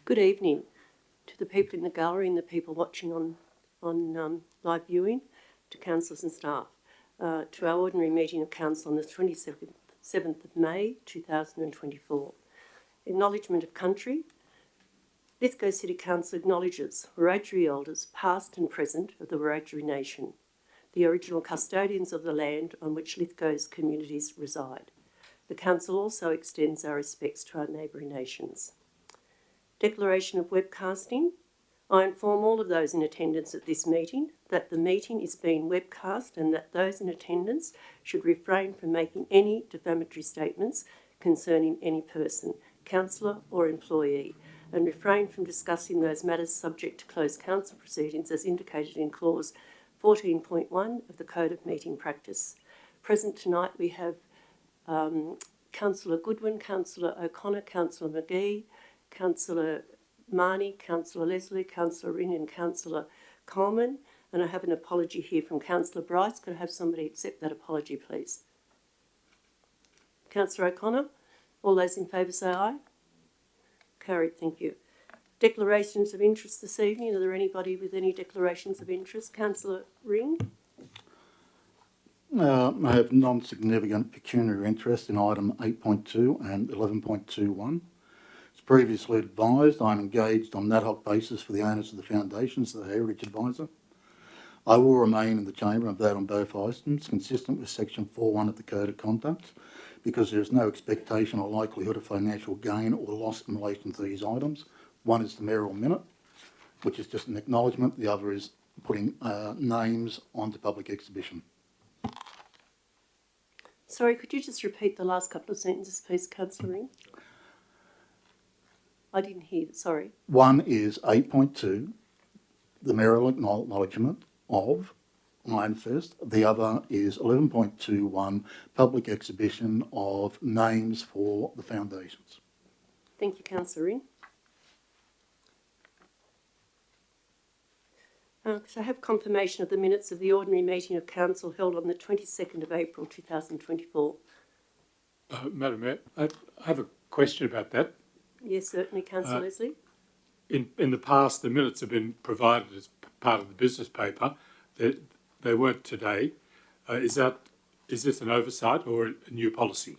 Good evening to the people in the gallery and the people watching on live viewing, to councillors and staff, to our ordinary meeting of council on the 27th of May 2024. Acknowledgement of country. Lithgow City Council acknowledges Wiradjuri elders past and present of the Wiradjuri Nation, the original custodians of the land on which Lithgow's communities reside. The council also extends our respects to our neighbouring nations. Declaration of webcasting. I inform all of those in attendance at this meeting that the meeting is being webcast and that those in attendance should refrain from making any defamatory statements concerning any person, councillor or employee, and refrain from discussing those matters subject to closed council proceedings as indicated in clause 14.1 of the Code of Meeting Practice. Present tonight we have Councillor Goodwin, Councillor O'Connor, Councillor McGee, Councillor Marnie, Councillor Leslie, Councillor Ring and Councillor Coleman, and I have an apology here from Councillor Bryce. Could I have somebody accept that apology, please? Councillor O'Connor, all those in favour say aye. Carried, thank you. Declarations of interest this evening. Are there anybody with any declarations of interest? Councillor Ring. I have non-significant pecuniary interest in item 8.2 and 11.21. As previously advised, I am engaged on an ad hoc basis for the owners of the foundations as the Heritage Advisor. I will remain in the chamber and vote on both items consistent with section 4.1 of the Code of Conduct because there is no expectation or likelihood of financial gain or loss in relation to these items. One is the mayoral minute, which is just an acknowledgement. The other is putting names onto public exhibition. Sorry, could you just repeat the last couple of sentences, please, Councillor Ring? I didn't hear, sorry. One is 8.2, the mayoral acknowledgement of Ironfest. The other is 11.21, public exhibition of names for the foundations. Thank you, Councillor Ring. So I have confirmation of the minutes of the ordinary meeting of council held on the 22nd of April 2024. Madam Mayor, I have a question about that. Yes, certainly, Councillor Leslie. In the past, the minutes have been provided as part of the business paper. They weren't today. Is this an oversight or a new policy?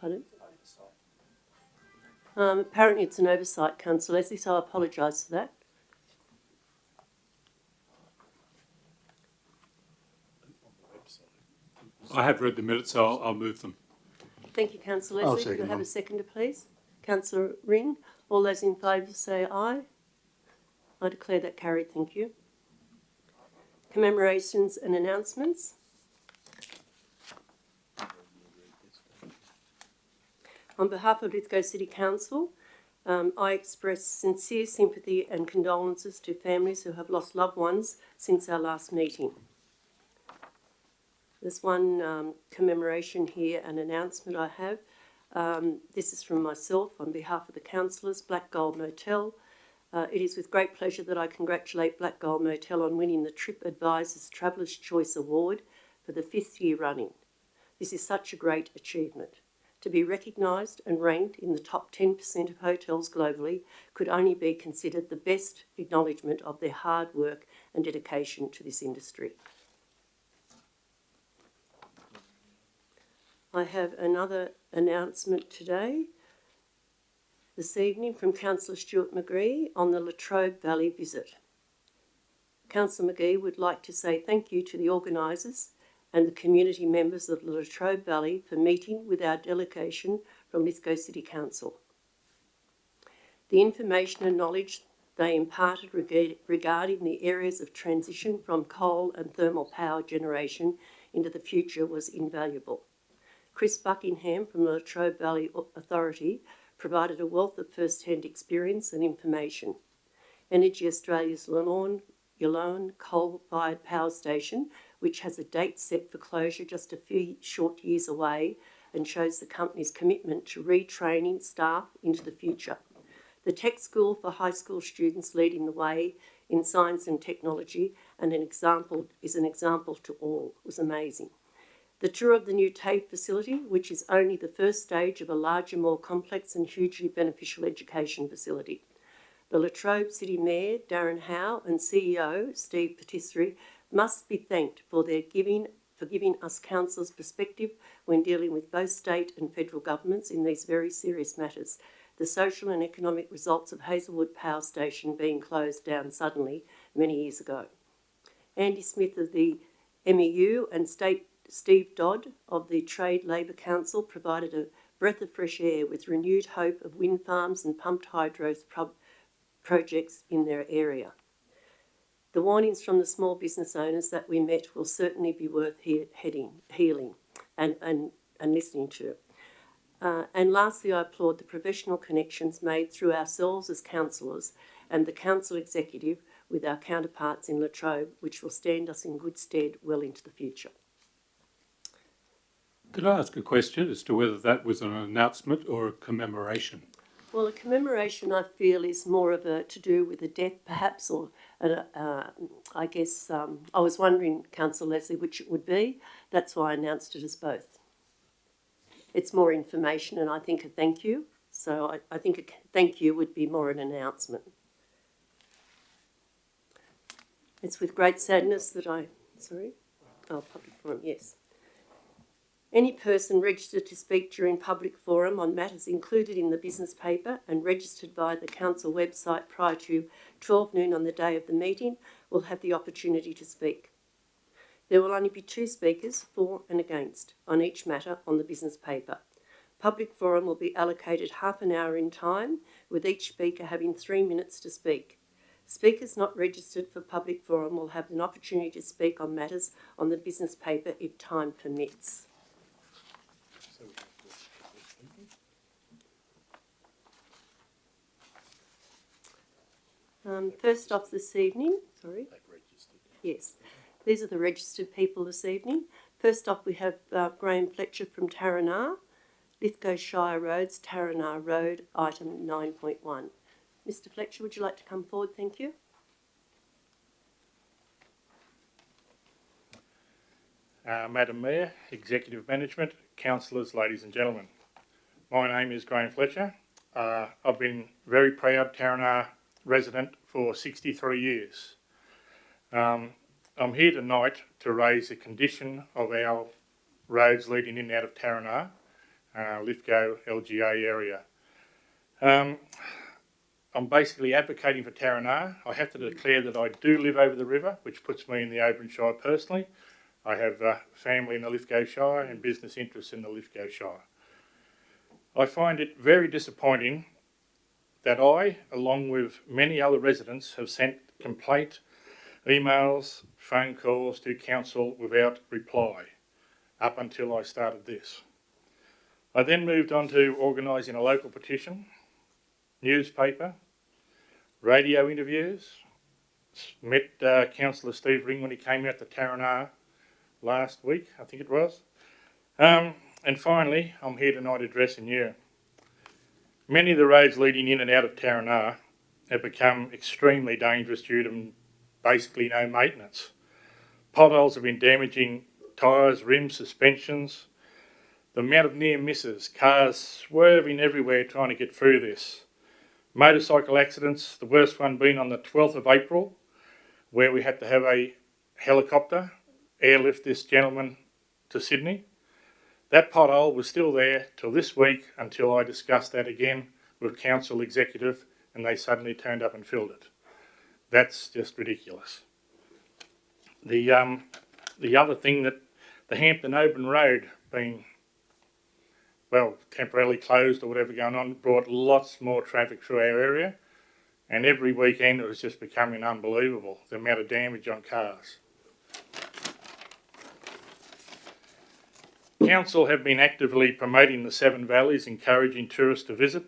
Pardon? Apparently it's an oversight, Councillor Leslie, so I apologise for that. I have read the minutes, so I'll move them. Thank you, Councillor Leslie. Could I have a seconder, please? Councillor Ring. All those in favour say aye. I declare that carried. Thank you. Commemorations and announcements. On behalf of Lithgow City Council, I express sincere sympathy and condolences to families who have lost loved ones since our last meeting. There's one commemoration here, an announcement I have. This is from myself on behalf of the councillors, Black Gold Motel. It is with great pleasure that I congratulate Black Gold Motel on winning the TripAdvisor's Traveller's Choice Award for the 5th year running. This is such a great achievement. To be recognised and ranked in the top 10% of hotels globally could only be considered the best acknowledgement of their hard work and dedication to this industry. I have another announcement today, this evening, from Councillor Stuart McGee on the Latrobe Valley visit. Councillor McGee would like to say thank you to the organisers and the community members of the Latrobe Valley for meeting with our delegation from Lithgow City Council. The information and knowledge they imparted regarding the areas of transition from coal and thermal power generation into the future was invaluable. Chris Buckingham from the Latrobe Valley Authority provided a wealth of first-hand experience and information. Energy Australia's Yallourn coal-fired power station, which has a date set for closure just a few short years away and shows the company's commitment to retraining staff into the future. The Tech School for high school students leading the way in science and technology and is an example to all. It was amazing. The tour of the new TAFE facility, which is only the first stage of a larger, more complex and hugely beneficial education facility. The Latrobe City Mayor, Darren Howe, and CEO, Steve Patisserie, must be thanked for giving us councillors perspective when dealing with both state and federal governments in these very serious matters. The social and economic results of Hazelwood Power Station being closed down suddenly many years ago. Andy Smith of the MEU and Steve Dodd of the Trade Labour Council provided a breath of fresh air with renewed hope of wind farms and pumped hydro projects in their area. The warnings from the small business owners that we met will certainly be worth healing and listening to. And lastly, I applaud the professional connections made through ourselves as councillors and the council executive with our counterparts in Latrobe, which will stand us in good stead well into the future. Could I ask a question as to whether that was an announcement or a commemoration? Well, a commemoration, I feel, is more of to do with a death, perhaps, or I guess I was wondering, Councillor Leslie, which it would be. That's why I announced it as both. It's more information, and I think a thank you. So I think a thank you would be more an announcement. It's with great sadness that public forum, yes. Any person registered to speak during public forum on matters included in the business paper and registered via the council website prior to 12 noon on the day of the meeting will have the opportunity to speak. There will only be 2 speakers, for and against, on each matter on the business paper. Public forum will be allocated half an hour in time, with each speaker having 3 minutes to speak. Speakers not registered for public forum will have an opportunity to speak on matters on the business paper if time permits. First off this evening, yes, these are the registered people this evening. First off, we have Graham Fletcher from Taranah, Lithgow Shire Roads, Taranah Road, item 9.1. Mr. Fletcher, would you like to come forward? Thank you. Madam Mayor, Executive Management, Councillors, ladies and gentlemen. My name is Graham Fletcher. I've been very proud Taranah resident for 63 years. I'm here tonight to raise the condition of our roads leading in and out of Taranah, Lithgow LGA area. I'm basically advocating for Taranah. I have to declare that I do live over the river, which puts me in the Oban Shire personally. I have family in the Lithgow Shire and business interests in the Lithgow Shire. I find it very disappointing that I, along with many other residents, have sent complaint emails, phone calls to council without reply up until I started this. I then moved on to organising a local petition, newspaper, radio interviews, met Councillor Steve Ring when he came out to Taranah last week, I think it was. And finally, I'm here tonight addressing you. Many of the roads leading in and out of Taranah have become extremely dangerous due to basically no maintenance. Potholes have been damaging tyres, rims, suspensions. The amount of near misses, cars swerving everywhere trying to get through this. Motorcycle accidents, the worst one being on the 12th of April, where we had to have a helicopter airlift this gentleman to Sydney. That pothole was still there till this week until I discussed that again with council executive and they suddenly turned up and filled it. That's just ridiculous. The other thing, that the Hampton Oban Road being, well, temporarily closed or whatever going on, brought lots more traffic through our area, and every weekend it was just becoming unbelievable, the amount of damage on cars. Council have been actively promoting the Seven Valleys, encouraging tourists to visit.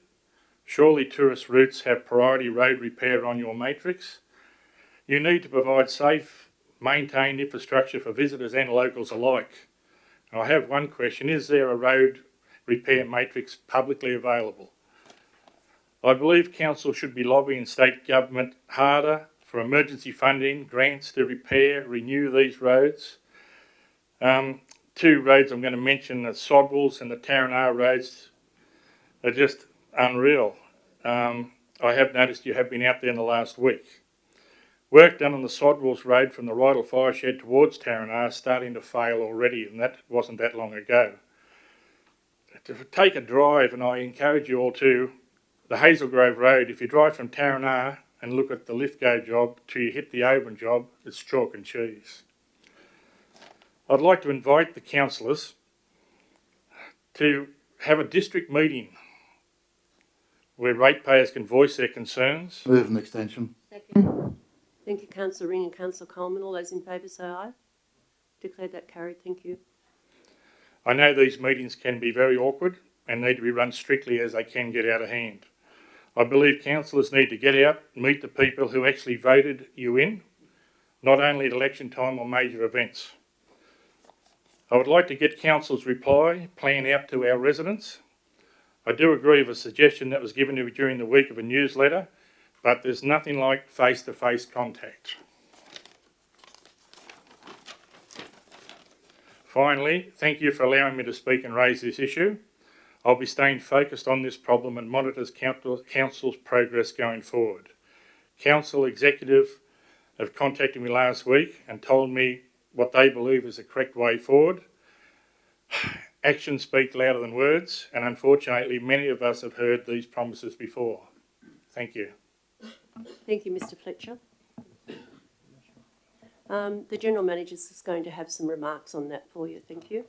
Surely tourist routes have priority road repair on your matrix. You need to provide safe, maintained infrastructure for visitors and locals alike. And I have one question: is there a road repair matrix publicly available? I believe council should be lobbying state government harder for emergency funding, grants to repair, renew these roads. two roads I'm going to mention, the Sodwells and the Taranara roads, are just unreal. I have noticed you have been out there in the last week. Work done on the Sodwells road from the Rydal Fire Shed towards Taranara is starting to fail already, and that wasn't that long ago. To take a drive, and I encourage you all to, the Hazel Grove Road, if you drive from Taranara and look at the Lithgow job till you hit the Oban job, it's chalk and cheese. I'd like to invite the councillors to have a district meeting where ratepayers can voice their concerns. Move an extension. Second. Thank you, Councillor Ring and Councillor Coleman. All those in favour say aye. Declare that carried. Thank you. I know these meetings can be very awkward and need to be run strictly as they can get out of hand. I believe councillors need to get out and meet the people who actually voted you in, not only at election time or major events. I would like to get council's reply plan out to our residents. I do agree with a suggestion that was given to me during the week of a newsletter, but there's nothing like face-to-face contact. Finally, thank you for allowing me to speak and raise this issue. I'll be staying focused on this problem and monitors council's progress going forward. Council executive have contacted me last week and told me what they believe is the correct way forward. Actions speak louder than words, and unfortunately many of us have heard these promises before. Thank you. Thank you, Mr Fletcher. The General Manager is going to have some remarks on that for you. Thank you.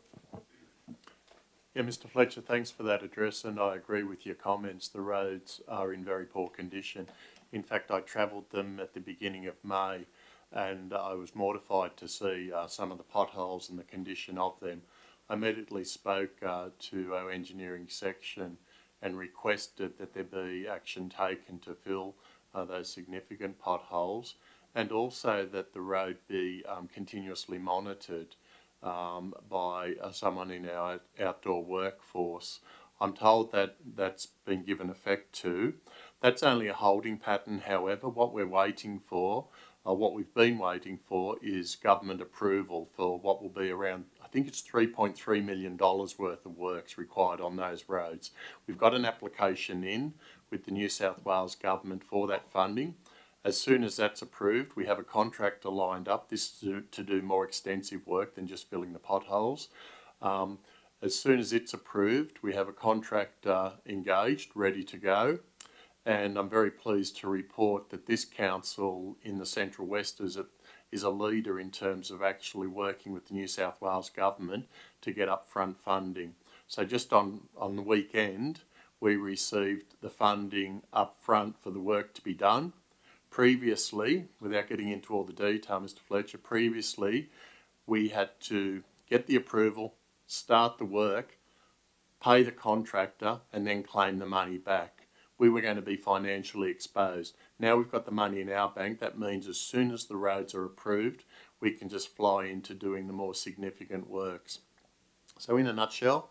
Yeah, Mr Fletcher, thanks for that address, and I agree with your comments. The roads are in very poor condition. In fact, I travelled them at the beginning of May, and I was mortified to see some of the potholes and the condition of them. I immediately spoke to our engineering section and requested that there be action taken to fill those significant potholes, and also that the road be continuously monitored by someone in our outdoor workforce. I'm told that that's been given effect to. That's only a holding pattern, however. What we're waiting for, what we've been waiting for, is government approval for what will be around, I think it's $3.3 million worth of works required on those roads. We've got an application in with the New South Wales government for that funding. As soon as that's approved, we have a contractor lined up. This is to do more extensive work than just filling the potholes. As soon as it's approved, we have a contractor engaged, ready to go. And I'm very pleased to report that this council in the Central West is a leader in terms of actually working with the New South Wales government to get upfront funding. So just on the weekend, we received the funding upfront for the work to be done. Previously, without getting into all the detail, Mr Fletcher, previously we had to get the approval, start the work, pay the contractor and then claim the money back. We were going to be financially exposed. Now we've got the money in our bank. That means as soon as the roads are approved, we can just fly into doing the more significant works. So in a nutshell,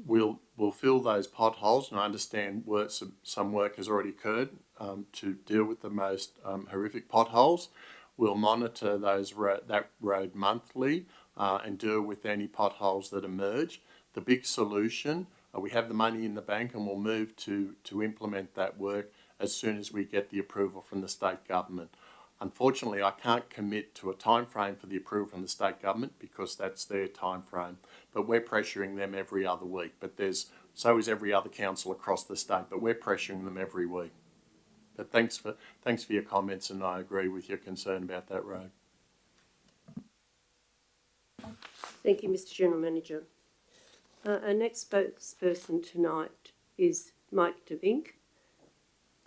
we'll fill those potholes, and I understand some work has already occurred to deal with the most horrific potholes. We'll monitor that road monthly and deal with any potholes that emerge. The big solution, we have the money in the bank, and we'll move to implement that work as soon as we get the approval from the state government. Unfortunately, I can't commit to a time frame for the approval from the state government because that's their time frame. But we're pressuring them every other week. But so is every other council across the state. But we're pressuring them every week. But thanks for your comments, and I agree with your concern about that road. Thank you, Mr General Manager. Our next spokesperson tonight is Mike De Vink.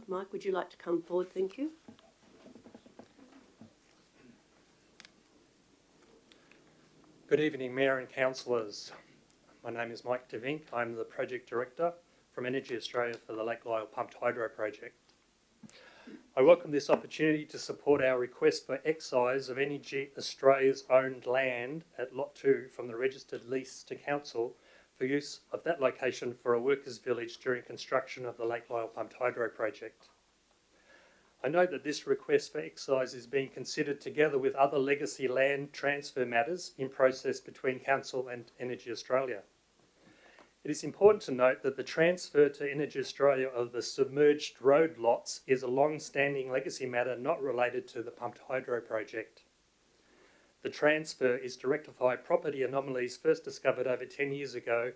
Mike, would you like to come forward? Thank you. Good evening, Mayor and Councillors. My name is Mike De Vink. I'm the Project Director from Energy Australia for the Lake Lyell Pumped Hydro Project. I welcome this opportunity to support our request for excise of Energy Australia's owned land at Lot 2 from the registered lease to Council for use of that location for a workers' village during construction of the Lake Lyell Pumped Hydro Project. I note that this request for exercise is being considered together with other legacy land transfer matters in process between Council and Energy Australia. It is important to note that the transfer to Energy Australia of the submerged road lots is a long-standing legacy matter not related to the pumped hydro project. The transfer is to rectify property anomalies first discovered over 10 years ago,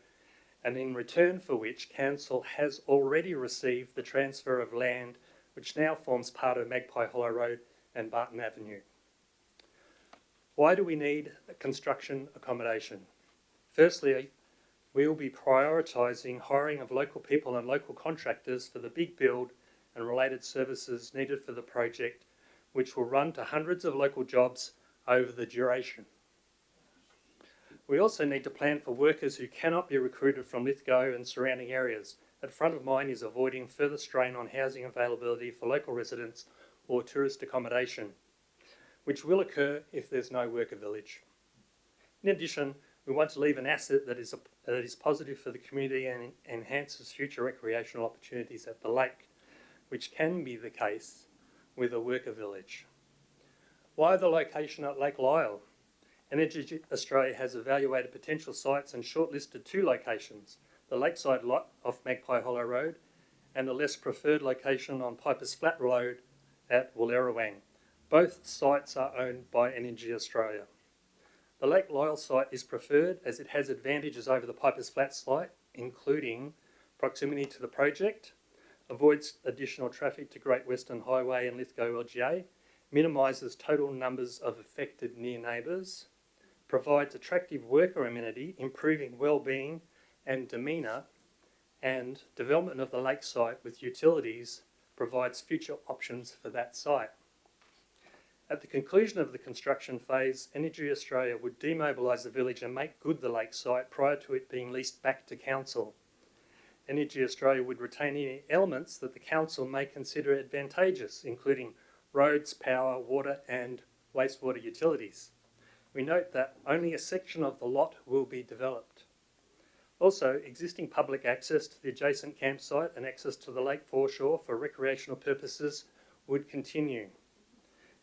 and in return for which Council has already received the transfer of land which now forms part of Magpie Hollow Road and Barton Avenue. Why do we need construction accommodation? Firstly, we will be prioritising hiring of local people and local contractors for the big build and related services needed for the project, which will run to hundreds of local jobs over the duration. We also need to plan for workers who cannot be recruited from Lithgow and surrounding areas. At front of mind is avoiding further strain on housing availability for local residents or tourist accommodation, which will occur if there's no worker village. In addition, we want to leave an asset that is positive for the community and enhances future recreational opportunities at the lake, which can be the case with a worker village. Why the location at Lake Lyell? Energy Australia has evaluated potential sites and shortlisted 2 locations, the lakeside lot off Magpie Hollow Road and the less preferred location on Piper's Flat Road at Wallerawang. Both sites are owned by Energy Australia. The Lake Lyell site is preferred as it has advantages over the Piper's Flat site, including proximity to the project, avoids additional traffic to Great Western Highway and Lithgow LGA, minimises total numbers of affected near neighbours, provides attractive worker amenity, improving well-being and demeanour, and development of the lake site with utilities provides future options for that site. At the conclusion of the construction phase, Energy Australia would demobilise the village and make good the lake site prior to it being leased back to Council. Energy Australia would retain any elements that the Council may consider advantageous, including roads, power, water and wastewater utilities. We note that only a section of the lot will be developed. Also, existing public access to the adjacent campsite and access to the lake foreshore for recreational purposes would continue.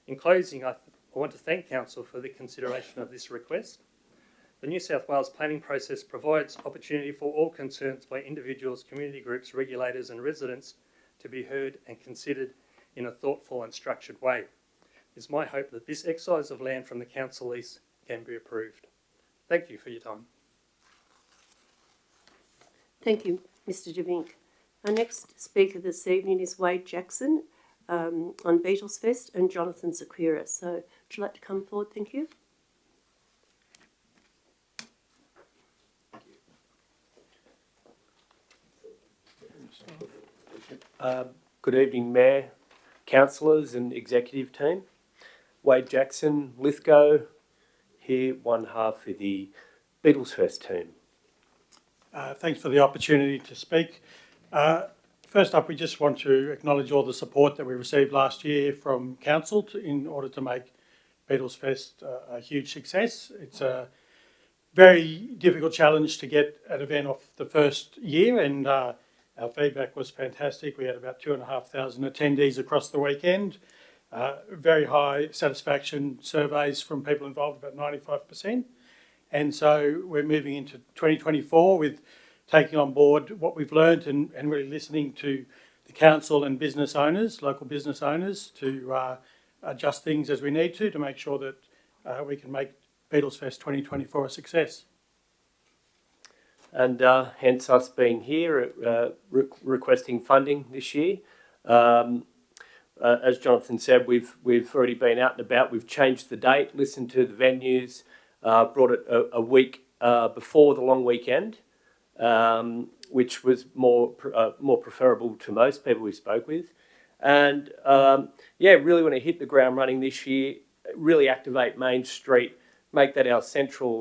In closing, I want to thank Council for the consideration of this request. The New South Wales planning process provides opportunity for all concerns by individuals, community groups, regulators and residents to be heard and considered in a thoughtful and structured way. It's my hope that this exercise of land from the Council lease can be approved. Thank you for your time. Thank you, Mr. De Vink. Our next speaker this evening is Wade Jackson on Beatlesfest and Jonathan Zakira. So would you like to come forward? Thank you. Good evening, Mayor, councillors and executive team. Wade Jackson, Lithgow, here, one half of the Beatlesfest team. Thanks for the opportunity to speak. First up, we just want to acknowledge all the support that we received last year from Council in order to make Beatlesfest a huge success. It's a very difficult challenge to get an event off the first year, and our feedback was fantastic. We had about 2,500 attendees across the weekend. Very high satisfaction surveys from people involved, about 95%. And so we're moving into 2024 with taking on board what we've learned and really listening to the council and business owners, local business owners, to adjust things as we need to make sure that we can make Beatlesfest 2024 a success. And hence us being here, requesting funding this year. As Jonathan said, we've already been out and about. We've changed the date, listened to the venues, brought it a week before the long weekend, which was more preferable to most people we spoke with. And really want to hit the ground running this year, really activate Main Street, make that our central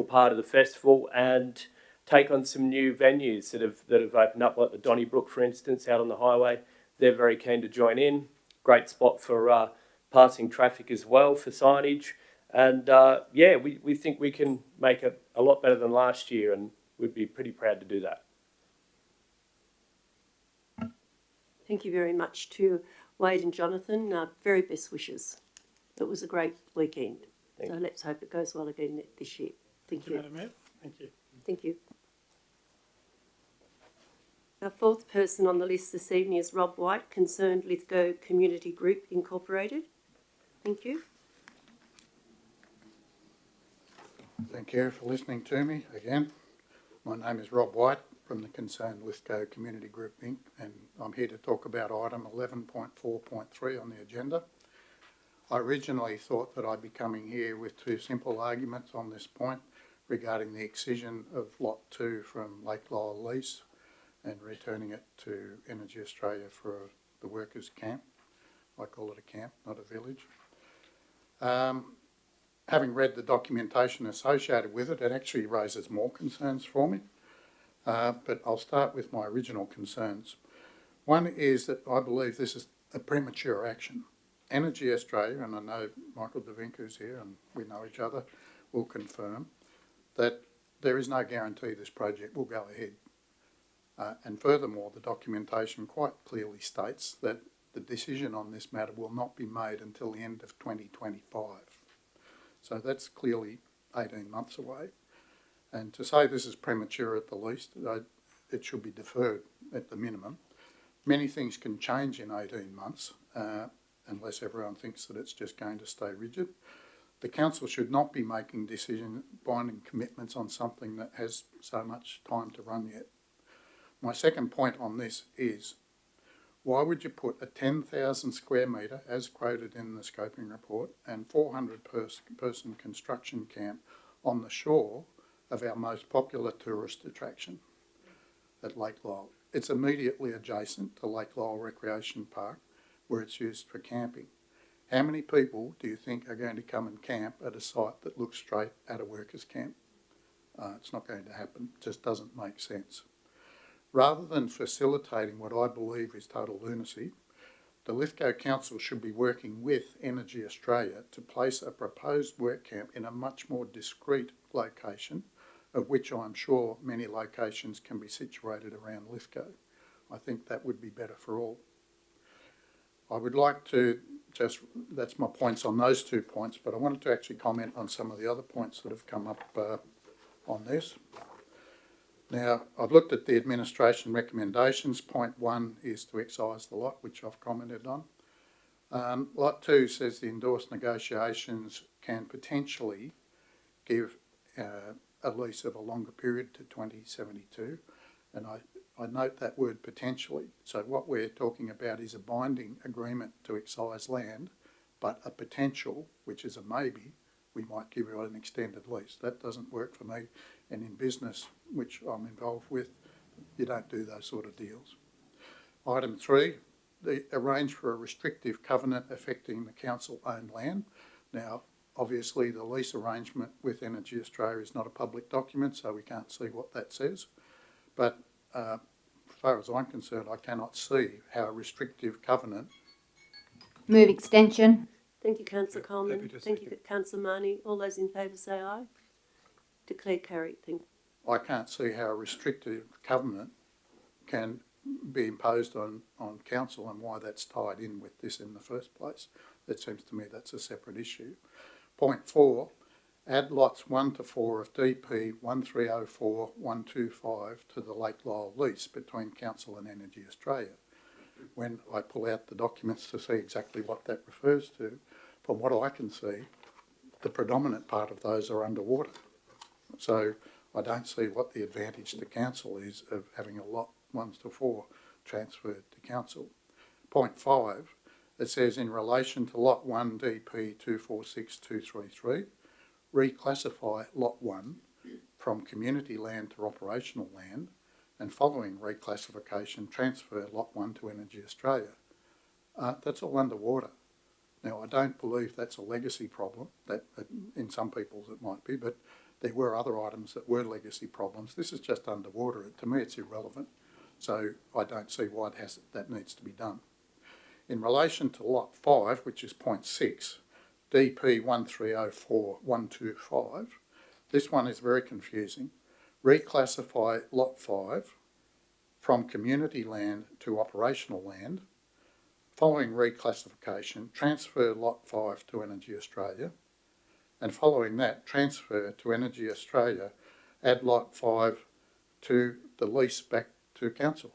part of the festival, and take on some new venues that have opened up, like the Donnybrook, for instance, out on the highway. They're very keen to join in. Great spot for passing traffic as well, for signage. And we think we can make it a lot better than last year, and we'd be pretty proud to do that. Thank you very much to Wade and Jonathan, very best wishes. It was a great weekend. Thank So let's hope it goes well again this year. Thank you. Madam Mayor. Thank you. Thank you. Our fourth person on the list this evening is Rob White, Concerned Lithgow Community Group Incorporated. Thank you. Thank you for listening to me again. My name is Rob White from the Concerned Lithgow Community Group Inc. and I'm here to talk about item 11.4.3 on the agenda. I originally thought that I'd be coming here with two simple arguments on this point regarding the excision of Lot 2 from Lithgow Lease and returning it to Energy Australia for the workers' camp. I call it a camp, not a village. Having read the documentation associated with it, it actually raises more concerns for me. But I'll start with my original concerns. One is that I believe this is a premature action. Energy Australia, and I know Michael De Vink, who's here and we know each other, will confirm that there is no guarantee this project will go ahead. And furthermore, the documentation quite clearly states that the decision on this matter will not be made until the end of 2025. So that's clearly 18 months away. And to say this is premature at the least, it should be deferred at the minimum. Many things can change in 18 months, unless everyone thinks that it's just going to stay rigid. The council should not be making binding commitments on something that has so much time to run yet. My second point on this is, why would you put a 10,000 square metre, as quoted in the scoping report, and 400 person construction camp on the shore of our most popular tourist attraction at Lake Lyell? It's immediately adjacent to Lake Lyell Recreation Park, where it's used for camping. How many people do you think are going to come and camp at a site that looks straight at a workers' camp? It's not going to happen. It just doesn't make sense. Rather than facilitating what I believe is total lunacy, the Lithgow Council should be working with Energy Australia to place a proposed work camp in a much more discreet location, of which I'm sure many locations can be situated around Lithgow. I think that would be better for all. I would like to that's my points on those 2 points, but I wanted to actually comment on some of the other points that have come up on this. Now, I've looked at the administration recommendations. Point 1 is to excise the lot, which I've commented on. Lot 2 says the endorsed negotiations can potentially give a lease of a longer period to 2072, and I note that word potentially. So what we're talking about is a binding agreement to excise land, but a potential, which is a maybe, we might give you an extended lease. That doesn't work for me. And in business, which I'm involved with, you don't do those sort of deals. Item 3, arrange for a restrictive covenant affecting the council-owned land. Now, obviously, the lease arrangement with Energy Australia is not a public document, so we can't see what that says. But as far as I'm concerned, I cannot see how a restrictive covenant... Move extension. Thank you, Councillor Coleman. Thank you, Councillor Marnie. All those in favour say aye. Declare carried. Thank you. I can't see how a restrictive covenant can be imposed on council and why that's tied in with this in the first place. It seems to me that's a separate issue. Point 4, add lots 1 to 4 of DP 1304-125 to the Lake Lyell lease between council and Energy Australia. When I pull out the documents to see exactly what that refers to, from what I can see, the predominant part of those are underwater. So I don't see what the advantage to council is of having a lot 1 to 4 transferred to council. Point 5, it says in relation to lot 1 DP 246233, reclassify lot 1 from community land to operational land, and following reclassification transfer lot 1 to Energy Australia. That's all underwater. Now, I don't believe that's a legacy problem. That in some people's it might be, but there were other items that were legacy problems. This is just underwater. To me, it's irrelevant. So I don't see why that needs to be done. In relation to lot 5, which is point 6, DP 1304-125, this one is very confusing. Reclassify lot 5 from community land to operational land, following reclassification, transfer Lot 5 to Energy Australia, and following that, transfer to Energy Australia, add Lot 5 to the lease back to council.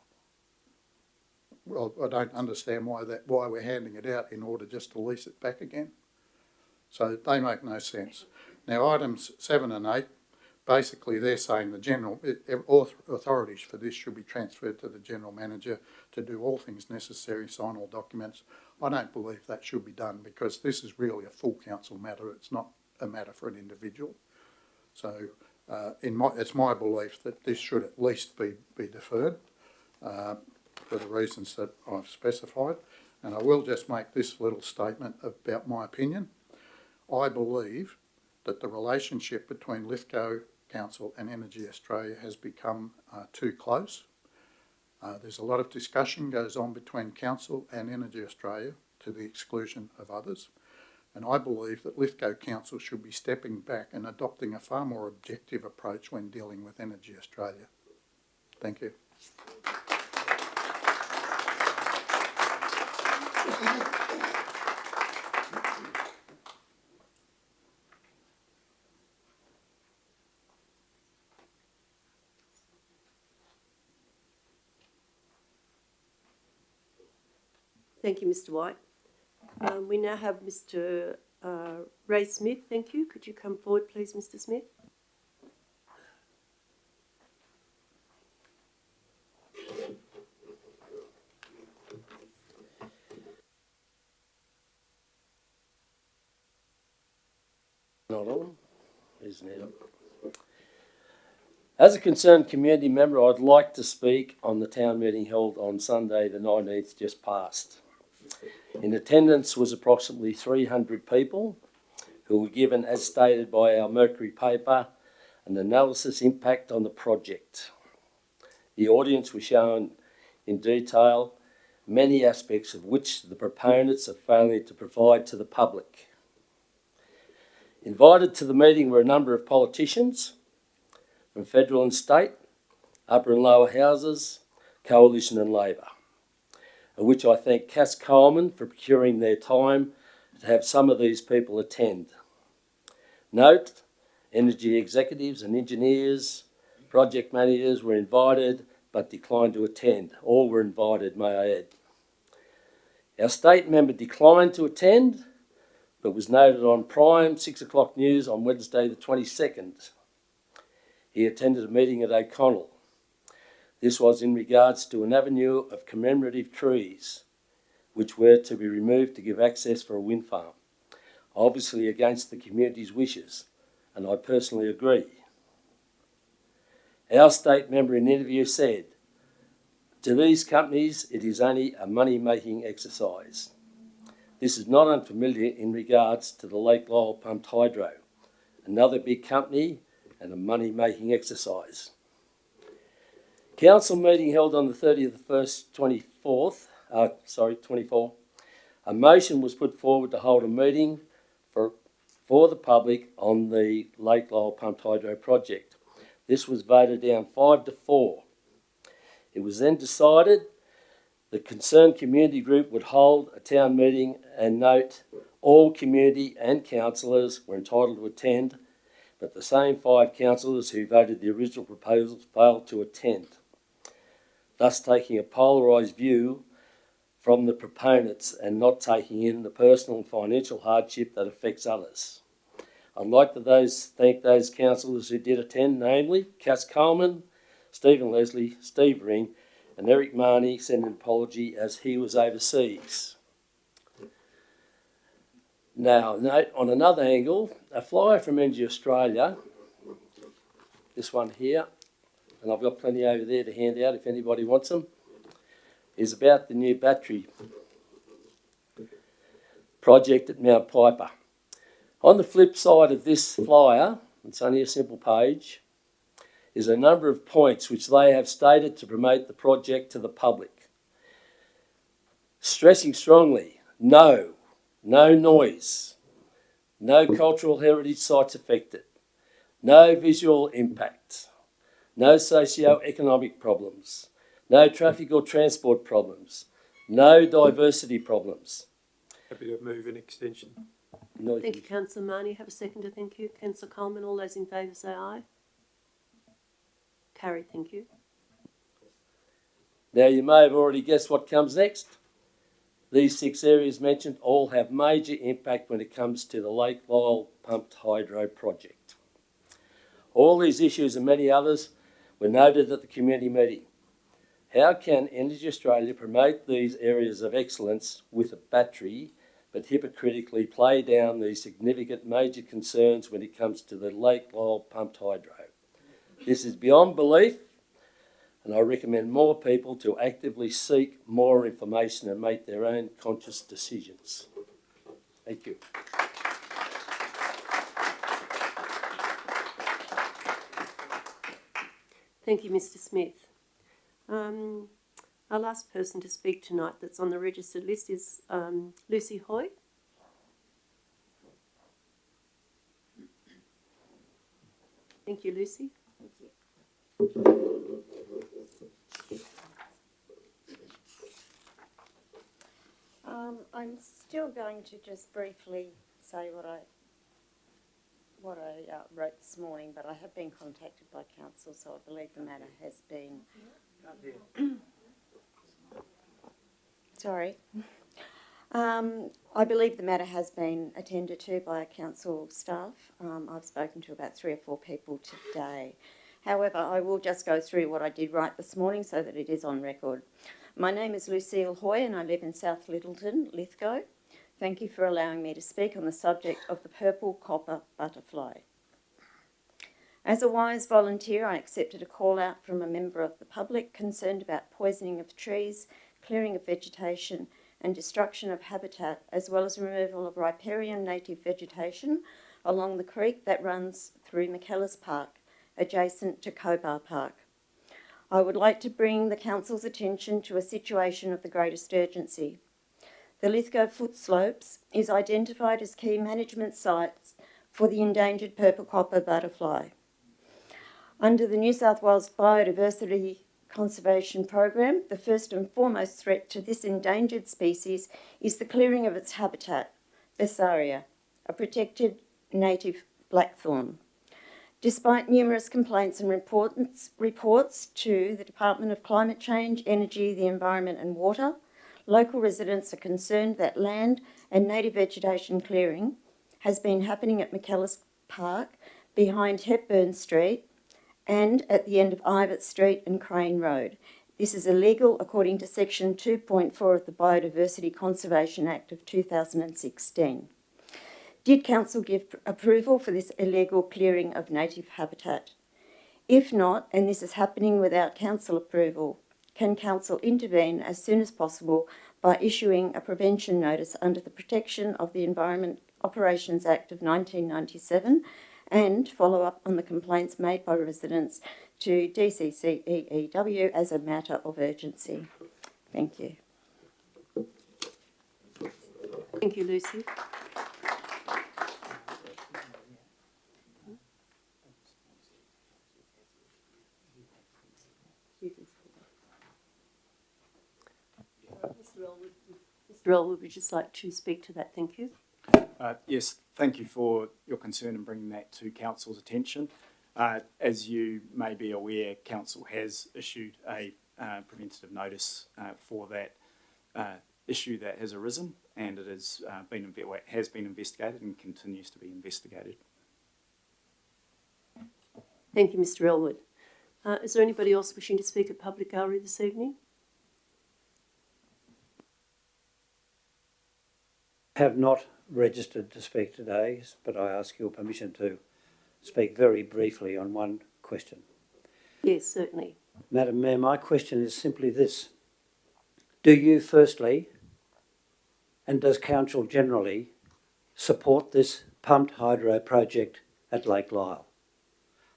Well, I don't understand why we're handing it out in order just to lease it back again. So they make no sense. Now, items 7 and 8, basically they're saying the general authorities for this should be transferred to the general manager to do all things necessary, sign all documents. I don't believe that should be done because this is really a full council matter. It's not a matter for an individual. So it's my belief that this should at least be deferred for the reasons that I've specified. And I will just make this little statement about my opinion. I believe that the relationship between Lithgow Council and Energy Australia has become too close. There's a lot of discussion goes on between Council and Energy Australia to the exclusion of others. And I believe that Lithgow Council should be stepping back and adopting a far more objective approach when dealing with Energy Australia. Thank you. Thank you, Mr. White. We now have Mr. Ray Smith. Thank you. Could you come forward, please, Mr. Smith? Not on, isn't it? As a concerned community member, I'd like to speak on the town meeting held on Sunday the 19th just past. In attendance was approximately 300 people who were given, as stated by our Mercury paper, an analysis impact on the project. The audience was shown in detail many aspects of which the proponents are failing to provide to the public. Invited to the meeting were a number of politicians from federal and state, upper and lower houses, Coalition and Labor, of which I thank Cass Coleman for procuring their time to have some of these people attend. Note, energy executives and engineers, project managers were invited but declined to attend. All were invited, may I add. Our state member declined to attend, but was noted on Prime 6 o'clock news on Wednesday the 22nd. He attended a meeting at O'Connell. This was in regards to an avenue of commemorative trees which were to be removed to give access for a wind farm, obviously against the community's wishes, and I personally agree. Our state member in interview said, "To these companies, it is only a money-making exercise." This is not unfamiliar in regards to the Lake Lyell Pumped Hydro, another big company and a money-making exercise. Council meeting held on the 30th of the 1st, 24. A motion was put forward to hold a meeting for the public on the Lake Lyell Pumped Hydro project. This was voted down 5-4. It was then decided the concerned community group would hold a town meeting, and note all community and councillors were entitled to attend, but the same 5 councillors who voted the original proposals failed to attend, thus taking a polarised view from the proponents and not taking in the personal and financial hardship that affects others. I'd like to thank those councillors who did attend, namely Cass Coleman, Stephen Leslie, Steve Ring, and Eric Marnie sent an apology as he was overseas. Now, note on another angle, a flyer from Energy Australia, this one here, and I've got plenty over there to hand out if anybody wants them, is about the new battery project at Mount Piper. On the flip side of this flyer, it's only a simple page, is a number of points which they have stated to promote the project to the public. Stressing strongly, no noise, no cultural heritage sites affected, no visual impact, no socio-economic problems, no traffic or transport problems, No diversity problems. Happy to move an extension. No, Thank you, Councillor Marnie. Have a seconder, thank you. Councillor Coleman, all those in favour say aye. Carried, thank you. Now, you may have already guessed what comes next. These 6 areas mentioned all have major impact when it comes to the Lake Lyell pumped hydro project. All these issues and many others were noted at the community meeting. How can Energy Australia promote these areas of excellence with a battery, but hypocritically play down these significant major concerns when it comes to the Lake Lyell pumped hydro? This is beyond belief, and I recommend more people to actively seek more information and make their own conscious decisions. Thank you. Thank you, Mr. Smith. Our last person to speak tonight that's on the registered list is Lucy Hoy. Thank you, Lucy. I'm still going to just briefly say what I wrote this morning, but I have been contacted by council, so I believe the matter has been. Sorry. I believe the matter has been attended to by council staff. I've spoken to about 3 or 4 people today. However, I will just go through what I did write this morning so that it is on record. My name is Lucille Hoy and I live in South Littleton, Lithgow. Thank you for allowing me to speak on the subject of the purple copper butterfly. As a wise volunteer, I accepted a call out from a member of the public concerned about poisoning of trees, clearing of vegetation and destruction of habitat, as well as removal of riparian native vegetation along the creek that runs through McKellar's Park, adjacent to Cobar Park. I would like to bring the Council's attention to a situation of the greatest urgency. The Lithgow Footslopes is identified as key management sites for the endangered purple copper butterfly. Under the New South Wales Biodiversity Conservation Program, the first and foremost threat to this endangered species is the clearing of its habitat, Bessaria, a protected native blackthorn. Despite numerous complaints and reports to the Department of Climate Change, Energy, the Environment and Water, local residents are concerned that land and native vegetation clearing has been happening at McKellar's Park, behind Hepburn Street and at the end of Ivett Street and Crane Road. This is illegal according to Section 2.4 of the Biodiversity Conservation Act of 2016. Did Council give approval for this illegal clearing of native habitat? If not, and this is happening without Council approval, can Council intervene as soon as possible by issuing a prevention notice under the Protection of the Environment Operations Act of 1997 and follow up on the complaints made by residents to DCCEEW as a matter of urgency? Thank you. Thank you, Lucy. Mr. Elwood, would you just like to speak to that? Thank you. Yes, thank you for your concern in bringing that to Council's attention. As you may be aware, Council has issued a preventative notice for that issue that has arisen, and it has been investigated and continues to be investigated. Thank you, Mr. Elwood. Is there anybody else wishing to speak at Public Gallery this evening? Have not registered to speak today, but I ask your permission to speak very briefly on one question. Yes, certainly. Madam Mayor, my question is simply this. Do you firstly, and does Council generally, support this pumped hydro project at Lake Lyell?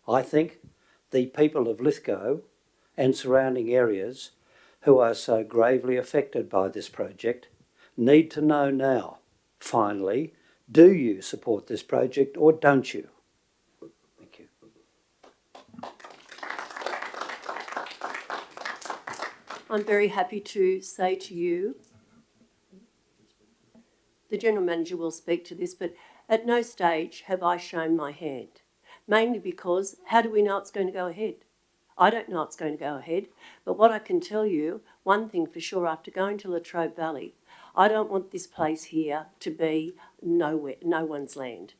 I think the people of Lithgow and surrounding areas who are so gravely affected by this project need to know now, finally, do you support this project or don't you? Thank you. I'm very happy to say to you, the General Manager will speak to this, but at no stage have I shown my hand, mainly because how do we know it's going to go ahead? I don't know it's going to go ahead, but what I can tell you, one thing for sure, after going to Latrobe Valley, I don't want this place here to be nowhere, no one's land.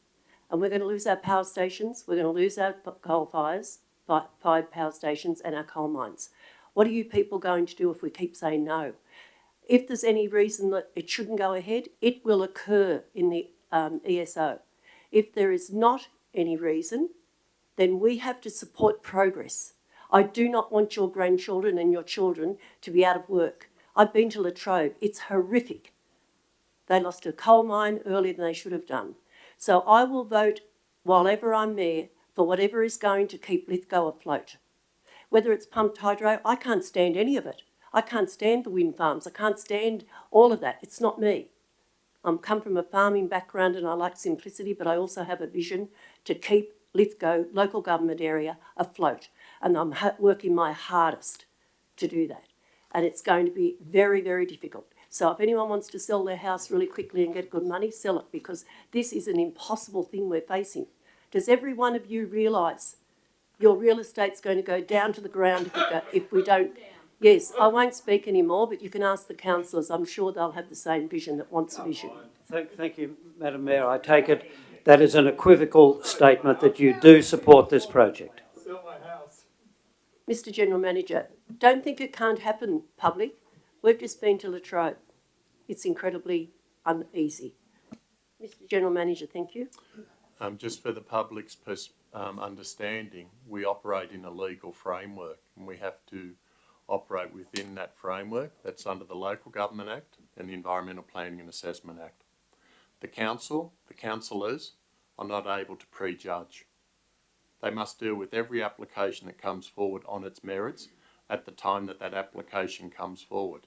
And we're going to lose our power stations, we're going to lose our coal-fired power stations and our coal mines. What are you people going to do if we keep saying no? If there's any reason that it shouldn't go ahead, it will occur in the ESO. If there is not any reason, then we have to support progress. I do not want your grandchildren and your children to be out of work. I've been to Latrobe. It's horrific. They lost a coal mine earlier than they should have done. So I will vote, while ever I'm there, for whatever is going to keep Lithgow afloat. Whether it's pumped hydro, I can't stand any of it. I can't stand the wind farms. I can't stand all of that. It's not me. I come from a farming background and I like simplicity, but I also have a vision to keep Lithgow, local government area, afloat. And I'm working my hardest to do that. And it's going to be very, very difficult. So if anyone wants to sell their house really quickly and get good money, sell it, because this is an impossible thing we're facing. Does every one of you realise your real estate's going to go down to the ground if we don't? Yes, I won't speak anymore, but you can ask the councillors. I'm sure they'll have the same vision that wants a vision. Thank you, Madam Mayor. I take it that is an equivocal statement that you do support this project. Sell my house. Mr General Manager, don't think it can't happen, public. We've just been to Latrobe. It's incredibly uneasy. Mr General Manager, thank you. Just for the public's understanding, we operate in a legal framework and we have to operate within that framework. That's under the Local Government Act and the Environmental Planning and Assessment Act. The council, the councillors, are not able to prejudge. They must deal with every application that comes forward on its merits at the time that that application comes forward.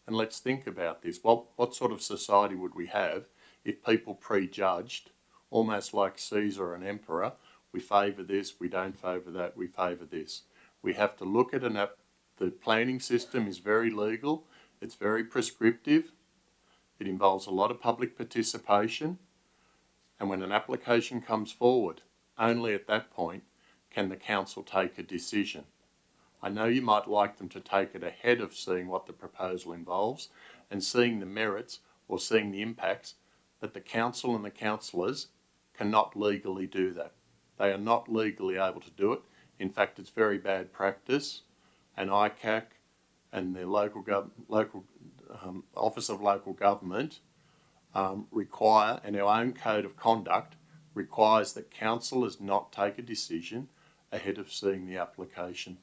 And let's think about this. What sort of society would we have if people prejudged, almost like Caesar and emperor? We favour this, we don't favour that, we favour this. We have to look at the planning system is very legal, it's very prescriptive, it involves a lot of public participation, and when an application comes forward, only at that point can the council take a decision. I know you might like them to take it ahead of seeing what the proposal involves and seeing the merits or seeing the impacts, but the council and the councillors cannot legally do that. They are not legally able to do it. In fact, it's very bad practice, and ICAC and the Office of Local Government require, and our own code of conduct requires that councillors not take a decision ahead of seeing the application.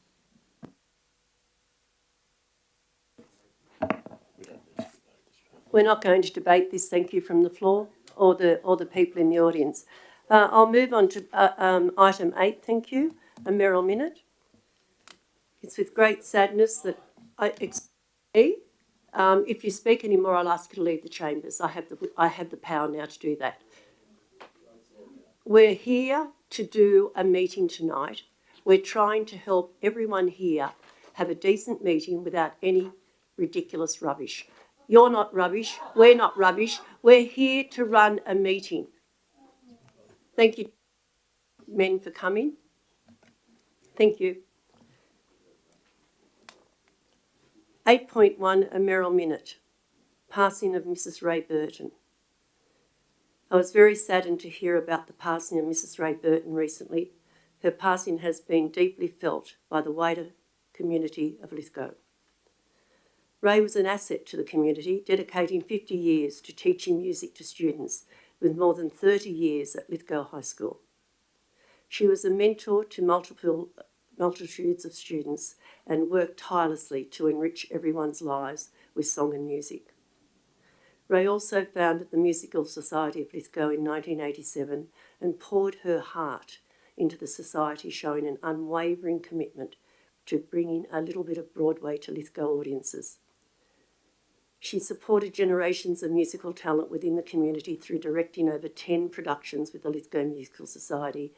We're not going to debate this, thank you, from the floor or the people in the audience. I'll move on to item 8, thank you, a Merrill Minute. It's with great sadness that if you speak anymore, I'll ask you to leave the chambers. I have the power now to do that. We're here to do a meeting tonight. We're trying to help everyone here have a decent meeting without any ridiculous rubbish. You're not rubbish. We're not rubbish. We're here to run a meeting. Thank you, men, for coming. Thank you. 8.1, a Merrill Minute. Passing of Mrs. Ray Burton. I was very saddened to hear about the passing of Mrs. Ray Burton recently. Her passing has been deeply felt by the wider community of Lithgow. Ray was an asset to the community, dedicating 50 years to teaching music to students, with more than 30 years at Lithgow High School. She was a mentor to multitudes of students and worked tirelessly to enrich everyone's lives with song and music. Ray also founded the Musical Society of Lithgow in 1987 and poured her heart into the society, showing an unwavering commitment to bringing a little bit of Broadway to Lithgow audiences. She supported generations of musical talent within the community through directing over 10 productions with the Lithgow Musical Society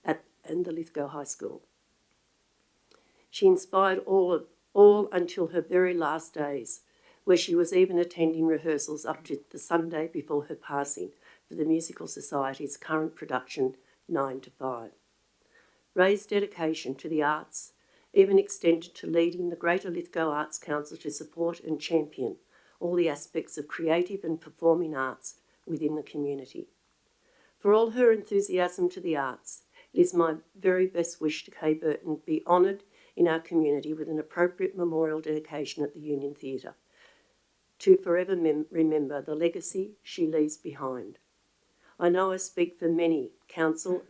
and the Lithgow High School. She inspired all of all until her very last days, where she was even attending rehearsals up to the Sunday before her passing for the Musical Society's current production, 9 to 5. Ray's dedication to the arts even extended to leading the Greater Lithgow Arts Council to support and champion all the aspects of creative and performing arts within the community. For all her enthusiasm to the arts, it is my very best wish to Kay Burton be honoured in our community with an appropriate memorial dedication at the Union Theatre to forever remember the legacy she leaves behind. I know I speak for many council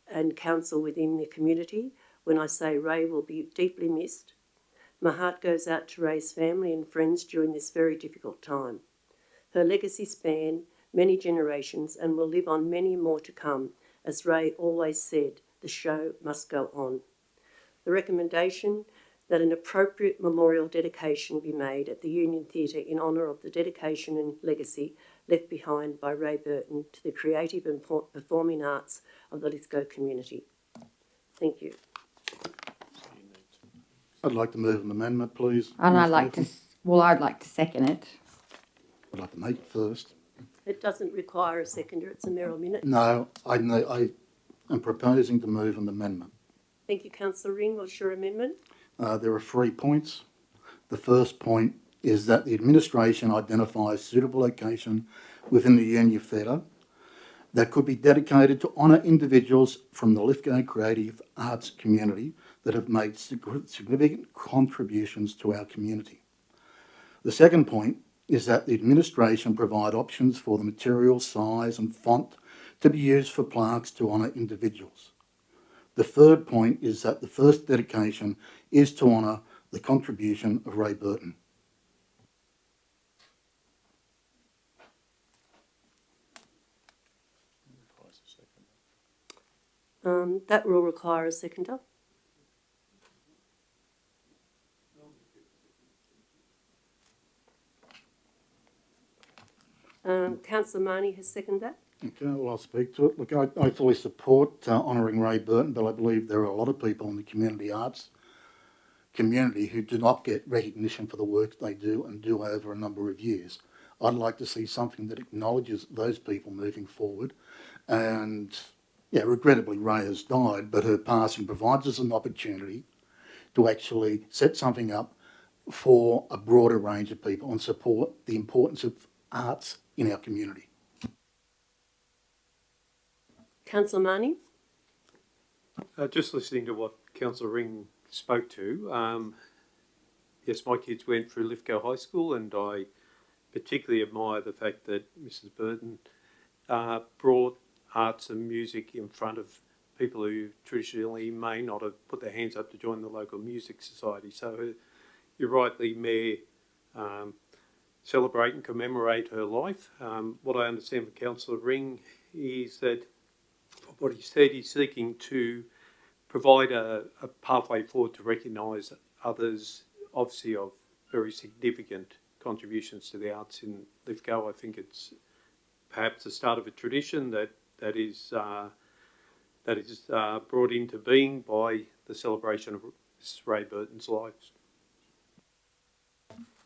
within the community when I say Ray will be deeply missed. My heart goes out to Ray's family and friends during this very difficult time. Her legacy spanned many generations and will live on many more to come. As Ray always said, the show must go on. The recommendation that an appropriate memorial dedication be made at the Union Theatre in honour of the dedication and legacy left behind by Ray Burton to the creative and performing arts of the Lithgow community. Thank you. I'd like to move an amendment, please. And Ms. I'd like to, Nathan. I'd like to second it. I'd like to make it first. It doesn't require a seconder, it's a mere minute. No, I am proposing to move an amendment. Thank you, Councillor Ring. What's your amendment? There are 3 points. The first point is that the administration identifies suitable location within the Union Theatre that could be dedicated to honour individuals from the Lithgow creative arts community that have made significant contributions to our community. The second point is that the administration provide options for the material, size and font to be used for plaques to honour individuals. The third point is that the first dedication is to honour the contribution of Ray Burton. That will require a seconder. Councillor Marnie has seconded that. Okay, well, I'll speak to it. Look, I fully support honouring Ray Burton, but I believe there are a lot of people in the community arts community who do not get recognition for the work they do and do over a number of years. I'd like to see something that acknowledges those people moving forward. And, yeah, regrettably, Ray has died, but her passing provides us an opportunity to actually set something up for a broader range of people and support the importance of arts in our community. Councillor Marnie? Just listening to what Councillor Ring spoke to, yes, my kids went through Lithgow High School, and I particularly admire the fact that Mrs. Burton brought arts and music in front of people who traditionally may not have put their hands up to join the local music society. So you rightly, Mayor, celebrate and commemorate her life. What I understand from Councillor Ring is that what he said, he's seeking to provide a pathway forward to recognise others, obviously of very significant contributions to the arts in Lithgow. I think it's perhaps the start of a tradition that is brought into being by the celebration of Ray Burton's life.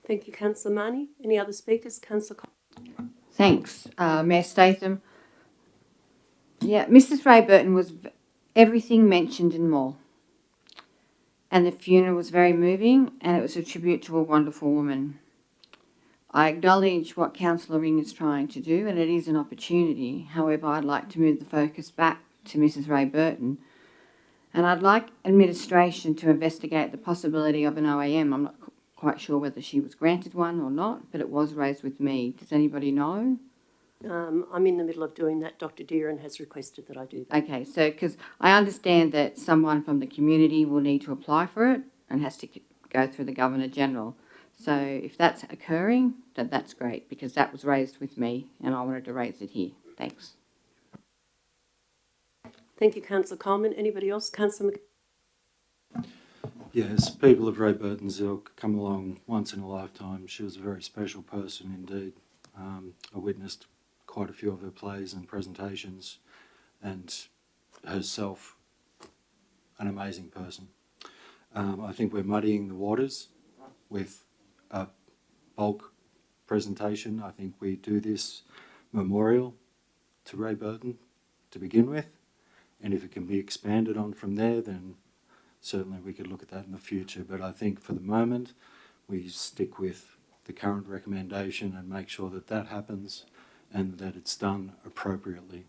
Thank you, Councillor Marnie. Any other speakers? Councillor Thanks, Mayor Statham. Yeah, Mrs. Ray Burton was everything mentioned and more. And the funeral was very moving, and it was a tribute to a wonderful woman. I acknowledge what Councillor Ring is trying to do, and it is an opportunity. However, I'd like to move the focus back to Mrs. Ray Burton. And I'd like administration to investigate the possibility of an OAM. I'm not quite sure whether she was granted one or not, but it was raised with me. Does anybody know? I'm in the middle of doing that. Dr. Deeren has requested that I do that. Okay, so because I understand that someone from the community will need to apply for it and has to go through the Governor-General. So if that's occurring, that's great, because that was raised with me and I wanted to raise it here. Thanks. Thank you, Councillor Coleman. Anybody else? Councillor Yes, people of Ray Burton's ilk come along once in a lifetime. She was a very special person indeed. I witnessed quite a few of her plays and presentations, and herself an amazing person. I think we're muddying the waters with a bulk presentation. I think we do this memorial to Ray Burton to begin with, and if it can be expanded on from there, then certainly we could look at that in the future. But I think for the moment, we stick with the current recommendation and make sure that that happens and that it's done appropriately.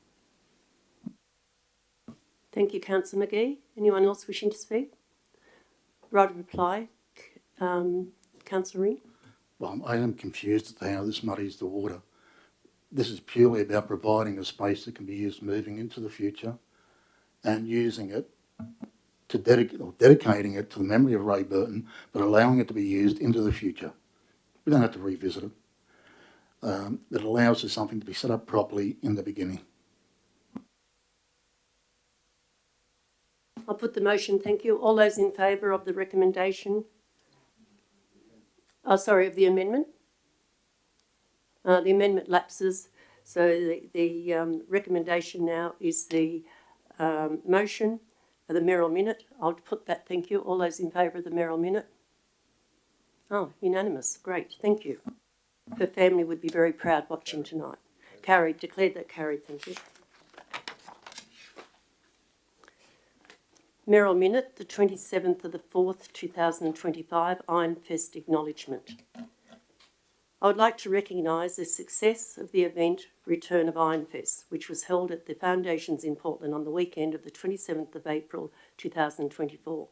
Thank you, Councillor McGee. Anyone else wishing to speak? Right of reply, Councillor Ring. Well, I am confused as to how this muddies the water. This is purely about providing a space that can be used moving into the future and using it to dedicating it to the memory of Ray Burton, but allowing it to be used into the future. We don't have to revisit it. It allows for something to be set up properly in the beginning. I'll put the motion. Thank you. All those in favour of the recommendation? Of the amendment? The amendment lapses. So the recommendation now is the motion for the Merrill Minute. I'll put that. Thank you. All those in favour of the Merrill Minute? Oh, unanimous. Great. Thank you. Her family would be very proud watching tonight. Carried. Declared that carried. Thank you. Merrill Minute, the 27th of the 4th, 2025, Ironfest acknowledgement. I would like to recognise the success of the event Return of Ironfest, which was held at the Foundations in Portland on the weekend of the 27th of April 2024.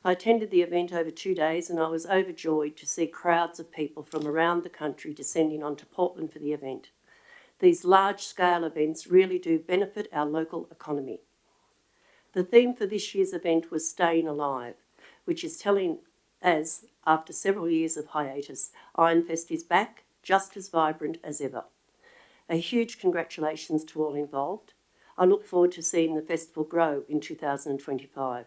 I attended the event over 2 days and I was overjoyed to see crowds of people from around the country descending onto Portland for the event. These large-scale events really do benefit our local economy. The theme for this year's event was Staying Alive, which is telling as, after several years of hiatus, Ironfest is back, just as vibrant as ever. A huge congratulations to all involved. I look forward to seeing the festival grow in 2025.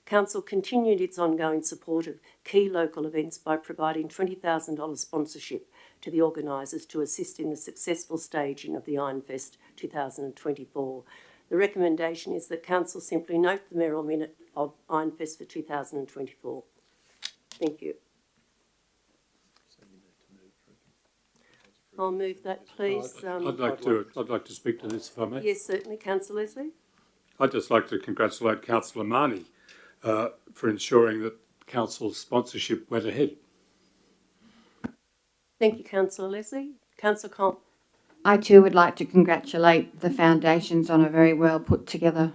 Council continued its ongoing support of key local events by providing $20,000 sponsorship to the organisers to assist in the successful staging of the Ironfest 2024. The recommendation is that Council simply note the Merrill Minute of Ironfest for 2024. Thank you. I'll move that, please. I'd like to speak to this, if I may. Yes, certainly. Councillor Leslie. I'd just like to congratulate Councillor Marnie for ensuring that Council's sponsorship went ahead. Thank you, Councillor Leslie. Councillor Comp. I too would like to congratulate the foundations on a very well put together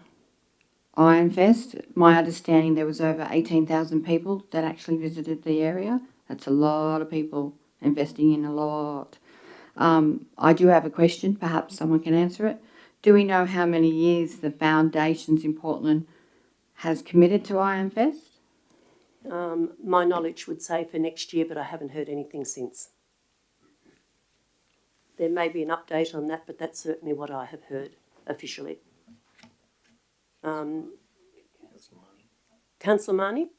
Ironfest. My understanding there was over 18,000 people that actually visited the area. That's a lot of people investing in a lot. I do have a question, perhaps someone can answer it. Do we know how many years the foundations in Portland has committed to Ironfest? My knowledge would say for next year, but I haven't heard anything since. There may be an update on that, but that's certainly what I have heard officially. Councillor Marnie?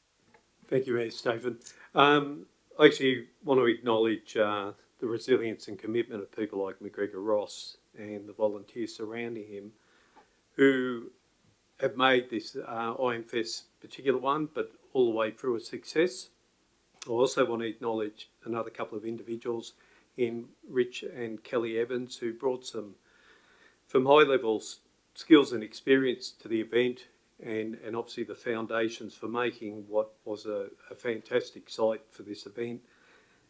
Thank you, Mayor Stephen. I actually want to acknowledge the resilience and commitment of people like McGregor Ross and the volunteers surrounding him who have made this Ironfest particular one, but all the way through a success. I also want to acknowledge another couple of individuals in Rich and Kelly Evans who brought some high-level skills and experience to the event, and obviously the foundations for making what was a fantastic site for this event.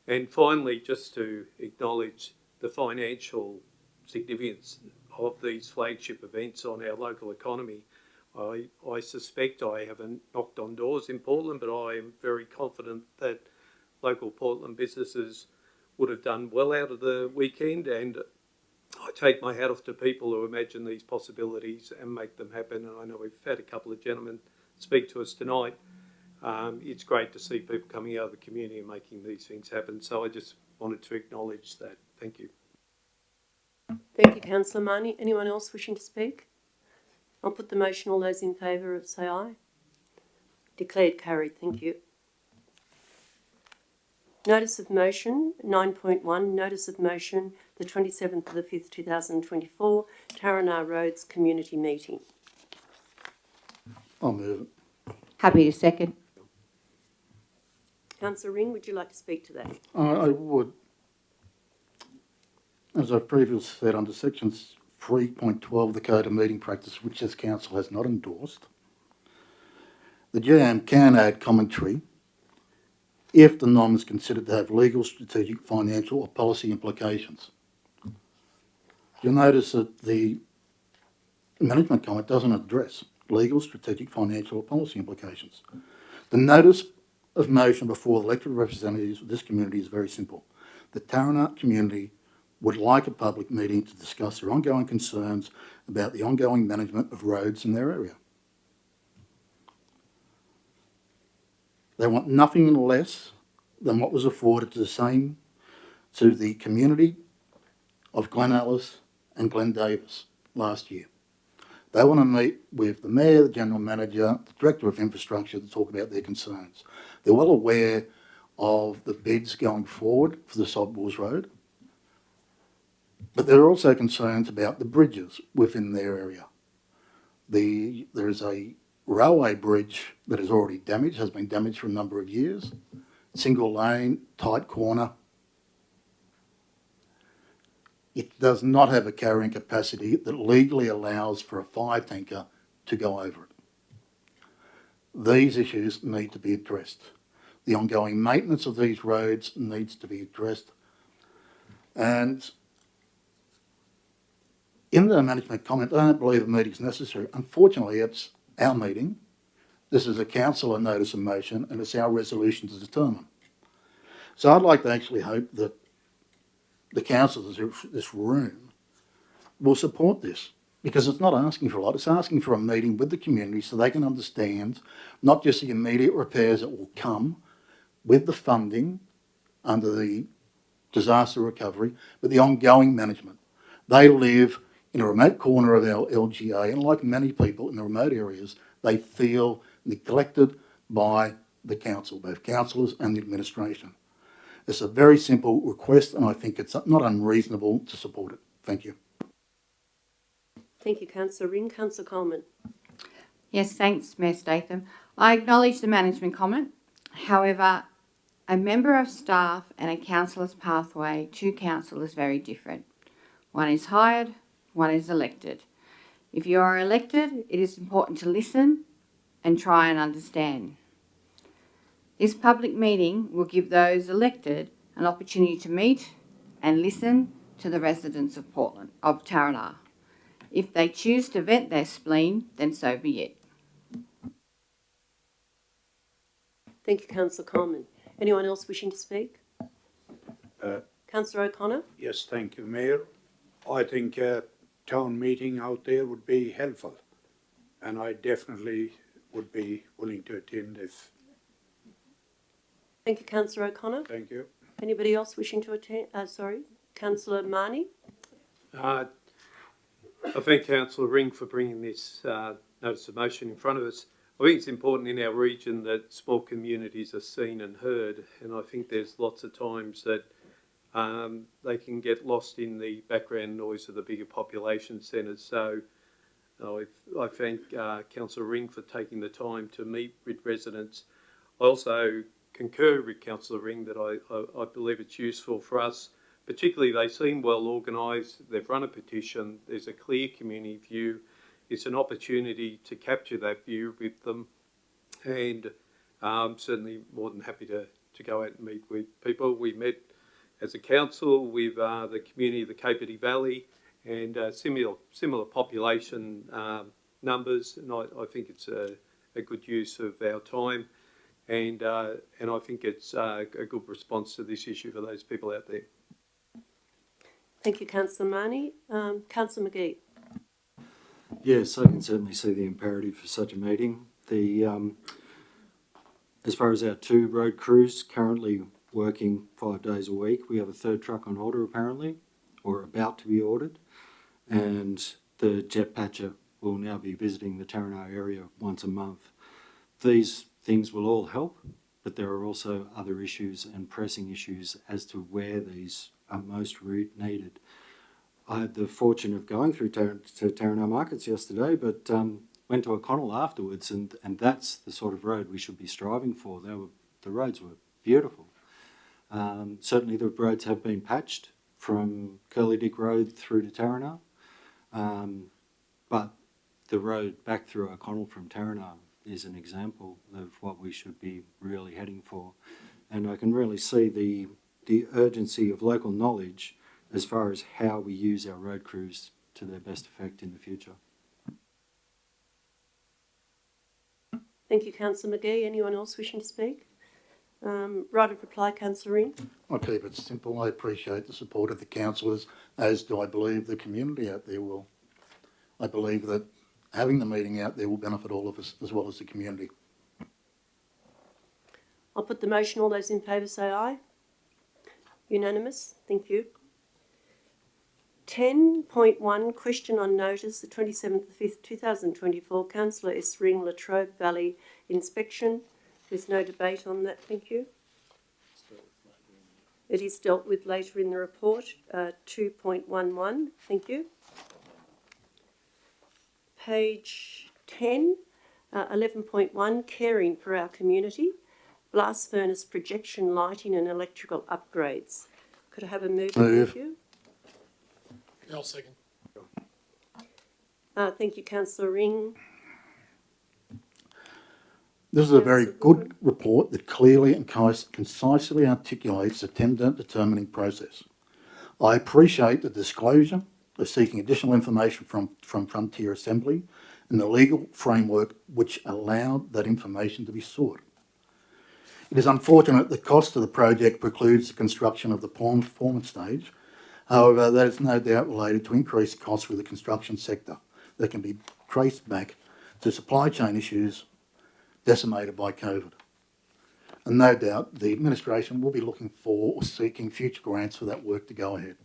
And finally, just to acknowledge the financial significance of these flagship events on our local economy. I suspect I haven't knocked on doors in Portland, but I am very confident that local Portland businesses would have done well out of the weekend, and I take my hat off to people who imagine these possibilities and make them happen. And I know we've had a couple of gentlemen speak to us tonight. It's great to see people coming out of the community and making these things happen. So I just wanted to acknowledge that. Thank you. Thank you, Councillor Marnie. Anyone else wishing to speak? I'll put the motion. All those in favour say aye. Declared carried. Thank you. Notice of motion 9.1. Notice of motion the 27th of the 5th, 2024, Taranah Roads Community Meeting. I'll move it. Happy to second. Councillor Ring, would you like to speak to that? I would. As I've previously said, under section 3.12 of the Code of Meeting Practice, which this council has not endorsed, the GM can add commentary if the nom is considered to have legal, strategic, financial or policy implications. You'll notice that the management comment doesn't address legal, strategic, financial or policy implications. The notice of motion before the elected representatives of this community is very simple. The Tarana community would like a public meeting to discuss their ongoing concerns about the ongoing management of roads in their area. They want nothing less than what was afforded to the community of Glen Ellis and Glen Davis last year. They want to meet with the Mayor, the General Manager, the Director of Infrastructure to talk about their concerns. They're well aware of the bids going forward for the Sodwalls Road, but there are also concerns about the bridges within their area. There is a railway bridge that is already damaged, has been damaged for a number of years, single lane, tight corner. It does not have a carrying capacity that legally allows for a fire tanker to go over it. These issues need to be addressed. The ongoing maintenance of these roads needs to be addressed. And in the management comment, I don't believe a meeting is necessary. Unfortunately, it's our meeting. This is a councillor notice of motion and it's our resolution to determine. So I'd like to actually hope that the councillors of this room will support this, because it's not asking for a lot, it's asking for a meeting with the community so they can understand not just the immediate repairs that will come with the funding under the disaster recovery, but the ongoing management. They live in a remote corner of our LGA, and like many people in the remote areas, they feel neglected by the council, both councillors and the administration. It's a very simple request, and I think it's not unreasonable to support it. Thank you. Thank you, Councillor Ring. Councillor Coleman. Yes, thanks, Mayor Statham. I acknowledge the management comment. However, a member of staff and a councillor's pathway to council is very different. One is hired, one is elected. If you are elected, it is important to listen and try and understand. This public meeting will give those elected an opportunity to meet and listen to the residents of Tarana. If they choose to vent their spleen, then so be it. Thank you, Councillor Coleman. Anyone else wishing to speak? Councillor O'Connor. Yes, thank you, Mayor. I think a town meeting out there would be helpful, and I definitely would be willing to attend if. Thank you, Councillor O'Connor. Thank you. Anybody else wishing to attend? Councillor Marnie. I thank Councillor Ring for bringing this notice of motion in front of us. I think it's important in our region that small communities are seen and heard, and I think there's lots of times that they can get lost in the background noise of the bigger population centres. So I thank Councillor Ring for taking the time to meet with residents. I also concur with Councillor Ring that I believe it's useful for us. Particularly, they seem well organised, they've run a petition, there's a clear community view. It's an opportunity to capture that view with them, and I'm certainly more than happy to go out and meet with people. We met as a council with the community of the Capertee Valley and similar population numbers, and I think it's a good use of our time, and I think it's a good response to this issue for those people out there. Thank you, Councillor Marnie. Councillor McGee. Yes, I can certainly see the imperative for such a meeting. As far as our 2 road crews currently working 5 days a week, we have a 3rd truck on order apparently, or about to be ordered, and the jet patcher will now be visiting the Tarana area once a month. These things will all help, but there are also other issues and pressing issues as to where these are most needed. I had the fortune of going through to Tarana markets yesterday, but went to O'Connell afterwards, and that's the sort of road we should be striving for. The roads were beautiful. Certainly the roads have been patched from Curly Dick Road through to Tarranar, but the road back through O'Connell from Tarranar is an example of what we should be really heading for. And I can really see the urgency of local knowledge as far as how we use our road crews to their best effect in the future. Thank you, Councillor McGee. Anyone else wishing to speak? Right of reply, Councillor Ring. I'll keep it simple. I appreciate the support of the councillors, as do I believe the community out there will. I believe that having the meeting out there will benefit all of us as well as the community. I'll put the motion. All those in favour say aye. Unanimous. Thank you. 10.1, question on notice, the 27th of 5th, 2024, Councillor S. Ring, Latrobe Valley inspection. There's no debate on that, thank you. It is dealt with later in the report. 2.11, thank you. Page 10, 11.1, caring for our community, blast furnace projection lighting and electrical upgrades. Could I have a move? Thank you. I'll second. Thank you, Councillor Ring. This is a very good report that clearly and concisely articulates the tender determining process. I appreciate the disclosure of seeking additional information from Frontier Assembly and the legal framework which allowed that information to be sought. It is unfortunate the cost of the project precludes the construction of the performance stage. However, that is no doubt related to increased costs with the construction sector that can be traced back to supply chain issues decimated by COVID. And no doubt the administration will be looking for or seeking future grants for that work to go ahead.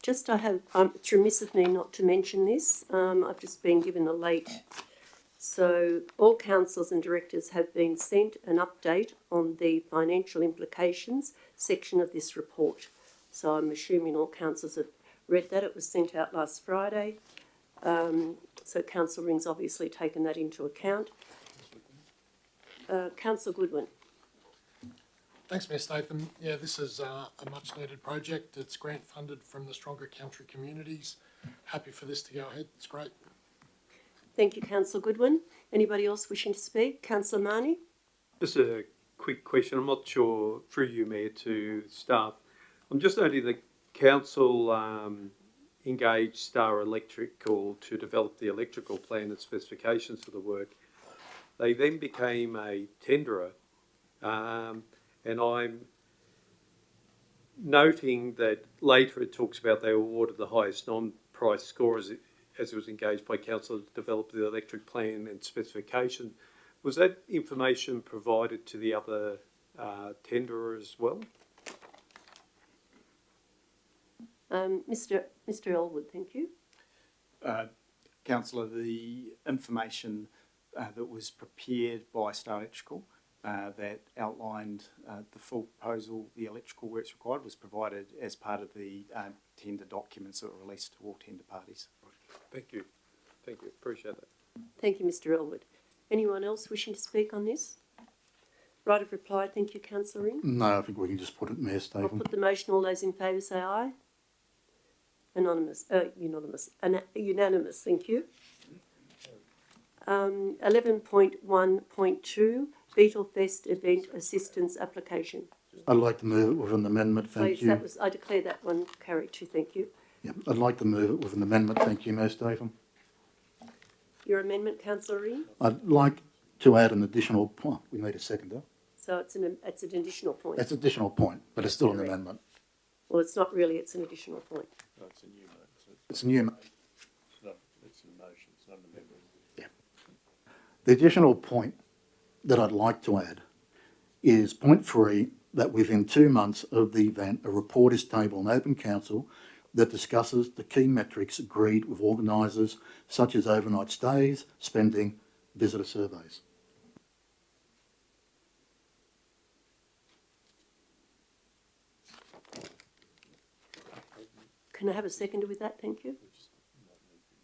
It's remiss of me not to mention this. I've just been given a late. So all councillors and directors have been sent an update on the financial implications section of this report. So I'm assuming all councillors have read that. It was sent out last Friday. So Councillor Ring's obviously taken that into account. Councillor Goodwin. Thanks, Mayor Statham. Yeah, this is a much needed project. It's grant funded from the Stronger Country Communities. Happy for this to go ahead. It's great. Thank you, Councillor Goodwin. Anybody else wishing to speak? Councillor Marnie? Just a quick question. I'm not sure, through you, Mayor, to staff. I'm just noting the council engaged Star Electrical to develop the electrical plan and specifications for the work. They then became a tenderer, and I'm noting that later it talks about they awarded the highest non-price score as it was engaged by council to develop the electric plan and specification. Was that information provided to the other tenderer as well? Mr. Elwood, thank you. Councillor, the information that was prepared by Star Electrical that outlined the full proposal, the electrical works required, was provided as part of the tender documents that were released to all tender parties. Thank you. Thank you. Appreciate that. Thank you, Mr. Elwood. Anyone else wishing to speak on this? Right of reply. Thank you, Councillor Ring. No, I think we can just put it in there, Stephen. I'll put the motion. All those in favour say aye. Unanimous. Thank you. 11.1.2, Beetle Fest event assistance application. I'd like to move it with an amendment, thank you. I declare that one carried too, thank you. Yeah, I'd like to move it with an amendment, thank you, Mayor Stephen. Your amendment, Councillor Ring? I'd like to add an additional point. We need a seconder. So it's an additional point. It's an additional point, but it's still an amendment. Well, it's not really, it's an additional point. No, it's a new motion. It's a new motion. It's a motion, it's not an amendment. Yeah. The additional point that I'd like to add is point 3, that within 2 months of the event, a report is tabled in open council that discusses the key metrics agreed with organisers, such as overnight stays, spending, visitor surveys. Can I have a seconder with that? Thank you.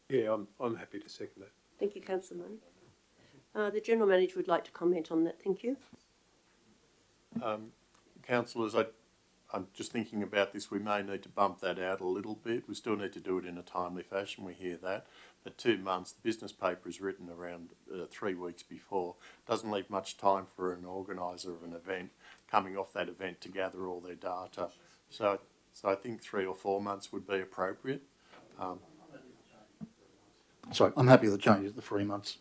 Yeah, I'm happy to second that. Thank you, Councillor Money. The General Manager would like to comment on that. Thank you. Councillors, I'm just thinking about this. We may need to bump that out a little bit. We still need to do it in a timely fashion. We hear that. But 2 months, the business paper is written around 3 weeks before. Doesn't leave much time for an organiser of an event coming off that event to gather all their data. So I think 3 or 4 months would be appropriate. Sorry, I'm happy with the changes to 3 months.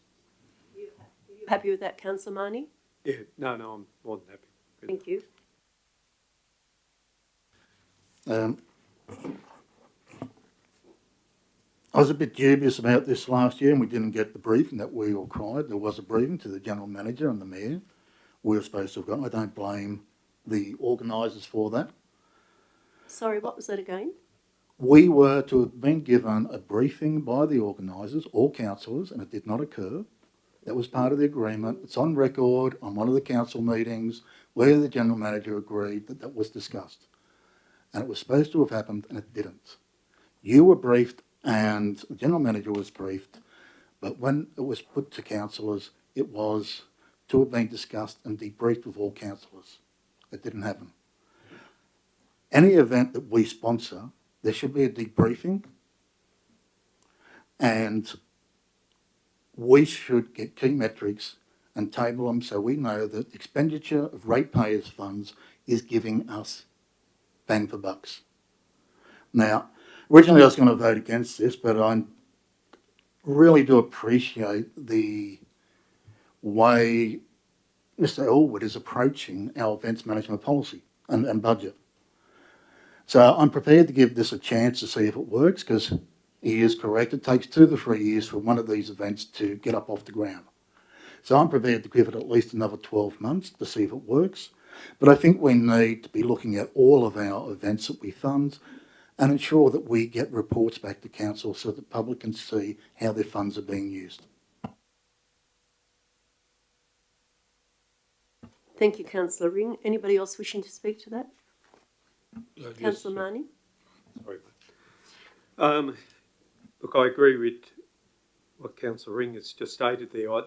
Are you happy with that, Councillor Marnie? Yeah, no, I'm more than happy. Thank you. I was a bit dubious about this last year and we didn't get the briefing that we required. There was a briefing to the General Manager and the Mayor. We were supposed to have gotten. I don't blame the organisers for that. Sorry, what was that again? We were to have been given a briefing by the organisers, all councillors, and it did not occur. That was part of the agreement. It's on record on one of the council meetings where the General Manager agreed that that was discussed. And it was supposed to have happened and it didn't. You were briefed and the General Manager was briefed, but when it was put to councillors, it was to have been discussed and debriefed with all councillors. It didn't happen. Any event that we sponsor, there should be a debriefing and we should get key metrics and table them so we know that expenditure of ratepayers' funds is giving us bang for bucks. Now, originally I was going to vote against this, but I really do appreciate the way Mr. Elwood is approaching our events management policy and budget. So I'm prepared to give this a chance to see if it works, because he is correct. It takes 2 to 3 years for one of these events to get up off the ground. So I'm prepared to give it at least another 12 months to see if it works. But I think we need to be looking at all of our events that we fund and ensure that we get reports back to council so that the public can see how their funds are being used. Thank you, Councillor Ring. Anybody else wishing to speak to that? Councillor Marnie? Sorry. Look, I agree with what Councillor Ring has just stated there. I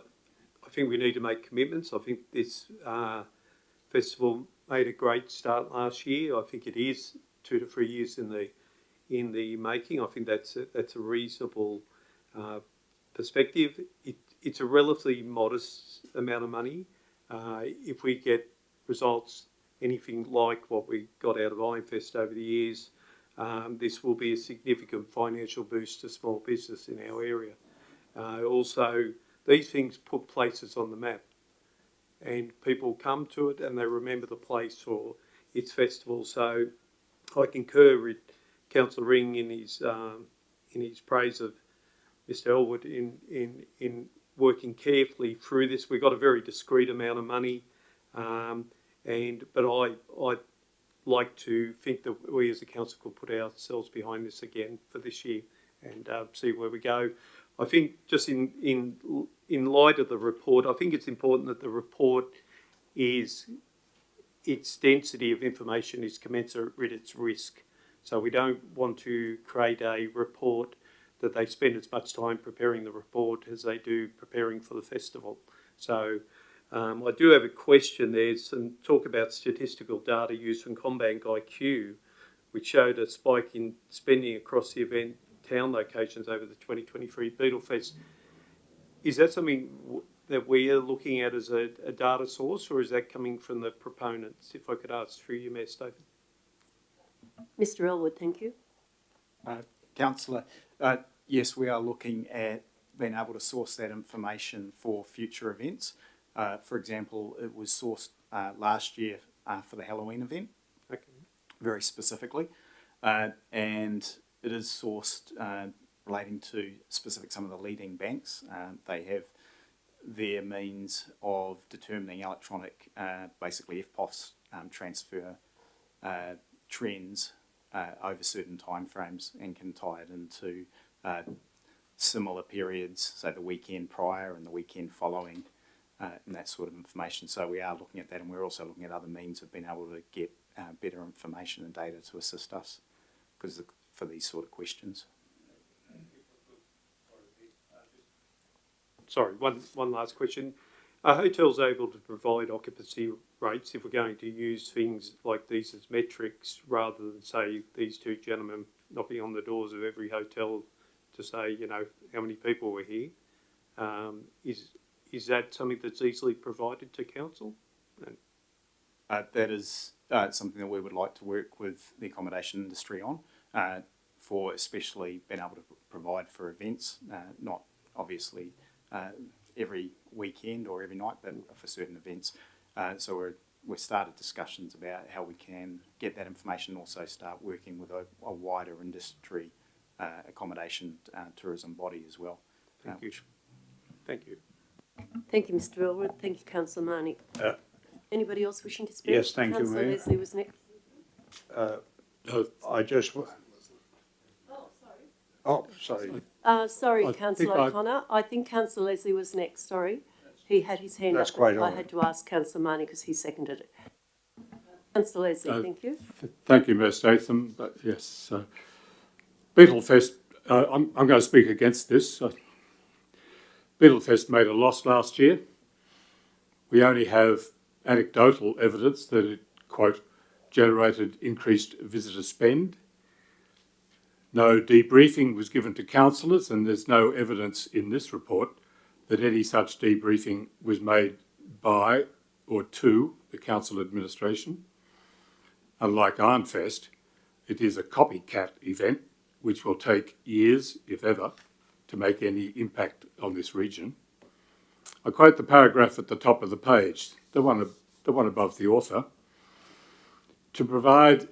think we need to make commitments. I think this festival made a great start last year. I think it is 2 to 3 years in the making. I think that's a reasonable perspective. It's a relatively modest amount of money. If we get results anything like what we got out of Ironfest over the years, this will be a significant financial boost to small business in our area. Also, these things put places on the map and people come to it and they remember the place or its festival. So I concur with Councillor Ring in his praise of Mr. Elwood in working carefully through this. We got a very discrete amount of money, but I like to think that we as a council could put ourselves behind this again for this year and see where we go. I think just in light of the report, I think it's important that the report its density of information is commensurate with its risk. So we don't want to create a report that they spend as much time preparing the report as they do preparing for the festival. So I do have a question. There's some talk about statistical data used from CommBank IQ, which showed a spike in spending across the event town locations over the 2023 Beetlefest. Is that something that we are looking at as a data source, or is that coming from the proponents? If I could ask through you, Mayor Stephen. Mr. Elwood, thank you. Councillor, yes, we are looking at being able to source that information for future events. For example, it was sourced last year for the Halloween event, very specifically, and it is sourced relating to some of the leading banks. They have their means of determining electronic, basically FPOS transfer trends over certain timeframes and can tie it into similar periods, so the weekend prior and the weekend following, and that sort of information. So we are looking at that, and we're also looking at other means of being able to get better information and data to assist us for these sort of questions. sorry, one last question. Are hotels able to provide occupancy rates if we're going to use things like these as metrics rather than, say, these two gentlemen knocking on the doors of every hotel to say, you know, how many people were here? Is that something that's easily provided to council? That is something that we would like to work with the accommodation industry on, for especially being able to provide for events, not obviously every weekend or every night, but for certain events. So we've started discussions about how we can get that information, also start working with a wider industry accommodation tourism body as well. Thank you. Thank you. Thank you, Mr. Elwood. Thank you, Councillor Marnie. Anybody else wishing to speak? Yes, thank you, Councillor Mayor. Leslie was next. I just... Oh, sorry. Sorry, I Councillor think O'Connor. I think Councillor Leslie was next, sorry. He had his hand That's up. quite I all right. had to ask Councillor Marnie because he seconded it. Councillor Leslie, thank you. Thank you, Mayor Statham. But yes, Beetlefest, I'm going to speak against this. Beetlefest made a loss last year. We only have anecdotal evidence that it, quote, generated increased visitor spend. No debriefing was given to councillors, and there's no evidence in this report that any such debriefing was made by or to the council administration. Unlike Ironfest, it is a copycat event which will take years, if ever, to make any impact on this region. I quote the paragraph at the top of the page, the one above the author, to provide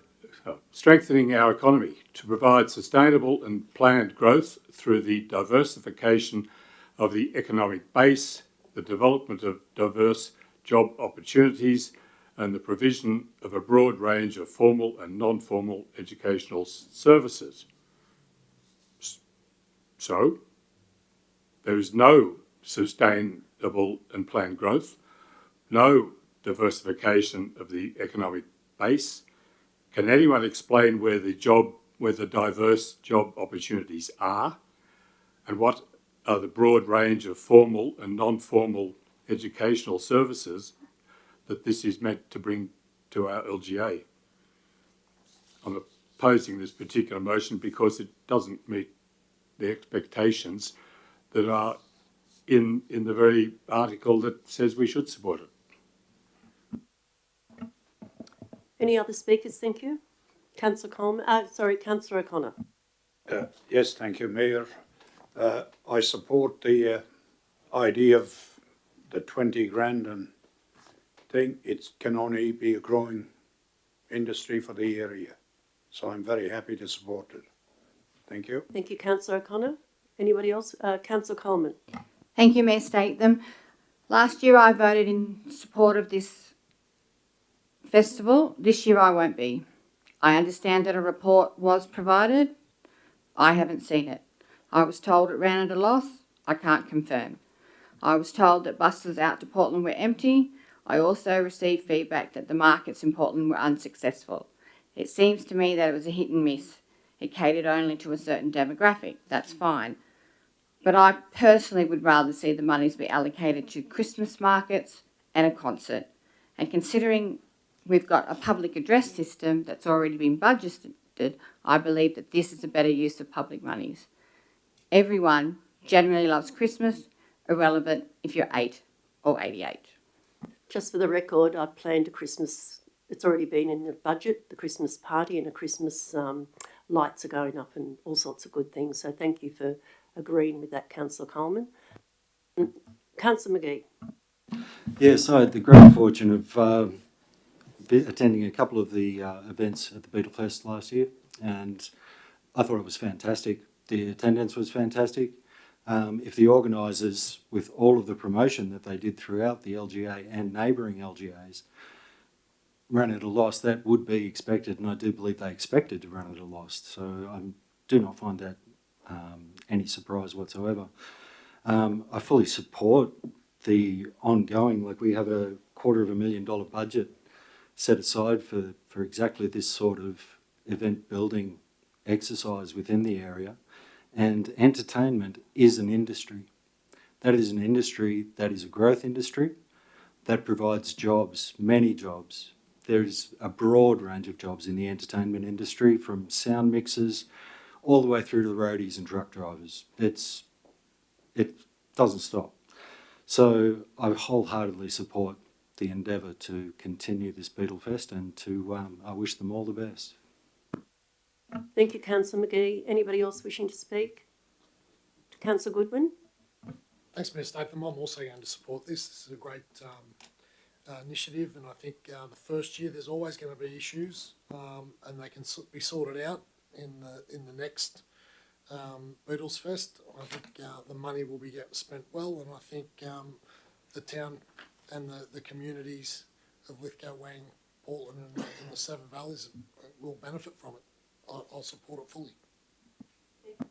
strengthening our economy, to provide sustainable and planned growth through the diversification of the economic base, the development of diverse job opportunities, and the provision of a broad range of formal and non-formal educational services. So, there is no sustainable and planned growth, no diversification of the economic base. Can anyone explain where the diverse job opportunities are, and what are the broad range of formal and non-formal educational services that this is meant to bring to our LGA? I'm opposing this particular motion because it doesn't meet the expectations that are in the very article that says we should support it. Any other speakers? Thank you. Councillor Councillor O'Connor. Yes, thank you, Mayor. I support the idea of the 20 grand and thing. It can only be a growing industry for the area. So I'm very happy to support it. Thank you. Thank you, Councillor O'Connor. Anybody else? Councillor Coleman. Thank you, Mayor Statham. Last year I voted in support of this festival. This year I won't be. I understand that a report was provided. I haven't seen it. I was told it ran at a loss. I can't confirm. I was told that buses out to Portland were empty. I also received feedback that the markets in Portland were unsuccessful. It seems to me that it was a hit and miss. It catered only to a certain demographic. That's fine. But I personally would rather see the monies be allocated to Christmas markets and a concert. And considering we've got a public address system that's already been budgeted, I believe that this is a better use of public monies. Everyone generally loves Christmas, irrelevant if you're 8 or 88. Just for the record, I planned a Christmas, it's already been in the budget, the Christmas party and a Christmas lights are going up and all sorts of good things. So thank you for agreeing with that, Councillor Coleman. Councillor McGee. Yes, I had the great fortune of attending a couple of the events at the Beetlefest last year, and I thought it was fantastic. The attendance was fantastic. If the organisers, with all of the promotion that they did throughout the LGA and neighbouring LGAs, ran at a loss, that would be expected, and I do believe they expected to run at a loss. So I do not find that any surprise whatsoever. I fully support the ongoing, like we have a $250,000 budget set aside for exactly this sort of event building exercise within the area. And entertainment is an industry. That is an industry that is a growth industry that provides jobs, many jobs. There is a broad range of jobs in the entertainment industry, from sound mixers all the way through to the roadies and truck drivers. It doesn't stop. So I wholeheartedly support the endeavour to continue this Beetlefest, and I wish them all the best. Thank you, Councillor McGee. Anybody else wishing to speak? Councillor Goodwin? Thanks, Mr. Statham. I'm also going to support this. This is a great initiative, and I think the first year there's always going to be issues, and they can be sorted out in the next Beatles Fest. I think the money will be spent well, and I think the town and the communities of Lithgow, Wang, Portland, and the Seven Valleys will benefit from it. I'll support it fully.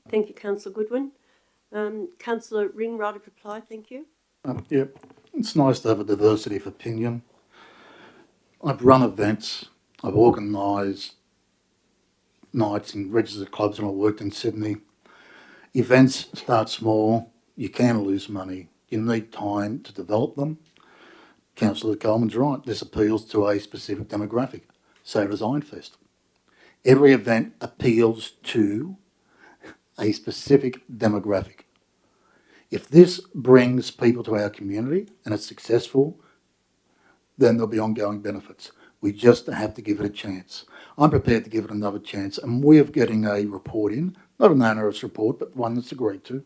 Thank you, Councillor Goodwin. Councillor Ring, right of reply, thank you. Yep, it's nice to have a diversity of opinion. I've run events, I've organised nights in registered clubs when I worked in Sydney. Events start small, you can lose money, you need time to develop them. Councillor Coleman's right, this appeals to a specific demographic, so does Ironfest. Every event appeals to a specific demographic. If this brings people to our community and it's successful, then there'll be ongoing benefits. We just have to give it a chance. I'm prepared to give it another chance, and we're getting a report in, not an onerous report, but one that's agreed to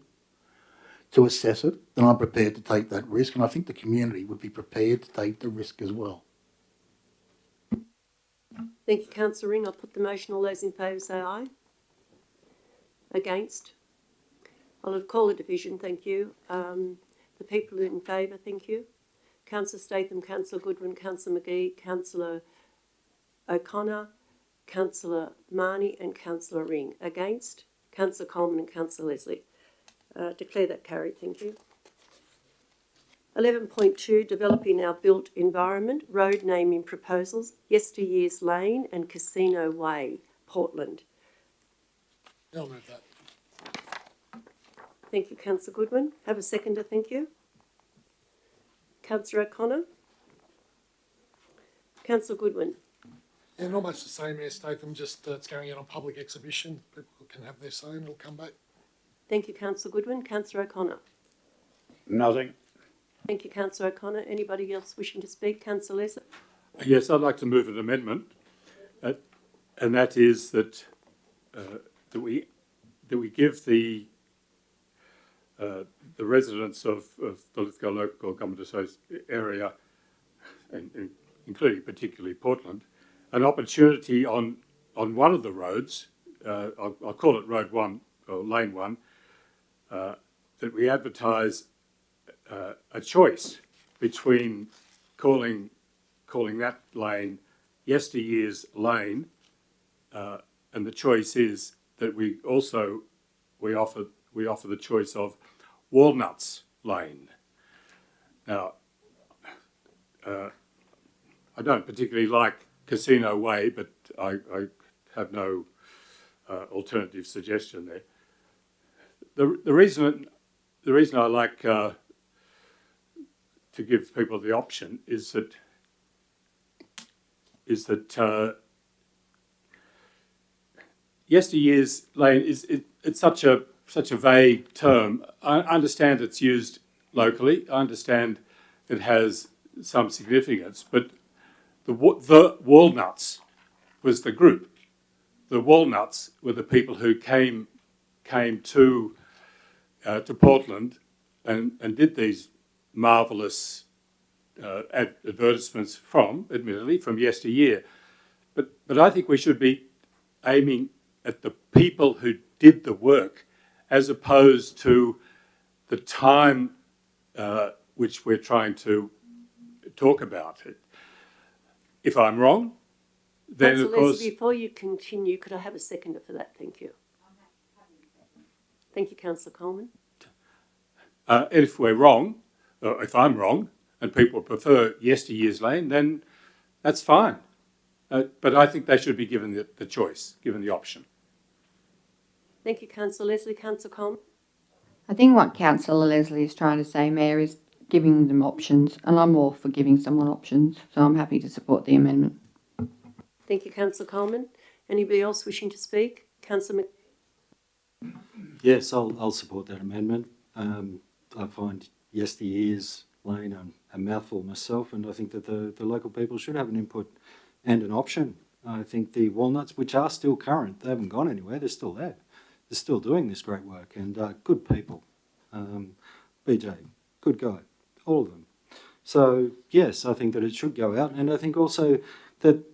assess it, then I'm prepared to take that risk, and I think the community would be prepared to take the risk as well. Thank you, Councillor Ring. I'll put the motion. All those in favour say aye. Against? I'll call a division, thank you. The people in favour, thank you. Councillor Statham, Councillor Goodwin, Councillor McGee, Councillor O'Connor, Councillor Marnie and Councillor Ring. Against? Councillor Coleman and Councillor Leslie. Declare that carried, thank you. 11.2, developing our built environment, road naming proposals, Yesteryear's Lane and Casino Way, Portland. I'll move that. Thank you, Councillor Goodwin. Have a seconder, thank you. Councillor O'Connor. Councillor Goodwin. Yeah, not much the same, Mayor Statham, just it's going out on public exhibition. People can have their say and it'll come back. Thank you, Councillor Goodwin. Councillor O'Connor. Nothing. Thank you, Councillor O'Connor. Anybody else wishing to speak? Councillor Leslie. Yes, I'd like to move an amendment, and that is that we give the residents of the Lithgow local government area, and including particularly Portland, an opportunity on one of the roads. I'll call it Road 1 or Lane 1. That we advertise a choice between calling that lane Yesteryear's Lane, and the choice is that we offer the choice of Walnuts Lane. Now, I don't particularly like Casino Way, but I have no alternative suggestion there. The reason I like to give people the option is that Yesteryear's Lane it's such a vague term. I understand it's used locally. I understand it has some significance, but the Walnuts was the group. The Walnuts were the people who came to Portland and did these marvellous advertisements admittedly, from yesteryear. But I think we should be aiming at the people who did the work as opposed to the time which we're trying to talk about it. If I'm wrong, then Councillor of course... Leslie, before you continue, could I have a seconder for that? Thank you. Thank you, Councillor Coleman. If we're wrong, or if I'm wrong, and people prefer Yesteryear's Lane, then that's fine. But I think they should be given the choice, given the option. Thank you, Councillor Leslie. Councillor Coleman. I think what Councillor Leslie is trying to say, Mayor, is giving them options, and I'm all for giving someone options, so I'm happy to support the amendment. Thank you, Councillor Coleman. Anybody else wishing to speak? Councillor Yes, I'll support that amendment. I find yesteryear's lane a mouthful myself, and I think that the local people should have an input and an option. I think the Walnuts, which are still current, they haven't gone anywhere, they're still there. They're still doing this great work, and good people. BJ, good guy, all of them. So, yes, I think that it should go out, and I think also that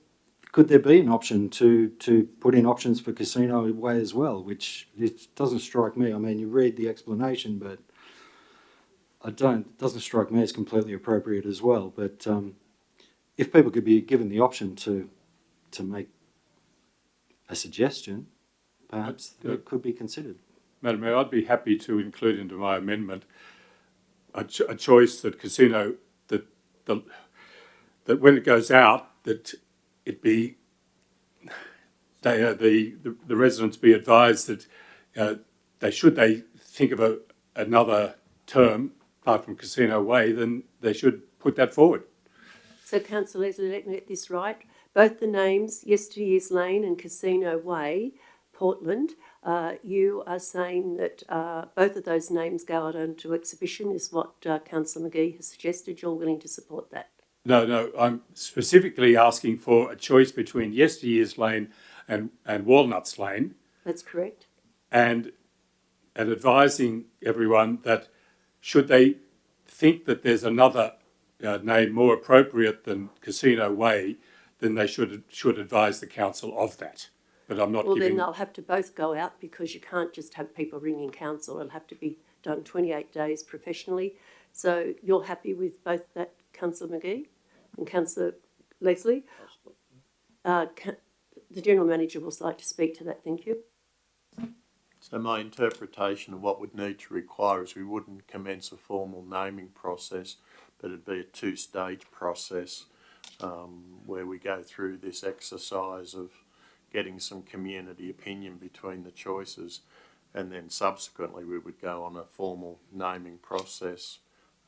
could there be an option to put in options for Casino Way as well, which it doesn't strike me. I mean, you read the explanation, but it doesn't strike me as completely appropriate as well. But if people could be given the option to make a suggestion, perhaps it could be considered. Madam Mayor, I'd be happy to include into my amendment a choice that Casino, that when it goes out, that it be the residents be advised that they think of another term apart from Casino Way, then they should put that forward. So, Councillor Leslie, let me get this right. Both the names, Yesteryear's Lane and Casino Way, Portland, you are saying that both of those names go out onto exhibition is what Councillor McGee has suggested. You're willing to support that? No, I'm specifically asking for a choice between Yesteryear's Lane and Walnuts Lane. That's correct. And advising everyone that should they think that there's another name more appropriate than Casino Way, then they should advise the council of that. But I'm not Well, giving... then they'll have to both go out because you can't just have people ringing council. It'll have to be done 28 days professionally. So you're happy with both that, Councillor McGee and Councillor Leslie? The General Manager would like to speak to that. Thank you. So my interpretation of what would need to require is we wouldn't commence a formal naming process, but it'd be a two-stage process where we go through this exercise of getting some community opinion between the choices, and then subsequently we would go on a formal naming process.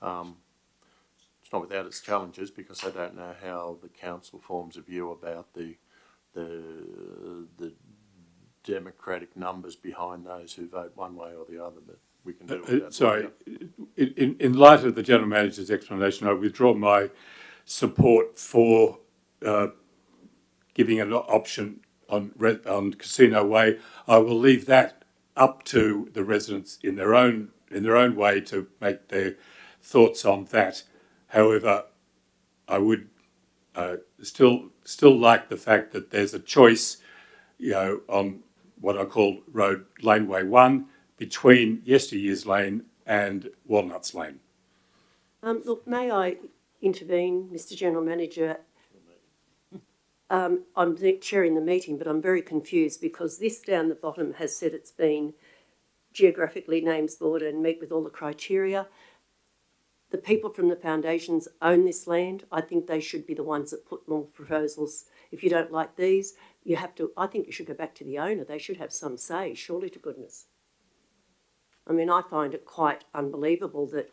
It's not without its challenges because I don't know how the council forms a view about the democratic numbers behind those who vote one way or the other, but we can do it. Sorry, in light of the General Manager's explanation, I withdraw my support for giving an option on Casino Way. I will leave that up to the residents in their own way to make their thoughts on that. However, I would still like the fact that there's a choice, on what I call Road Laneway 1 between Yesteryear's Lane and Walnuts Lane. Look, may I intervene, Mr. General Manager? I'm chairing the meeting, but I'm very confused because this down the bottom has said it's been geographically named board and meet with all the criteria. The people from the foundations own this land. I think they should be the ones that put more proposals. If you don't like these, you have to, I think you should go back to the owner. They should have some say, surely to goodness. I mean, I find it quite unbelievable that,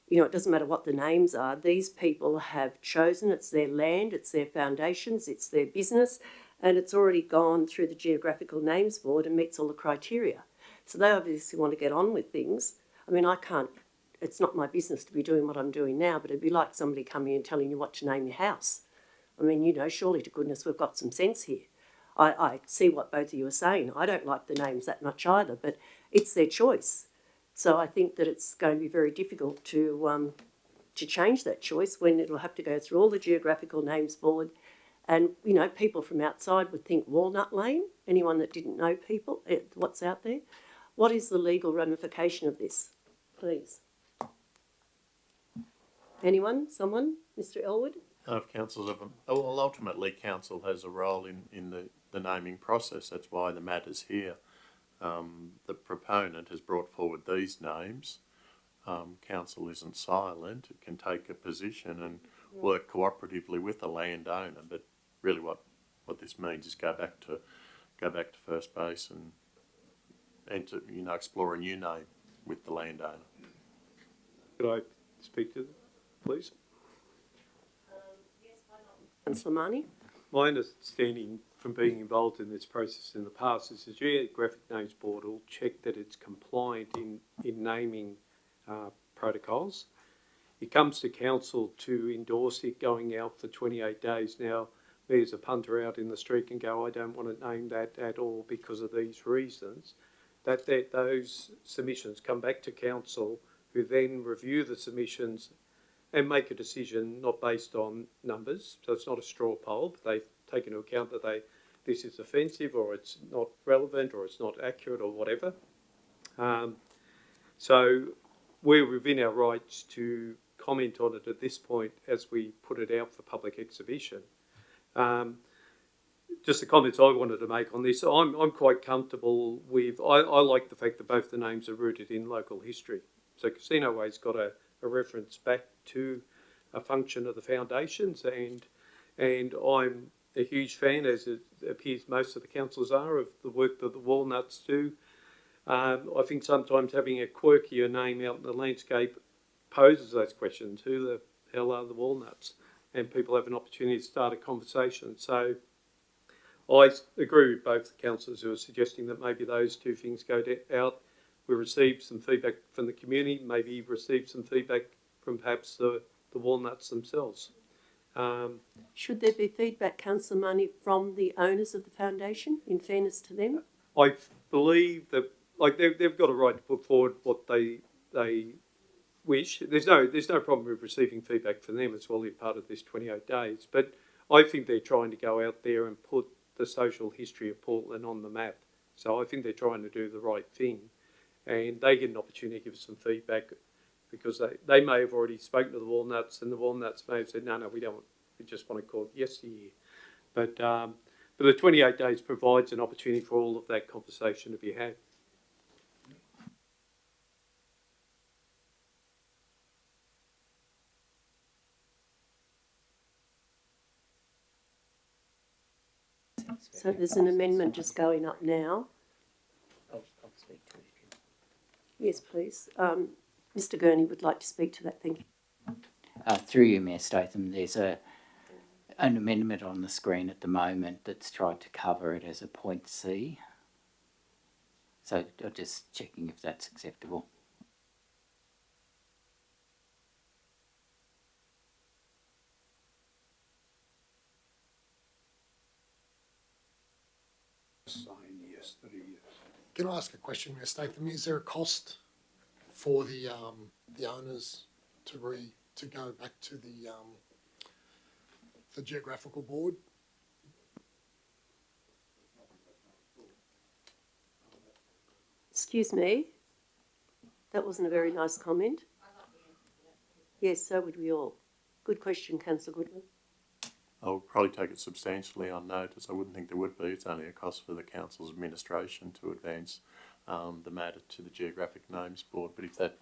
it doesn't matter what the names are. These people have chosen, it's their land, it's their foundations, it's their business, and it's already gone through the Geographical Names Board and meets all the criteria. So they obviously want to get on with things. I mean, it's not my business to be doing what I'm doing now, but it'd be like somebody coming and telling you what to name your house. I mean, surely to goodness we've got some sense here. I see what both of you are saying. I don't like the names that much either, but it's their choice. So I think that it's going to be very difficult to change that choice when it'll have to go through all the Geographical Names Board. And, people from outside would think Walnut Lane, anyone that didn't know people, what's out there. What is the legal ramification of this, please? Anyone? Someone? Mr. Elwood? If councils have well, ultimately council has a role in the naming process. That's why the matter's here. The proponent has brought forward these names. Council isn't silent. It can take a position and work cooperatively with the landowner. But really, what this means is go back to first base and to explore a new name with the landowner. Could I speak to them, please? Councillor Marnie? My understanding from being involved in this process in the past is the Geographic Names Board will check that it's compliant in naming protocols. It comes to council to endorse it going out for 28 days. Now, me as a punter out in the street can go, I don't want to name that at all because of these reasons. That those submissions come back to council, who then review the submissions and make a decision not based on numbers. So it's not a straw poll, but they take into account that this is offensive or it's not relevant or it's not accurate or whatever. So we're within our rights to comment on it at this point as we put it out for public exhibition. Just the comments I wanted to make on this, I'm quite comfortable with, I like the fact that both the names are rooted in local history. So Casino Way's got a reference back to a function of the foundations, and I'm a huge fan, as it appears most of the councillors are, of the work that the Walnuts do. I think sometimes having a quirkier name out in the landscape poses those questions. Who the hell are the Walnuts? And people have an opportunity to start a conversation. So I agree with both the councillors who are suggesting that maybe those two things go out. We received some feedback from the community, maybe received some feedback from perhaps the Walnuts themselves. Should there be feedback, Councillor Marnie, from the owners of the foundation, in fairness to them? I believe that they've got a right to put forward what they wish. There's no problem with receiving feedback from them as well as part of this 28 days. But I think they're trying to go out there and put the social history of Portland on the map. So I think they're trying to do the right thing. And they get an opportunity to give us some feedback, because they may have already spoken to the Walnuts, and the Walnuts may have said, no, we don't, we just want to call it yesteryear. But the 28 days provides an opportunity for all of that conversation to be had. So there's an amendment just going up now. I'll speak to it. Yes, please. Mr. Gurney would like to speak to that. Thank you. Through you, Mayor Statham, there's an amendment on the screen at the moment that's tried to cover it as a point C. So I'm just checking if that's acceptable. Signed yesterday. Can I ask a question, Mayor Statham? Is there a cost for the owners to go back to the geographical board? Excuse me. That wasn't a very nice comment. Yes, so would we all. Good question, Councillor Goodwin. I would probably take it substantially on notice. I wouldn't think there would be. It's only a cost for the council's administration to advance the matter to the Geographic Names Board. But if that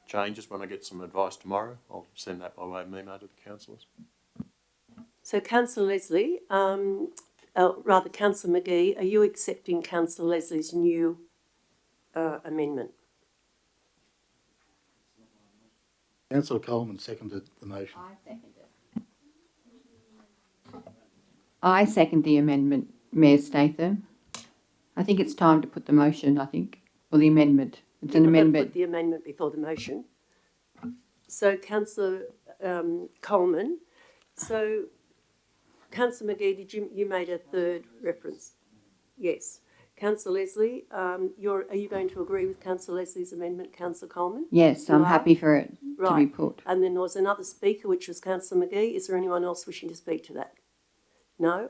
changes when I get some advice tomorrow, I'll send that by way of email to the councillors. So, Councillor Leslie, Councillor McGee, are you accepting Councillor Leslie's new amendment? Councillor Coleman seconded the motion. I second it. I second the amendment, Mayor Statham. I think it's time to put the motion, or the amendment. It's an amendment. Put the amendment before the motion. So, Councillor Coleman, so Councillor McGee, you made a third reference? Yes. Councillor Leslie, are you going to agree with Councillor Leslie's amendment, Councillor Coleman? Yes, I'm happy for it to be put. And then there was another speaker, which was Councillor McGee. Is there anyone else wishing to speak to that? No?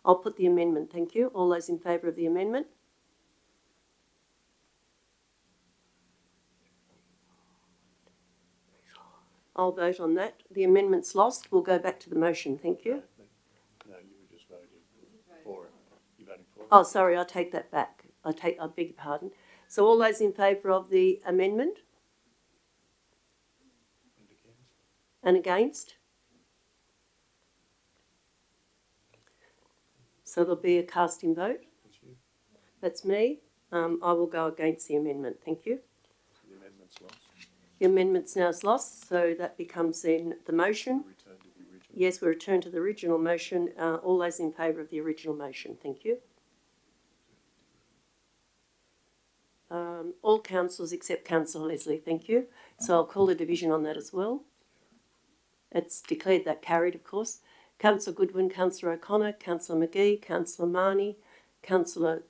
I'll put the amendment. Thank you. All those in favour of the amendment? I'll vote on that. The amendment's lost. We'll go back to the motion. Thank you. No, you were just voting for it. You voting for it? Oh, sorry, I take that back. I beg your pardon. So all those in favour of the amendment? And against? So there'll be a casting vote. That's me. I will go against the amendment. Thank you. The amendment The amendment's now lost, so that becomes then the motion. Yes, we return to the original motion. All those in favour of the original motion, thank you. All councillors except Councillor Leslie, thank you. So I'll call a division on that as well. It's declared that carried, of course. Councillor Goodwin, Councillor O'Connor, Councillor McGee, Councillor Marnie, Councillor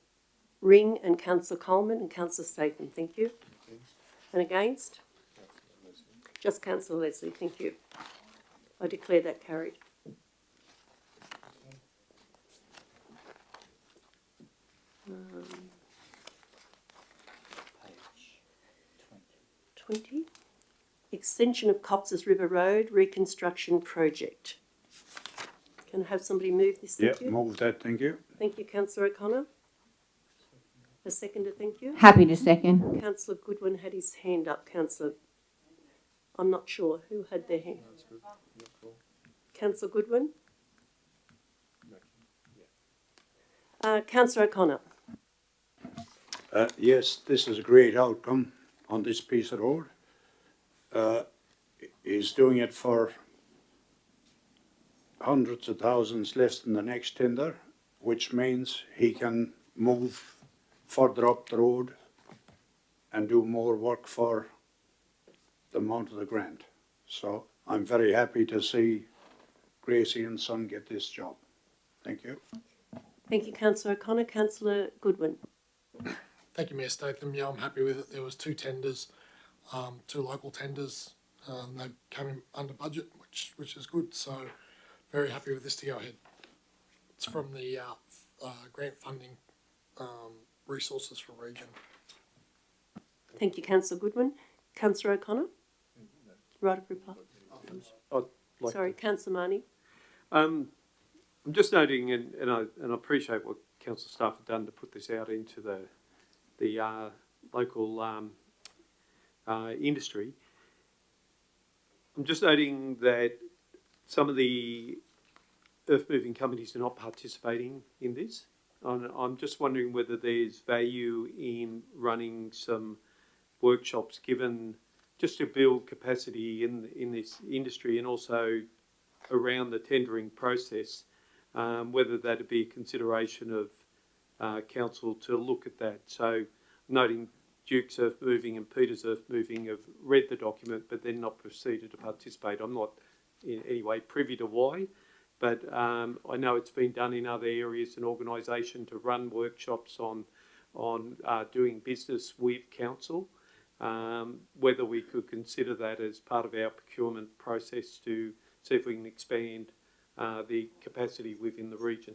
Ring and Councillor Coleman and Councillor Statham, thank you. And against? Just Councillor Leslie, thank you. I declare that carried. Page 20. Extension of Cox's River Road reconstruction project. Can I have somebody move this? Thank you. Move that, thank you. Thank you, Councillor O'Connor. A seconder, thank you. Happy to second. Councillor Goodwin had his hand up. Councillor, I'm not sure who had their hand. Councillor Goodwin. Councillor O'Connor. Yes, this is a great outcome on this piece of road. He's doing it for hundreds of thousands less than the next tender, which means he can move further up the road and do more work for the amount of the grant. So I'm very happy to see Gracie and Son get this job. Thank you. Thank you, Councillor O'Connor. Councillor Goodwin. Thank you, Mayor Statham. Yeah, I'm happy with it. There was two tenders, two local tenders. They came in under budget, which is good. So very happy with this to go ahead. It's from the grant funding resources for region. Thank you, Councillor Goodwin. Councillor O'Connor. Right of reply. Sorry, Councillor Marnie. I'm just noting, and I appreciate what council staff have done to put this out into the local industry. I'm just noting that some of the earth-moving companies are not participating in this. I'm just wondering whether there's value in running some workshops, given just to build capacity in this industry and also around the tendering process, whether that'd be a consideration of council to look at that. So noting Duke's Earth Moving and Peter's Earth Moving have read the document but then not proceeded to participate. I'm not in any way privy to why, but I know it's been done in other areas, an organisation to run workshops on doing business with council. Whether we could consider that as part of our procurement process to see if we can expand the capacity within the region.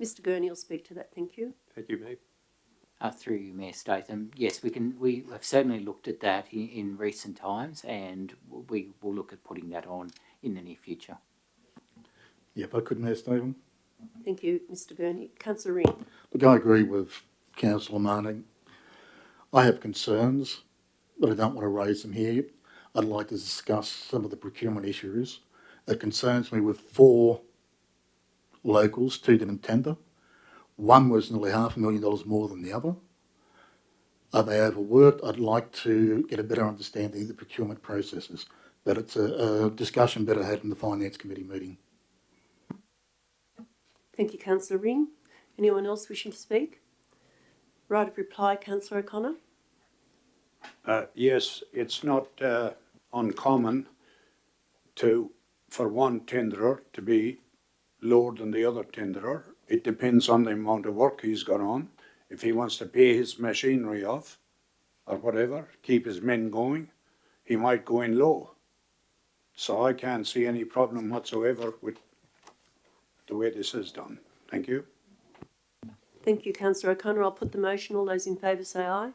Mr. Gurney will speak to that. Thank you. Thank you, Mayor. Through you, Mayor Statham. Yes, we have certainly looked at that in recent times, and we will look at putting that on in the near future. Yeah, if I could, Mayor Statham. Thank you, Mr. Gurney. Councillor Ring. Look, I agree with Councillor Marnie. I have concerns, but I don't want to raise them here. I'd like to discuss some of the procurement issues. It concerns me with 4 locals, 2 didn't tender. One was nearly $500,000 more than the other. Are they overworked? I'd like to get a better understanding of the procurement processes, but it's a discussion better had in the Finance Committee meeting. Thank you, Councillor Ring. Anyone else wishing to speak? Right of reply, Councillor O'Connor. Yes, it's not uncommon for one tenderer to be lower than the other tenderer. It depends on the amount of work he's got on. If he wants to pay his machinery off or whatever, keep his men going, he might go in low. So I can't see any problem whatsoever with the way this is done. Thank you. Thank you, Councillor O'Connor. I'll put the motion. All those in favour say aye.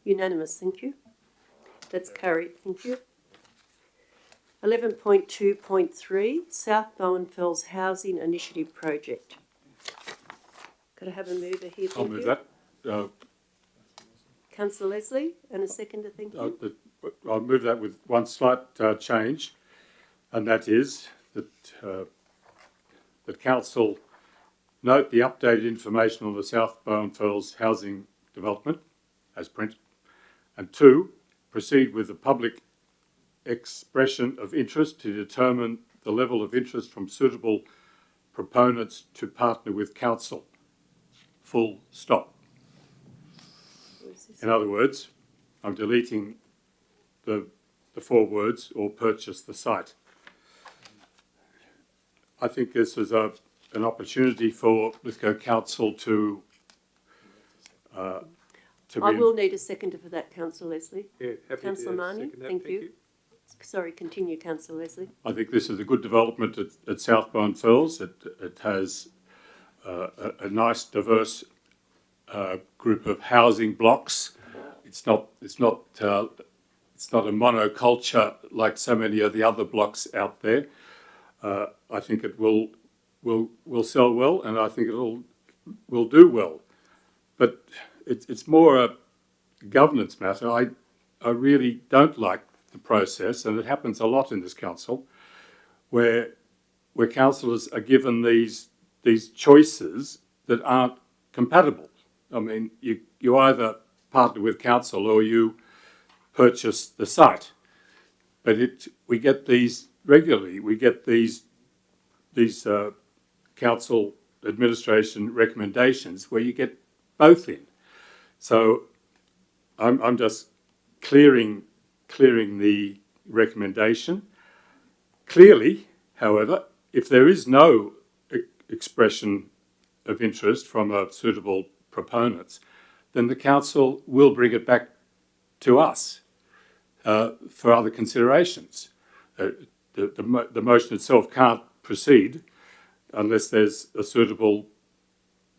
Unanimous. Thank you. That's carried. Thank you. 11.2.3 South Bowen Fells Housing Initiative Project. Could I have a mover here? I'll move that. Councillor Leslie, and a seconder. Thank you. I'll move that with one slight change, and that is that that council Note the updated information on the South Bowen Fells housing development as printed. And 2, proceed with the public expression of interest to determine the level of interest from suitable proponents to partner with council. Full stop. In other words, I'm deleting the 4 words or purchase the site. I think this is an opportunity for Lithgow Council to I will need a seconder for that, Councillor Leslie. Yeah, happy Councillor to Marnie, second that. thank you. Sorry, continue, Councillor Leslie. I think this is a good development at South Bowen Fells. It has a nice, diverse group of housing blocks. It's not a monoculture like so many of the other blocks out there. I think it will sell well, and I think will do well. But it's more a governance matter. I really don't like the process, and it happens a lot in this council, where councillors are given these choices that aren't compatible. I mean, you either partner with council or you purchase the site. But we get these regularly. We get these council administration recommendations where you get both in. So I'm just clearing the recommendation. Clearly, however, if there is no expression of interest from a suitable proponents, then the council will bring it back to us for other considerations. The motion itself can't proceed unless there's a suitable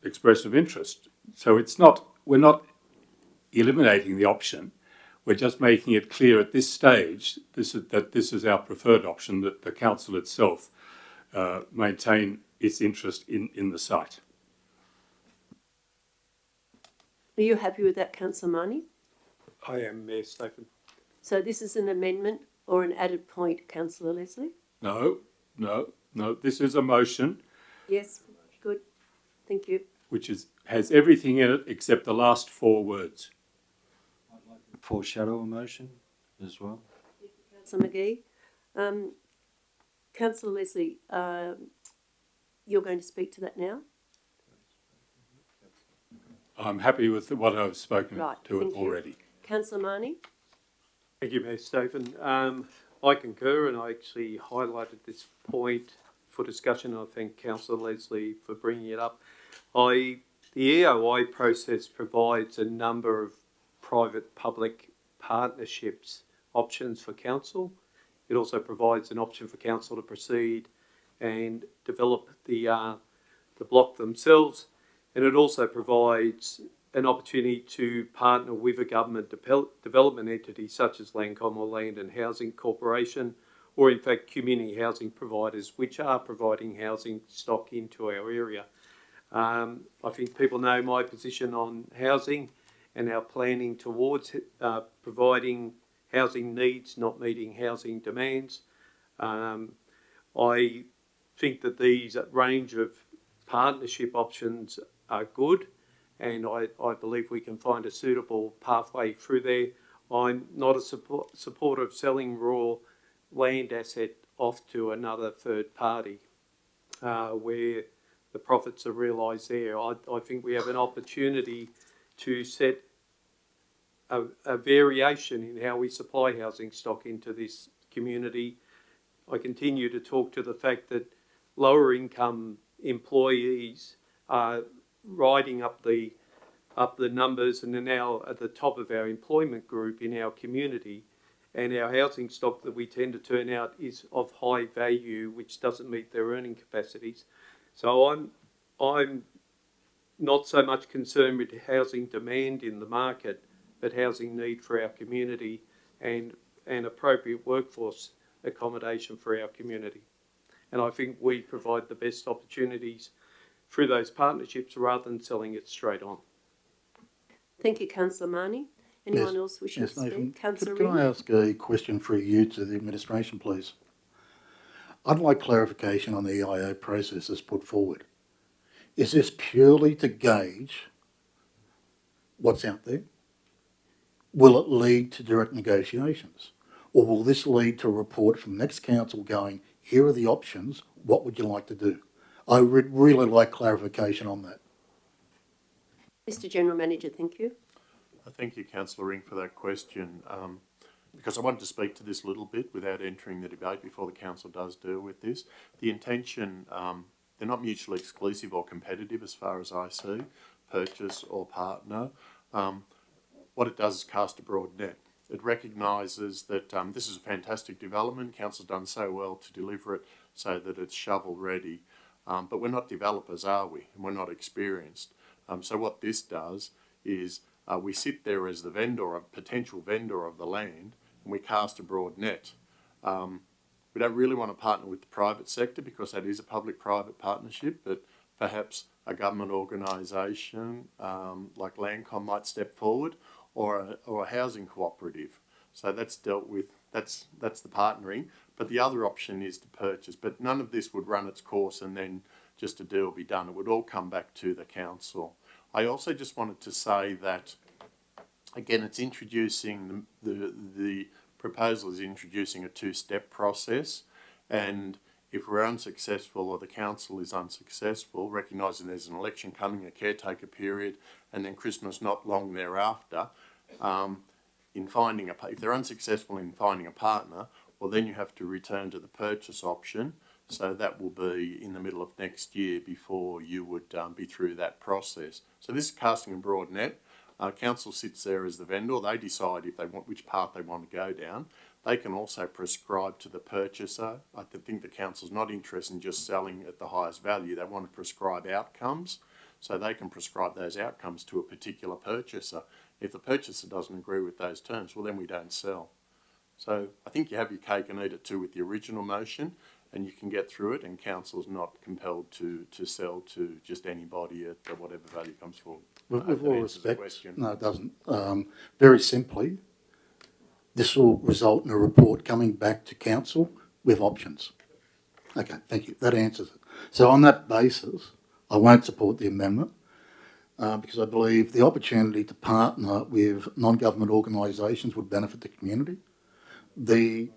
expression of interest. So we're not eliminating the option. We're just making it clear at this stage that this is our preferred option, that the council itself maintain its interest in the site. Are you happy with that, Councillor Marnie? I am, Mayor Stephen. So this is an amendment or an added point, Councillor Leslie? No. This is a motion Yes, good. Thank you. which has everything in it except the last 4 words. Foreshadow a motion as well. Councillor McGee. Councillor Leslie, you're going to speak to that now? I'm happy with what I've spoken to it already. Councillor Marnie? Thank you, Mayor Stephen. I concur, and I actually highlighted this point for discussion. I thank Councillor Leslie for bringing it up. The EOI process provides a number of private-public partnerships options for council. It also provides an option for council to proceed and develop the block themselves, and it also provides an opportunity to partner with a government development entity such as Landcom or Land and Housing Corporation, or in fact community housing providers which are providing housing stock into our area. I think people know my position on housing and our planning towards providing housing needs, not meeting housing demands. I think that these range of partnership options are good, and I believe we can find a suitable pathway through there. I'm not a supporter of selling raw land asset off to another third party where the profits are realised there. I think we have an opportunity to set a variation in how we supply housing stock into this community. I continue to talk to the fact that lower income employees are riding up the numbers and are now at the top of our employment group in our community, and our housing stock that we tend to turn out is of high value, which doesn't meet their earning capacities. So I'm not so much concerned with housing demand in the market, but housing need for our community and appropriate workforce accommodation for our community. And I think we provide the best opportunities through those partnerships rather than selling it straight on. Thank you, Councillor Marnie. Anyone else wishing to speak? Nathan, Councillor can I Ring? ask a question for you to the administration, please? I'd like clarification on the EIO process as put forward. Is this purely to gauge what's out there? Will it lead to direct negotiations? Or will this lead to a report from the next council going, here are the options, what would you like to do? I would really like clarification on that. Mr General Manager, thank you. Thank you, Councillor Ring, for that question. Because I wanted to speak to this a little bit without entering the debate before the council does deal with this. The intention, they're not mutually exclusive or competitive as far as I see, purchase or partner. What it does is cast a broad net. It recognises that this is a fantastic development. Council's done so well to deliver it so that it's shovel ready. But we're not developers, are we? And we're not experienced. So what this does is we sit there as the vendor, a potential vendor of the land, and we cast a broad net. We don't really want to partner with the private sector because that is a public-private partnership, but perhaps a government organisation like Landcom might step forward, or a housing cooperative. So that's dealt with, that's the partnering. But the other option is to purchase. But none of this would run its course and then just a deal be done. It would all come back to the council. I also just wanted to say that, again, it's introducing, the proposal is introducing a two-step process, and if we're unsuccessful or the council is unsuccessful, recognising there's an election coming, a caretaker period, and then Christmas not long thereafter, if they're unsuccessful in finding a partner, well then you have to return to the purchase option. So that will be in the middle of next year before you would be through that process. So this is casting a broad net. Council sits there as the vendor. They decide if they want which path they want to go down. They can also prescribe to the purchaser. I think the council's not interested in just selling at the highest value. They want to prescribe outcomes. So they can prescribe those outcomes to a particular purchaser. If the purchaser doesn't agree with those terms, well then we don't sell. So I think you have your cake and eat it too with the original motion, and you can get through it, and council's not compelled to sell to just anybody at whatever value comes forward. With all respect, no, it doesn't. Very simply, this will result in a report coming back to council with options. Okay, thank you. That answers it. So on that basis, I won't support the amendment because I believe the opportunity to partner with non-government organisations would benefit the community. The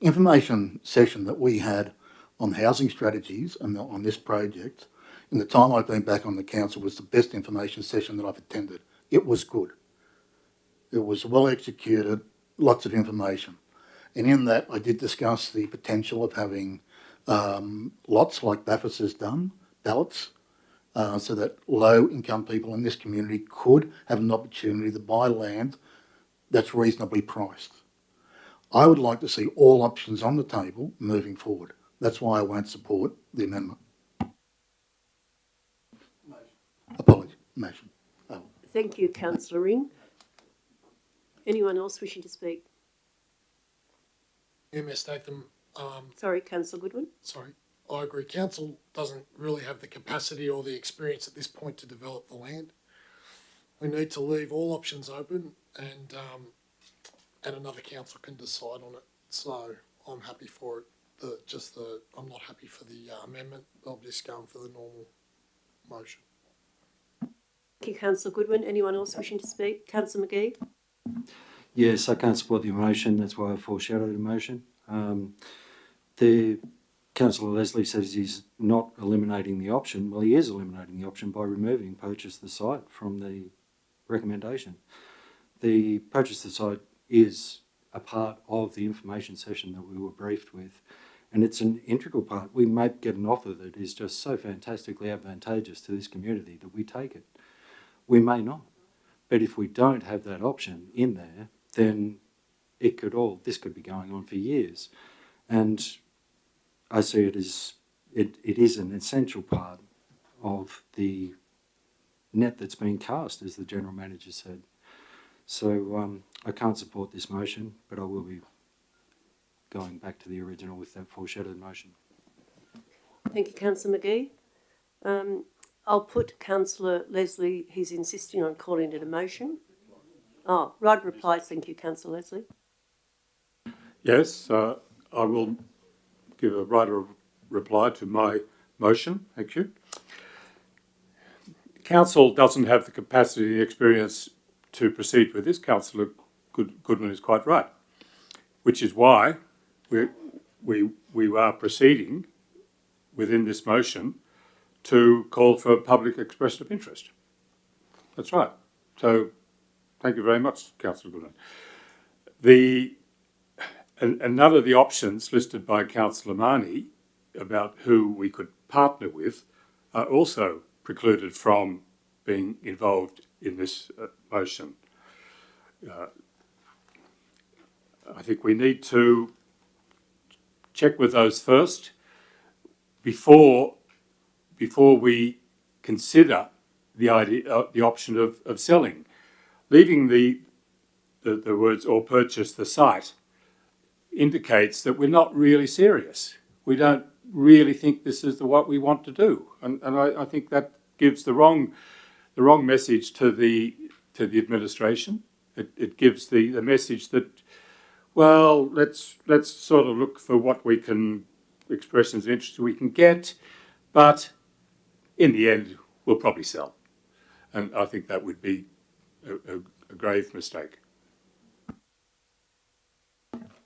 information session that we had on housing strategies and on this project, in the time I've been back on the council, was the best information session that I've attended. It was good. It was well executed, lots of information. And in that, I did discuss the potential of having lots like Bathurst has done, ballots, so that low-income people in this community could have an opportunity to buy land that's reasonably priced. I would like to see all options on the table moving forward. That's why I won't support the amendment. Apology. Motion. Oh. Thank you, Councillor Ring. Anyone else wishing to speak? Yeah, Mayor Statham. Sorry, Councillor Goodwin. Sorry, I agree. Council doesn't really have the capacity or the experience at this point to develop the land. We need to leave all options open, and another council can decide on it. So I'm happy for it. I'm not happy for the amendment. I'm just going for the normal motion. Thank you, Councillor Goodwin. Anyone else wishing to speak? Councillor McGee. Yes, I can't support the motion. That's why I foreshadowed the motion. The Councillor Leslie says he's not eliminating the option. Well, he is eliminating the option by removing purchase the site from the recommendation. The purchase the site is a part of the information session that we were briefed with, and it's an integral part. We may get an offer that is just so fantastically advantageous to this community that we take it. We may not, but if we don't have that option in there, then this could be going on for years. And I see it as, it is an essential part of the net that's being cast, as the General Manager said. So I can't support this motion, but I will be going back to the original with that foreshadowed motion. Thank you, Councillor McGee. I'll put Councillor Leslie, he's insisting on calling it a motion. Oh, right replies. Thank you, Councillor Leslie. Yes, I will give a right of reply to my motion. Thank you. Council doesn't have the capacity and experience to proceed with this. Councillor Goodman is quite right, which is why we are proceeding within this motion to call for public expression of interest. That's right. So thank you very much, Councillor Goodman. And none of the options listed by Councillor Marnie about who we could partner with are also precluded from being involved in this motion. I think we need to check with those first before we consider the idea, the option of selling. Leaving the words "or purchase the site" indicates that we're not really serious. We don't really think this is what we want to do, and I think that gives the wrong message to the administration. It gives the message that, well, let's sort of look for what we can, expressions of interest we can get, but in the end we'll probably sell, and I think that would be a grave mistake.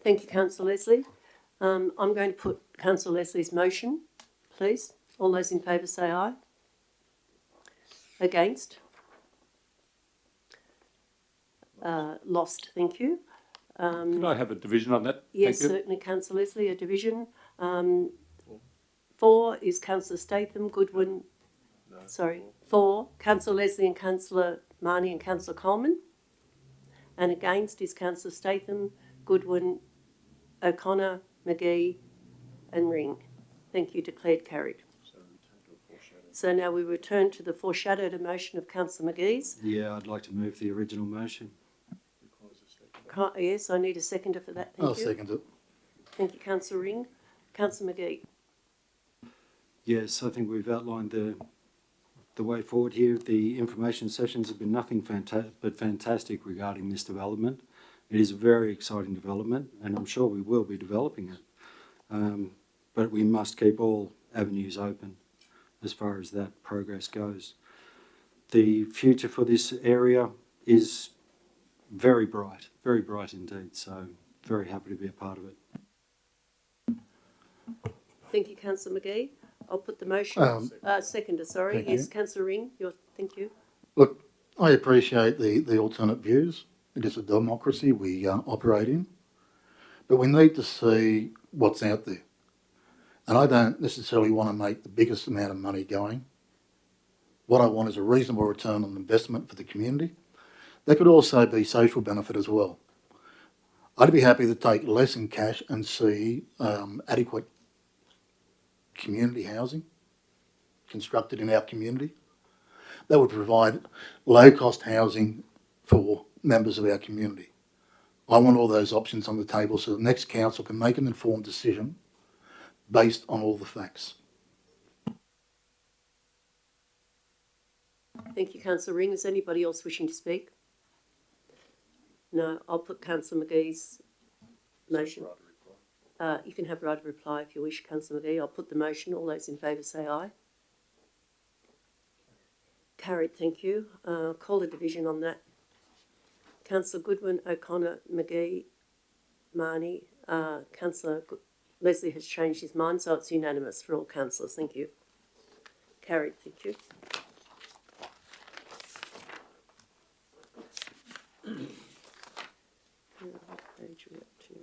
Thank you, Councillor Leslie. I'm going to put Councillor Leslie's motion, please. All those in favour say aye. Against? Lost, thank you. Could I have a division on that? Yes, Thank you. certainly, Councillor Leslie, a division. 4 is Councillor Statham, Goodwin. No. Sorry, 4, Councillor Leslie and Councillor Marnie and Councillor Coleman. And against is Councillor Statham, Goodwin, O'Connor, McGee and Ring. Thank you. Declared carried. So now we return to the foreshadowed motion of Councillor McGee's. Yeah, I'd like to move the original motion. Yes, I need a seconder for that. Thank I'll you. second it. Thank you, Councillor Ring. Councillor McGee. Yes, I think we've outlined the way forward here. The information sessions have been nothing but fantastic regarding this development. It is a very exciting development, and I'm sure we will be developing it. But we must keep all avenues open as far as that progress goes. The future for this area is very bright indeed. So very happy to be a part of it. Thank you, Councillor McGee. I'll put the motion. Seconder, sorry. Thank Yes, you. Councillor Ring. Thank you. Look, I appreciate the alternate views. It is a democracy we operate in, but we need to see what's out there. And I don't necessarily want to make the biggest amount of money going. What I want is a reasonable return on investment for the community. There could also be social benefit as well. I'd be happy to take less in cash and see adequate community housing constructed in our community. That would provide low-cost housing for members of our community. I want all those options on the table so the next council can make an informed decision based on all the facts. Thank you, Councillor Ring. Is anybody else wishing to speak? No, I'll put Councillor McGee's motion. You can have right of reply if you wish, Councillor McGee. I'll put the motion. All those in favour say aye. Carried, thank you. Call a division on that. Councillor Goodwin, O'Connor, McGee, Marnie. Councillor Leslie has changed his mind, so it's unanimous for all councillors. Thank you. Carried, thank you. What page are we up to?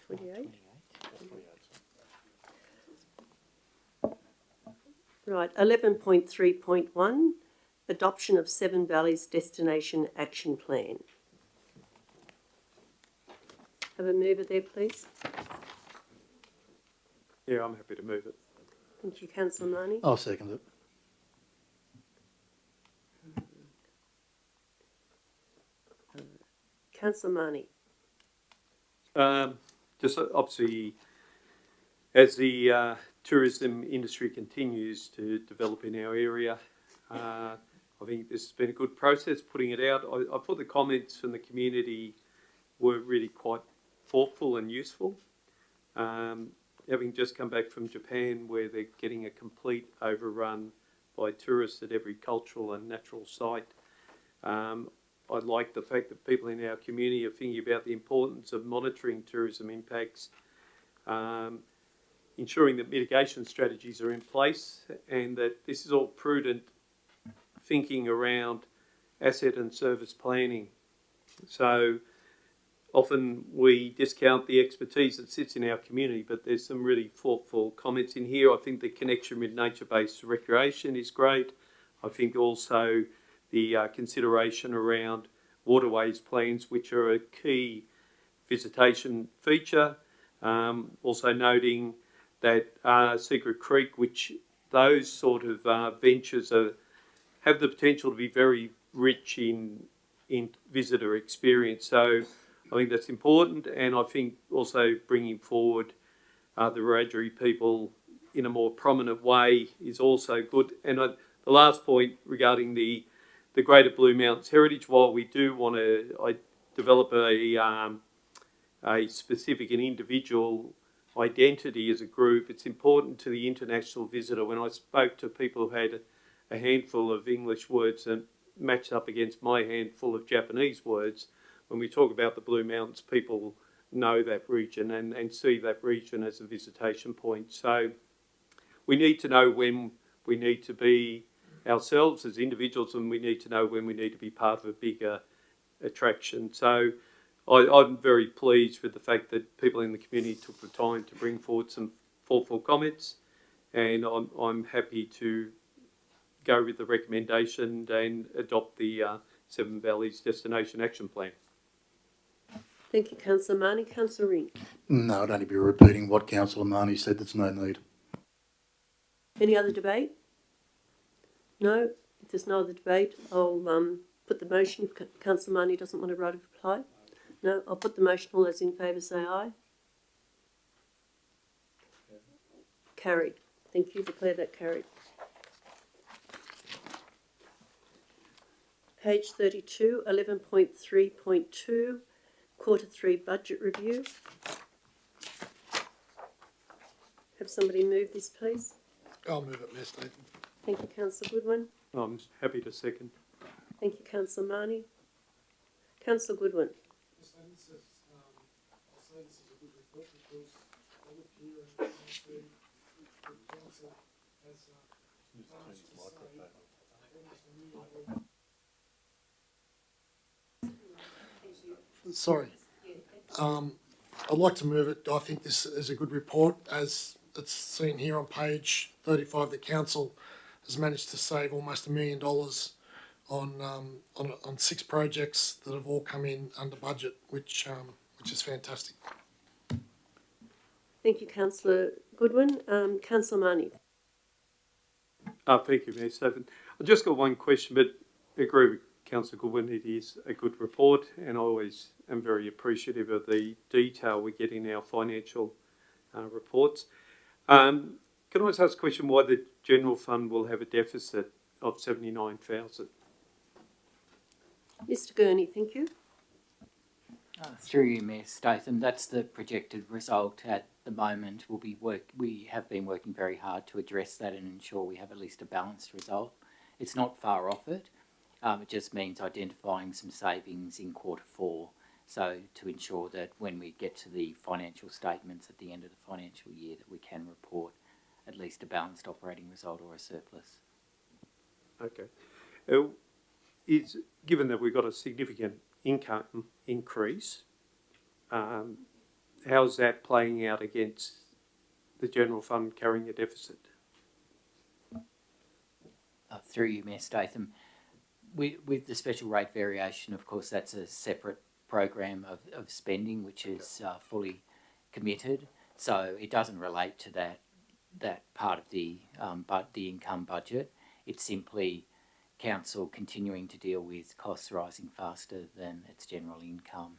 28? Right, 11.3.1, adoption of Seven Valleys Destination Action Plan. Have a mover there, please. Yeah, I'm happy to move it. Thank you, Councillor Marnie. I'll second it. Councillor Marnie. Just obviously, as the tourism industry continues to develop in our area, I think this has been a good process putting it out. I thought the comments from the community were really quite thoughtful and useful. I having just come back from Japan, where they're getting a complete overrun by tourists at every cultural and natural site. I like the fact that people in our community are thinking about the importance of monitoring tourism impacts, ensuring that mitigation strategies are in place, and that this is all prudent thinking around asset and service planning. So often we discount the expertise that sits in our community, but there's some really thoughtful comments in here. I think the connection with nature-based recreation is great. I think also the consideration around waterways plans, which are a key visitation feature. Also noting that Secret Creek, which those sort of ventures have the potential to be very rich in visitor experience. So I think that's important, and I think also bringing forward the Wiradjuri people in a more prominent way is also good. And the last point regarding the Greater Blue Mountains Heritage, while we do want to develop a specific and individual identity as a group, it's important to the international visitor. When I spoke to people who had a handful of English words and matched up against my handful of Japanese words, when we talk about the Blue Mountains, people know that region and see that region as a visitation point. So we need to know when we need to be ourselves as individuals, and we need to know when we need to be part of a bigger attraction. So I'm very pleased with the fact that people in the community took the time to bring forward some thoughtful comments, and I'm happy to go with the recommendation and adopt the Seven Valleys Destination Action Plan. Thank you, Councillor Marnie. Councillor Ring. No, I'd only be repeating what Councillor Marnie said. There's no need. Any other debate? No? If there's no other debate, I'll put the motion if Councillor Marnie doesn't want to write a reply. No? I'll put the motion. All those in favour say aye. Carried. Thank you. Declare that carried. Page 32, 11.3.2, Quarter 3 Budget Review. Have somebody move this, please? I'll move it, Mayor Statham. Thank you, Councillor Goodwin. I'm happy to second. Thank you, Councillor Marnie. Councillor Goodwin. I'll say this is a good report because I look here and see the council has plans to save almost $1 million. Sorry. I'd like to move it. I think this is a good report. As it's seen here on page 35, the council has managed to save almost $1 million on 6 projects that have all come in under budget, which is fantastic. Thank you, Councillor Goodwin. Councillor Marnie. Thank you, Mayor Statham. I've just got one question, but I agree with Councillor Goodwin. It is a good report, and I always am very appreciative of the detail we get in our financial reports. Can I just ask a question why the general fund will have a deficit of $79,000? Mr Gurney, thank you. Through you, Mayor Statham, that's the projected result at the moment. We have been working very hard to address that and ensure we have at least a balanced result. It's not far off it. It just means identifying some savings in quarter 4, so to ensure that when we get to the financial statements at the end of the financial year that we can report at least a balanced operating result or a surplus. Okay. Given that we've got a significant income increase, how's that playing out against the general fund carrying a deficit? Through you, Mayor Statham, with the special rate variation, of course, that's a separate program of spending which is fully committed, so it doesn't relate to that part of the income budget. It's simply council continuing to deal with costs rising faster than its general income.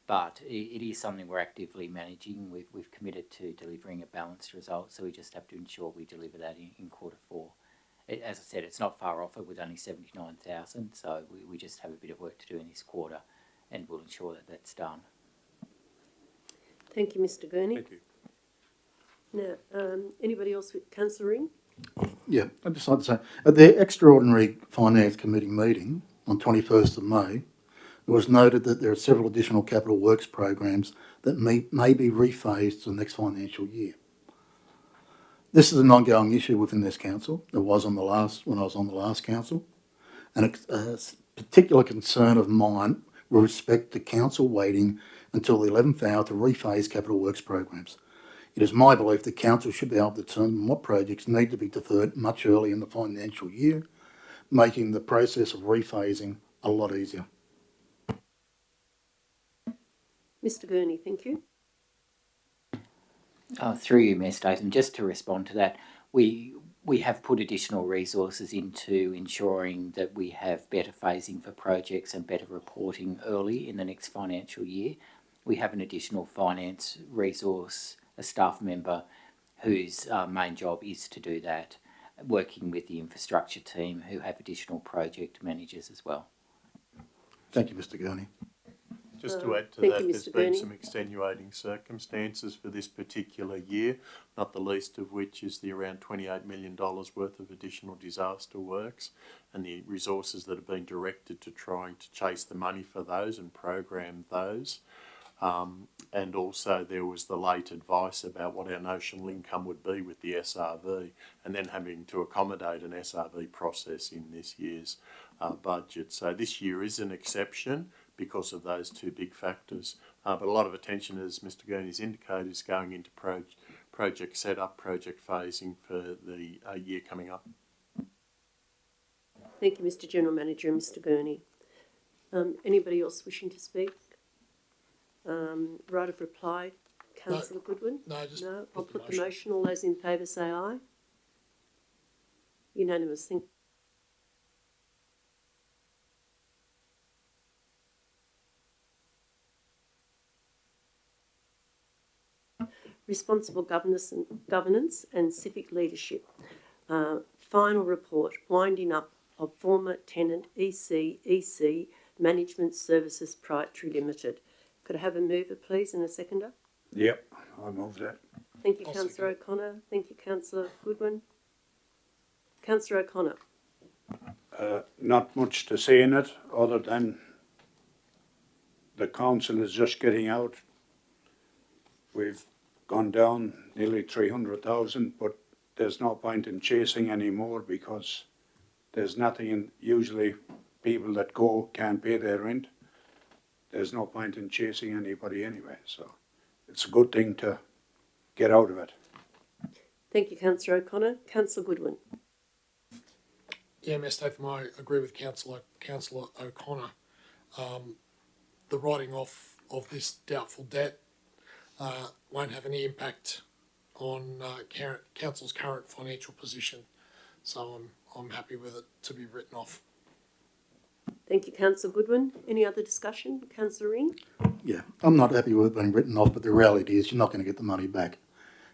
But it is something we're actively managing. We've committed to delivering a balanced result, so we just have to ensure we deliver that in quarter 4. As I said, it's not far off it with only 79,000, so we just have a bit of work to do in this quarter, and we'll ensure that that's done. Thank you, Mr Gurney. Thank you. Now, anybody else with Councillor Ring? Yeah, I'd just like to say, at the extraordinary Finance Committee meeting on 21st of May, it was noted that there are several additional capital works programs that may be rephased to the next financial year. This is an ongoing issue within this council. It was when I was on the last council, and a particular concern of mine with respect to council waiting until the 11th hour to rephase capital works programs. It is my belief that council should be able to determine what projects need to be deferred much earlier in the financial year, making the process of rephasing a lot easier. Mr Gurney, thank you. Through you, Mayor Statham, just to respond to that, we have put additional resources into ensuring that we have better phasing for projects and better reporting early in the next financial year. We have an additional finance resource, a staff member whose main job is to do that, working with the infrastructure team who have additional project managers as well. Thank you, Mr Gurney. Just to add to thank that, you, there's Mr. been Gurney. some extenuating circumstances for this particular year, not the least of which is the around $28 million worth of additional disaster works and the resources that have been directed to trying to chase the money for those and program those. And also there was the late advice about what our notional income would be with the SRV, and then having to accommodate an SRV process in this year's budget. So this year is an exception because of those two big factors. But a lot of attention, as Mr Gurney's indicated, is going into project setup, project phasing for the year coming up. Thank you, Mr General Manager and Mr Gurney. Anybody else wishing to speak? Right of reply, Councillor Goodwin? No, just no. I'll put the motion. All those in favour say aye. Unanimous. Thank Responsible governance and civic leadership. Final report, winding up of former tenant EC Management Services Proprietary Limited. Could I have a mover, please, and a seconder? Yep, I move that. Thank you, Councillor O'Connor. Thank you, Councillor Goodwin. Councillor O'Connor. Not much to say in it, other than the council is just getting out. We've gone down nearly 300,000, but there's no point in chasing anymore because there's nothing in, usually people that go can't pay their rent. There's no point in chasing anybody anyway, so it's a good thing to get out of it. Thank you, Councillor O'Connor. Councillor Goodwin. Yeah, Mayor Statham, I agree with Councillor O'Connor. The writing off of this doubtful debt won't have any impact on Council's current financial position, so I'm happy with it to be written off. Thank you, Councillor Goodwin. Any other discussion? Councillor Ring? Yeah, I'm not happy with it being written off, but the reality is you're not going to get the money back.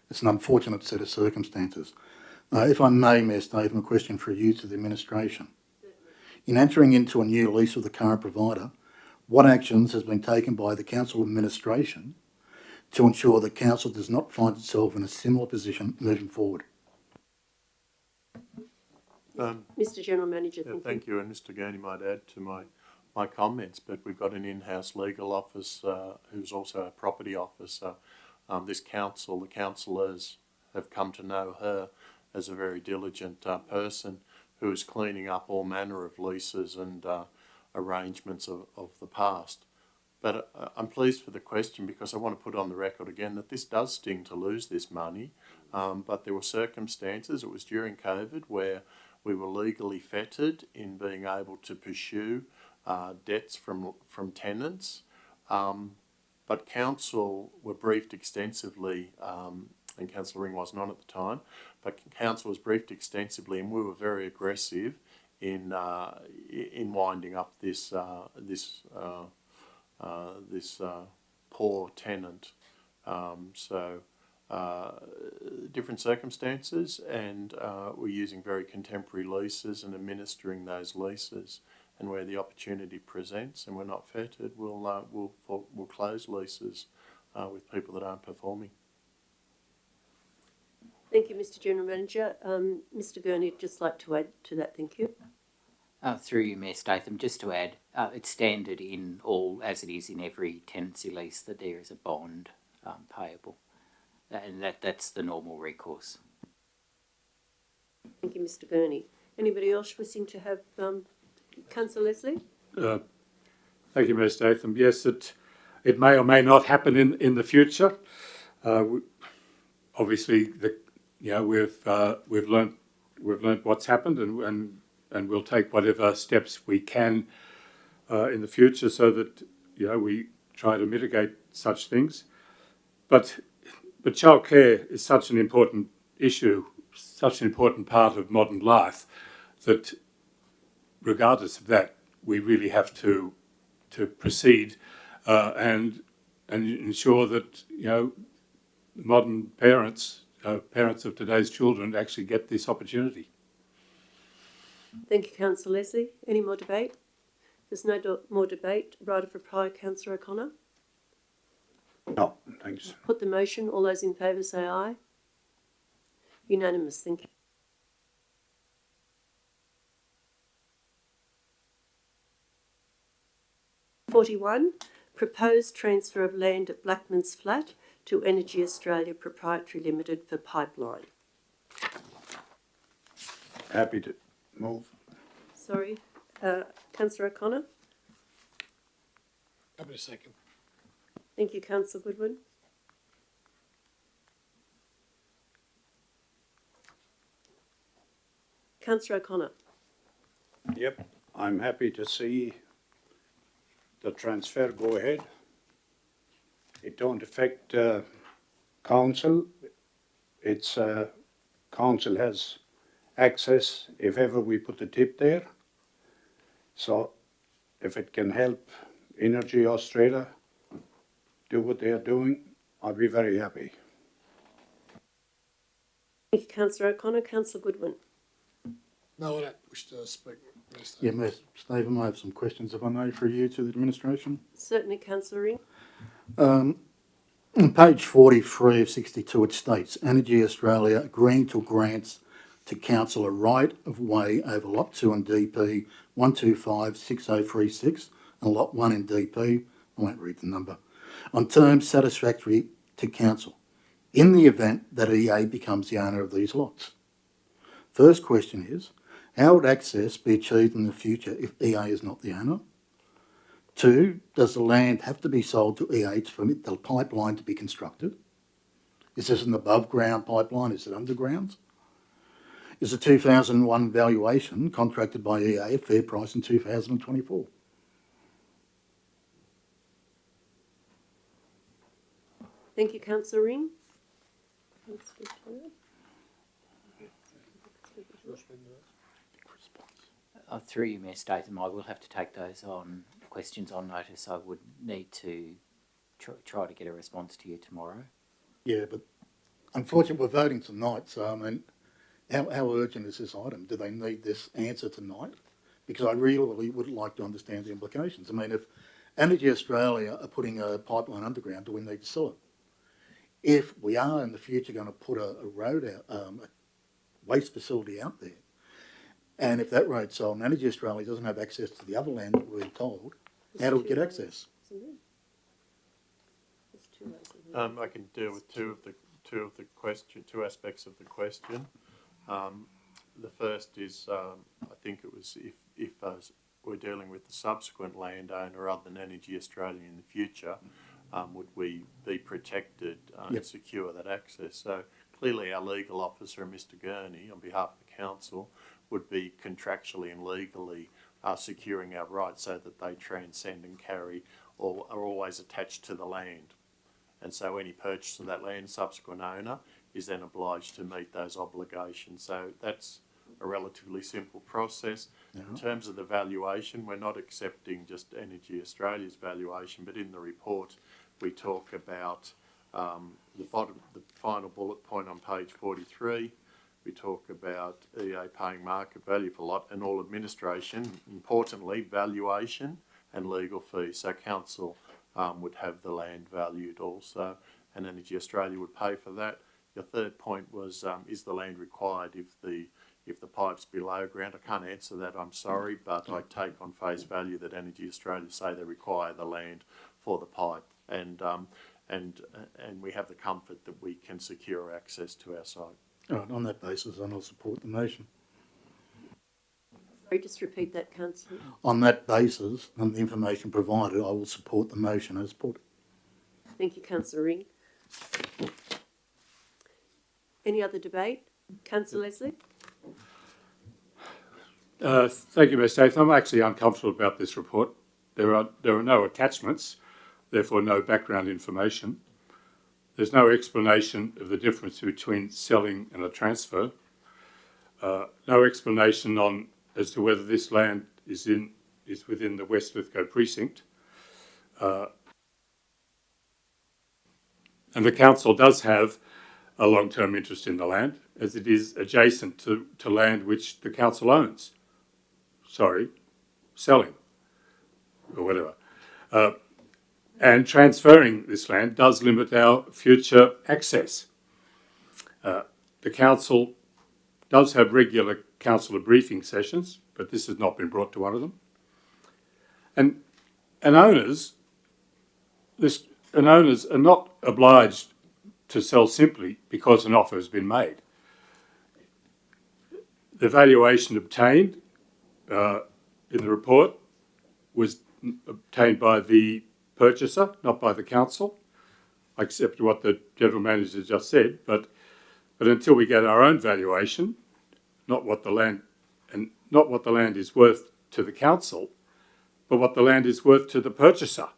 It's an unfortunate set of circumstances. If I may, Mayor Statham, a question for you to the administration. In entering into a new lease with the current provider, what actions has been taken by the council administration to ensure that council does not find itself in a similar position moving forward? Mr General Manager, Thank you. And Mr Gurney might add to my comments, but we've got an in-house legal officer who's also a property officer. This council, the councillors have come to know her as a very diligent person who is cleaning up all manner of leases and arrangements of the past. But I'm pleased for the question because I want to put on the record again that this does sting to lose this money, but there were circumstances, it was during COVID, where we were legally fettered in being able to pursue debts from tenants. But council were briefed extensively, and Councillor Ring wasn't on at the time, but council was briefed extensively, and we were very aggressive in winding up this poor tenant. Different circumstances, and we're using very contemporary leases and administering those leases. And where the opportunity presents, and we're not fettered, we'll close leases with people that aren't performing. Thank you, Mr General Manager. Mr Gurney would just like to add to that, thank you. Through you, Mayor Statham, just to add, it's standard in all, as it is in every tenancy lease, that there is a bond payable. And that's the normal recourse. Thank you, Mr Gurney. Anybody else wishing to have Councillor Leslie? Thank you, Mayor Statham. Yes, it may or may not happen in the future. Obviously, we've learnt what's happened, and we'll take whatever steps we can in the future so that we try to mitigate such things. But childcare is such an important issue, such an important part of modern life, that regardless of that, we really have to proceed and ensure that modern parents of today's children actually get this opportunity. Thank you, Councillor Leslie. Any more debate? There's no more debate. Right of reply, Councillor O'Connor. No, thanks. Put the motion. All those in favour say aye. Unanimous. Thank you. (41) Proposed transfer of land at Blackman's Flat to Energy Australia Proprietary Limited for pipeline. Happy to move. Sorry, Councillor O'Connor. Happy to second. Thank you, Councillor Goodwin. Councillor O'Connor. Yep, I'm happy to see the transfer go ahead. It don't affect council. It's council has access if ever we put a tip there. So if it can help Energy Australia do what they are doing, I'll be very happy. Thank you, Councillor O'Connor. Councillor Goodwin. No, I don't wish to speak. Yeah, Mayor Stephen, I have some questions, if I may, for you to the administration. Certainly, Councillor Ring. On page 43 of 62, it states, Energy Australia agreeing to grants to council a right of way over Lot 2 in DP 1256036 and Lot 1 in DP, I won't read the number, on terms satisfactory to council, in the event that EA becomes the owner of these lots. First question is, how would access be achieved in the future if EA is not the owner? 2, does the land have to be sold to EA to permit the pipeline to be constructed? Is this an above-ground pipeline? Is it underground? Is the 2001 valuation contracted by EA a fair price in 2024? Thank you, Councillor Ring. Through you, Mayor Statham, I will have to take those questions on notice. I would need to try to get a response to you tomorrow. Yeah, but unfortunately we're voting tonight, so I mean, how urgent is this item? Do they need this answer tonight? Because I really would like to understand the implications. I mean, if Energy Australia are putting a pipeline underground, do we need to sell it? If we are in the future going to put a road out, a waste facility out there, and if that road's sold and Energy Australia doesn't have access to the other land that we're told, how do we get access? I can deal with two aspects of the question. The first is, I think it was if we're dealing with the subsequent landowner other than Energy Australia in the future, would we be protected and secure that access? So clearly our legal officer, Mr Gurney, on behalf of the council, would be contractually and legally securing our rights so that they transcend and carry or are always attached to the land. And so any purchase of that land, subsequent owner, is then obliged to meet those obligations. So that's a relatively simple process. In terms of the valuation, we're not accepting just Energy Australia's valuation, but in the report we talk about the final bullet point on page 43. We talk about EA paying market value for lot and all administration, importantly valuation and legal fees. So council would have the land valued also, and Energy Australia would pay for that. Your third point was, is the land required if the pipe's below ground? I can't answer that, I'm sorry, but I take on face value that Energy Australia say they require the land for the pipe, and we have the comfort that we can secure access to our site. All right, on that basis, then I'll support the motion. Sorry, just repeat that, Councillor. On that basis and the information provided, I will support the motion as put. Thank you, Councillor Ring. Any other debate? Councillor Leslie? Thank you, Ms. Statham. I'm actually uncomfortable about this report. There are no attachments, therefore no background information. There's no explanation of the difference between selling and a transfer. No explanation as to whether this land is within the West Lithgow precinct. And the council does have a long-term interest in the land, as it is adjacent to land which the council owns. Sorry, selling, or whatever. And transferring this land does limit our future access. The council does have regular councillor briefing sessions, but this has not been brought to one of them. And owners are not obliged to sell simply because an offer has been made. The valuation obtained in the report was obtained by the purchaser, not by the council. I accept what the general manager just said, but until we get our own valuation, not what the land is worth to the council, but what the land is worth to the purchaser,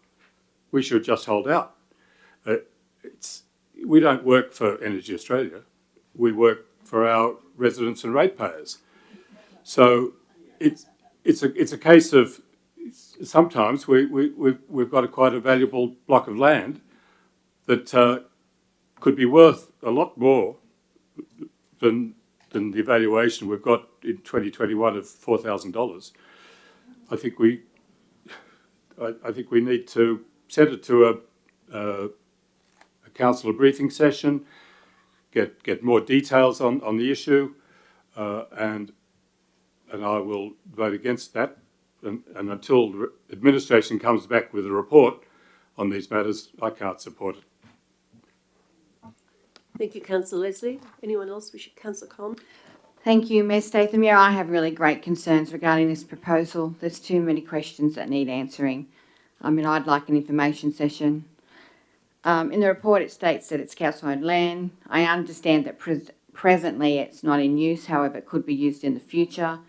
we should just hold out. We don't work for Energy Australia. We work for our residents and ratepayers. So it's a case of sometimes we've got quite a valuable block of land that could be worth a lot more than the valuation we've got in 2021 of $4,000. I think we need to send it to a councillor briefing session, get more details on the issue, and I will vote against that. And until administration comes back with a report on these matters, I can't support it. Thank you, Councillor Leslie. Anyone else wish? Councillor Coleman? Thank you, Ms. Statham. Yeah, I have really great concerns regarding this proposal. There's too many questions that need answering. I mean, I'd like an information session. In the report, it states that it's council-owned land. I understand that presently it's not in use, however, it could be used in the future.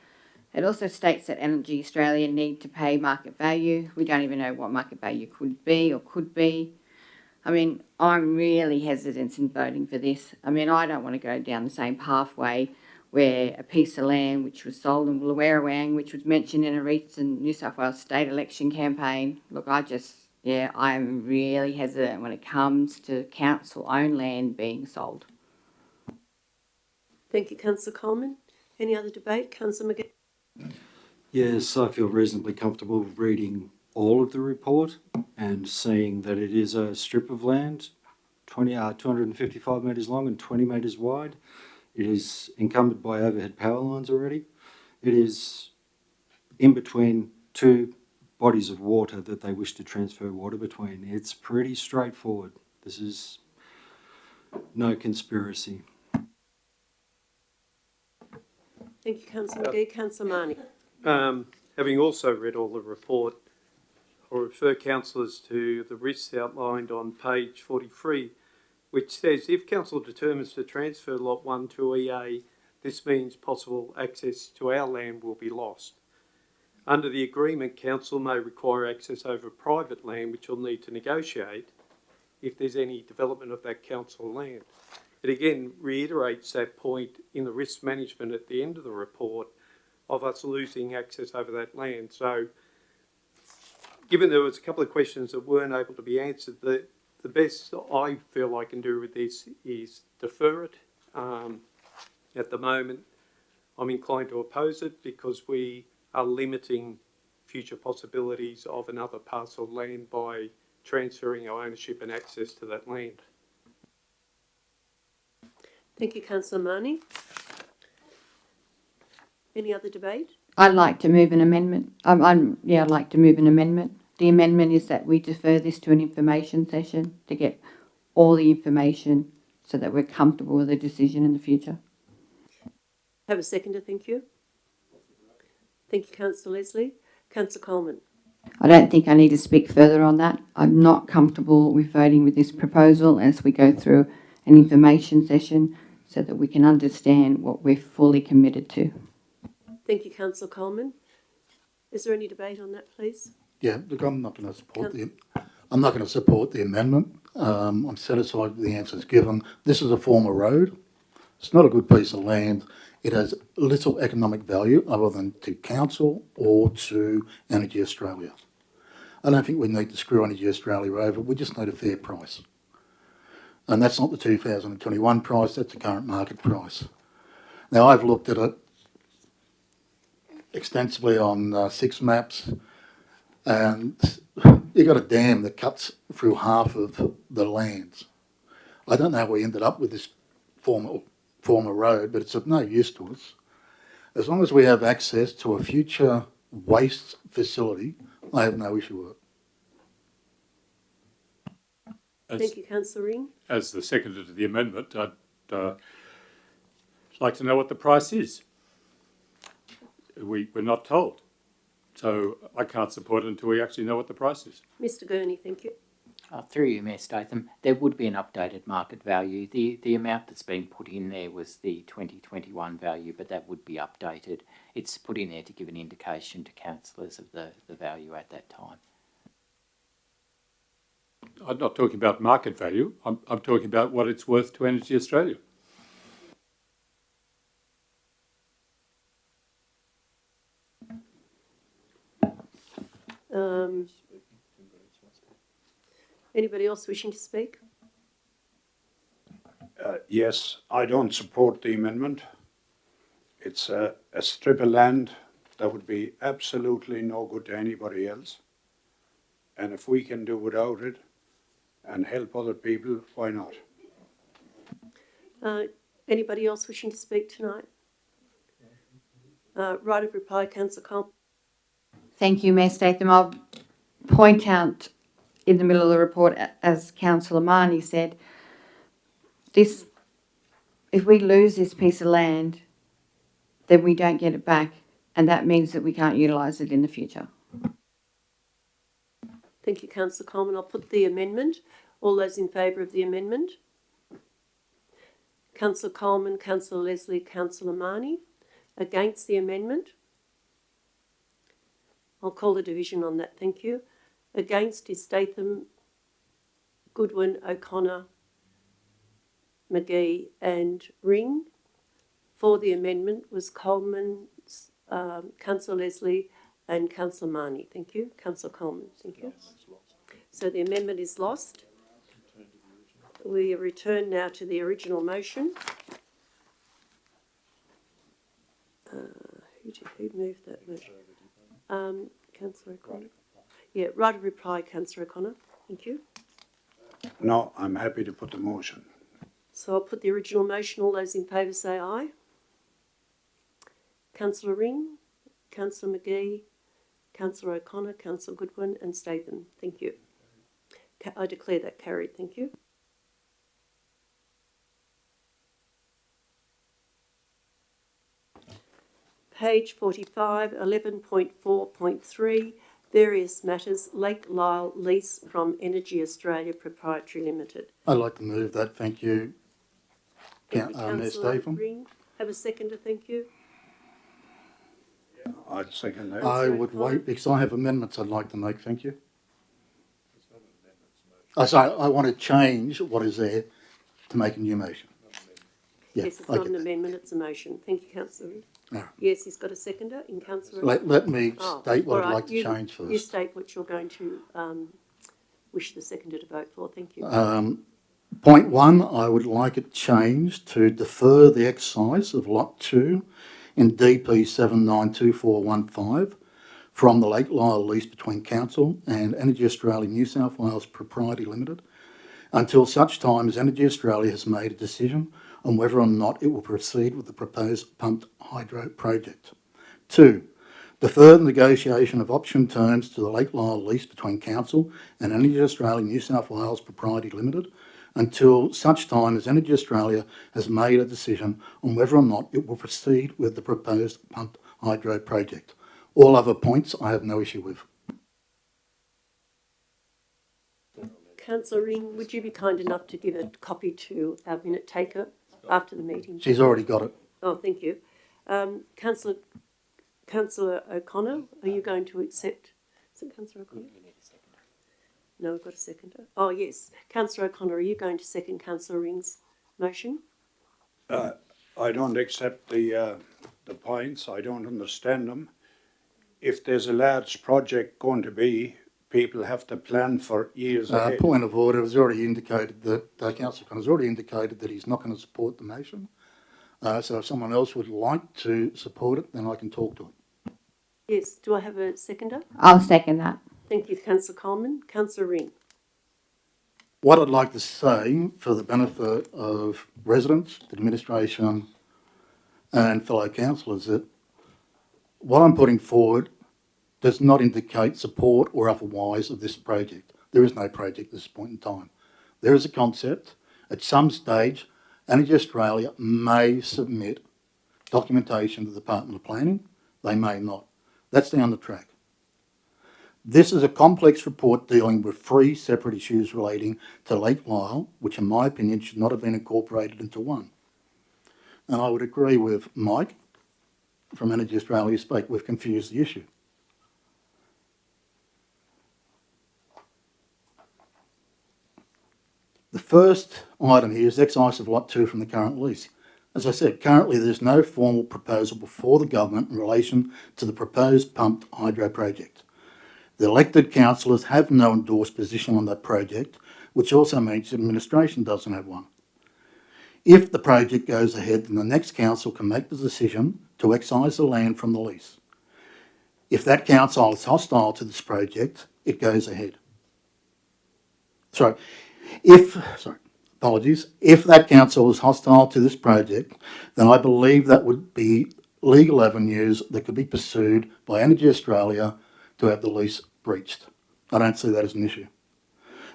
It also states that Energy Australia need to pay market value. We don't even know what market value could be or could be. I mean, I'm really hesitant in voting for this. I mean, I don't want to go down the same pathway where a piece of land which was sold in Wulawurrung, which was mentioned in a recent New South Wales state election campaign. Look, I'm really hesitant when it comes to council-owned land being sold. Thank you, Councillor Coleman. Any other debate? Councillor McGee? Yes, I feel reasonably comfortable reading all of the report and seeing that it is a strip of land, 255 metres long and 20 metres wide. It is encumbered by overhead power lines already. It is in between two bodies of water that they wish to transfer water between. It's pretty straightforward. This is no conspiracy. Thank you, Councillor McGee. Councillor Marnie? Having also read all the report, I'll refer councillors to the risks outlined on page 43, which says if council determines to transfer lot 1 to EA, this means possible access to our land will be lost. Under the agreement, council may require access over private land, which will need to negotiate if there's any development of that council land. It again reiterates that point in the risk management at the end of the report of us losing access over that land. So given there was a couple of questions that weren't able to be answered, the best I feel I can do with this is defer it. At the moment, I'm inclined to oppose it because we are limiting future possibilities of another parcel of land by transferring our ownership and access to that land. Thank you, Councillor Marnie. Any other debate? I'd like to move an amendment. I'd like to move an amendment. The amendment is that we defer this to an information session to get all the information so that we're comfortable with the decision in the future. Have a seconder, thank you. Thank you, Councillor Leslie. Councillor Coleman. I don't think I need to speak further on that. I'm not comfortable with voting with this proposal as we go through an information session so that we can understand what we're fully committed to. Thank you, Councillor Coleman. Is there any debate on that, please? Yeah, look, I'm not going to support the amendment. I'm satisfied with the answers given. This is a former road. It's not a good piece of land. It has little economic value other than to council or to Energy Australia. I don't think we need to screw Energy Australia over. We just need a fair price. And that's not the 2021 price, that's the current market price. Now, I've looked at it extensively on 6 maps, and you've got a dam that cuts through half of the lands. I don't know how we ended up with this former road, but it's of no use to us. As long as we have access to a future waste facility, I have no issue with it. Thank you, Councillor Ring. As the seconder to the amendment, I'd like to know what the price is. We're not told. So I can't support it until we actually know what the price is. Mr Gurney, thank you. Through you, Mayor Statham, there would be an updated market value. The amount that's been put in there was the 2021 value, but that would be updated. It's put in there to give an indication to councillors of the value at that time. I'm not talking about market value. I'm talking about what it's worth to Energy Australia. Anybody else wishing to speak? Yes, I don't support the amendment. It's a strip of land that would be absolutely no good to anybody else. And if we can do without it and help other people, why not? Anybody else wishing to speak tonight? Right of reply, Councillor Coleman. Thank you, Mayor Statham. I'll point out in the middle of the report, as Councillor Marnie said, if we lose this piece of land, then we don't get it back, and that means that we can't utilise it in the future. Thank you, Councillor Coleman. I'll put the amendment. All those in favour of the amendment? Councillor Coleman, Councillor Leslie, Councillor Marnie. Against the amendment? I'll call the division on that, thank you. Against is Statham, Goodwin, O'Connor, McGee and Ring. For the amendment was Coleman, Councillor Leslie and Councillor Marnie. Thank you. Councillor Coleman, thank you. So the amendment is lost. We return now to the original motion. Who moved that motion? Councillor O'Connor. Yeah, right of reply, Councillor O'Connor. Thank you. No, I'm happy to put the motion. So I'll put the original motion. All those in favour say aye. Councillor Ring, Councillor McGee, Councillor O'Connor, Councillor Goodwin and Statham. Thank you. I declare that carried. Thank you. Page 45, 11.4.3, various matters, Lake Lyell lease from Energy Australia Proprietary Limited. I'd like to move that, thank you, Mayor Councillor Statham. Ring, have a seconder, thank you. I'd second that. I would wait because I have amendments I'd like to make, thank you. Sorry, I want to change what is there to make a new motion. Yeah, Yes, it's not an amendment, it's a motion. Thank you, Councillor Ring. No. Yes, he's got a seconder in Councillor. Let me state what I'd like to change first. You state what you're going to wish the seconder to vote for. Thank you. Point 1, I would like it changed to defer the exercise of Lot 2 in DP 792415 from the Lake Lyell lease between Council and Energy Australia New South Wales Proprietary Limited until such time as Energy Australia has made a decision on whether or not it will proceed with the proposed pumped hydro project. 2. Defer the negotiation of option terms to the Lake Lyell lease between Council and Energy Australia New South Wales Propriety Limited until such time as Energy Australia has made a decision on whether or not it will proceed with the proposed pumped hydro project. All other points I have no issue with. Councillor Ring, would you be kind enough to give a copy to our minute taker after the meeting? She's already got it. Oh, thank you. Councillor O'Connor, are you going to accept? Is it Councillor O'Connor? No, we've got a seconder. Oh, yes. Councillor O'Connor, are you going to second Councillor Ring's motion? I don't accept the points. I don't understand them. If there's a large project going to be, people have to plan for years ahead. Point of order, it was already indicated that Councillor O'Connor has already indicated that he's not going to support the motion. So if someone else would like to support it, then I can talk to it. Yes. Do I have a seconder? I'll second that. Thank you, Councillor Coleman. Councillor Ring. What I'd like to say for the benefit of residents, administration and fellow councillors, that what I'm putting forward does not indicate support or otherwise of this project. There is no project at this point in time. There is a concept. At some stage, Energy Australia may submit documentation to the Department of Planning. They may not. That's down the track. This is a complex report dealing with 3 separate issues relating to Lake Lyell, which in my opinion should not have been incorporated into one. And I would agree with Mike from Energy Australia Speak. We've confused the issue. The first item here is excise of Lot 2 from the current lease. As I said, currently there's no formal proposal before the government in relation to the proposed pumped hydro project. The elected councillors have no endorsed position on that project, which also means the administration doesn't have one. If the project goes ahead, then the next council can make the decision to excise the land from the lease. If that council is hostile to this project, it goes ahead. If that council is hostile to this project, then I believe that would be legal avenues that could be pursued by Energy Australia to have the lease breached. I don't see that as an issue.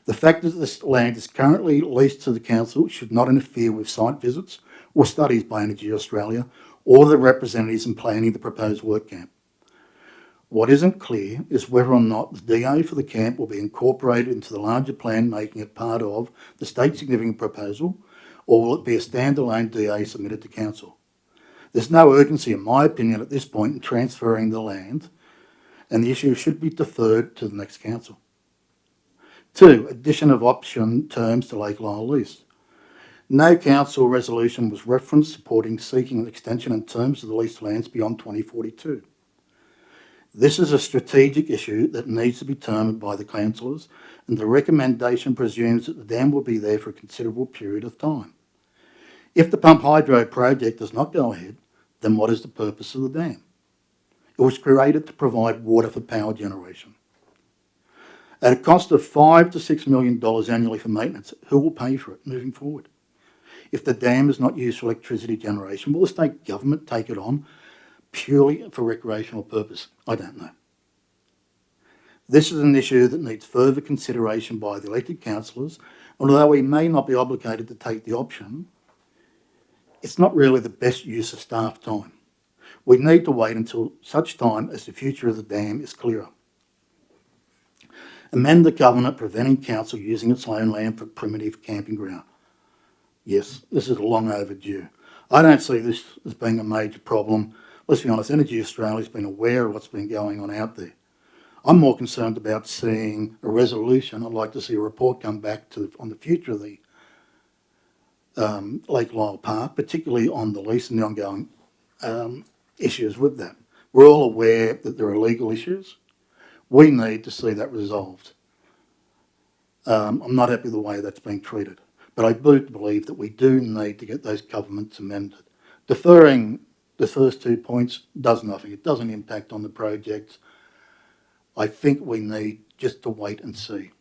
The fact that this land is currently leased to the council should not interfere with site visits or studies by Energy Australia or the representatives in planning the proposed work camp. What isn't clear is whether or not the DA for the camp will be incorporated into the larger plan, making it part of the state significant proposal, or will it be a standalone DA submitted to council? There's no urgency, in my opinion, at this point in transferring the land, and the issue should be deferred to the next council. 2, addition of option terms to Lake Lyell lease. No council resolution was referenced supporting seeking an extension in terms of the leased lands beyond 2042. This is a strategic issue that needs to be determined by the councillors, and the recommendation presumes that the dam will be there for a considerable period of time. If the pump hydro project does not go ahead, then what is the purpose of the dam? It was created to provide water for power generation. At a cost of $5 to $6 million annually for maintenance, who will pay for it moving forward? If the dam is not used for electricity generation, will the state government take it on purely for recreational purpose? I don't know. This is an issue that needs further consideration by the elected councillors, and although we may not be obligated to take the option, it's not really the best use of staff time. We need to wait until such time as the future of the dam is clearer. Amend the covenant preventing council using its own land for primitive camping ground. Yes, this is long overdue. I don't see this as being a major problem. Let's be honest, Energy Australia has been aware of what's been going on out there. I'm more concerned about seeing a resolution. I'd like to see a report come back on the future of the Lake Lyell Park, particularly on the lease and the ongoing issues with that. We're all aware that there are legal issues. We need to see that resolved. I'm not happy with the way that's being treated, but I do believe that we do need to get those covenants amended. Deferring the first 2 points does nothing. It doesn't impact on the project. I think we need just to wait and see.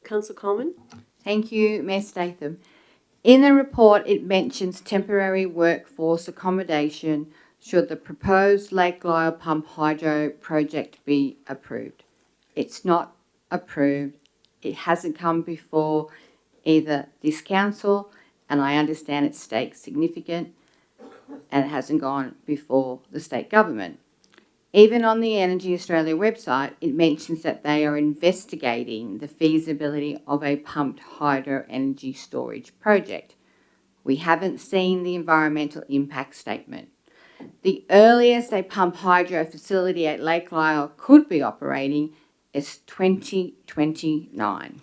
Councillor Coleman? Thank you, Mayor Statham. In the report, it mentions temporary workforce accommodation should the proposed Lake Lyell Pump Hydro project be approved. It's not approved. It hasn't come before either this council, and I understand it's state significant, and it hasn't gone before the state government. Even on the Energy Australia website, it mentions that they are investigating the feasibility of a pumped hydro energy storage project. We haven't seen the environmental impact statement. The earliest a pump hydro facility at Lake Lyell could be operating is 2029.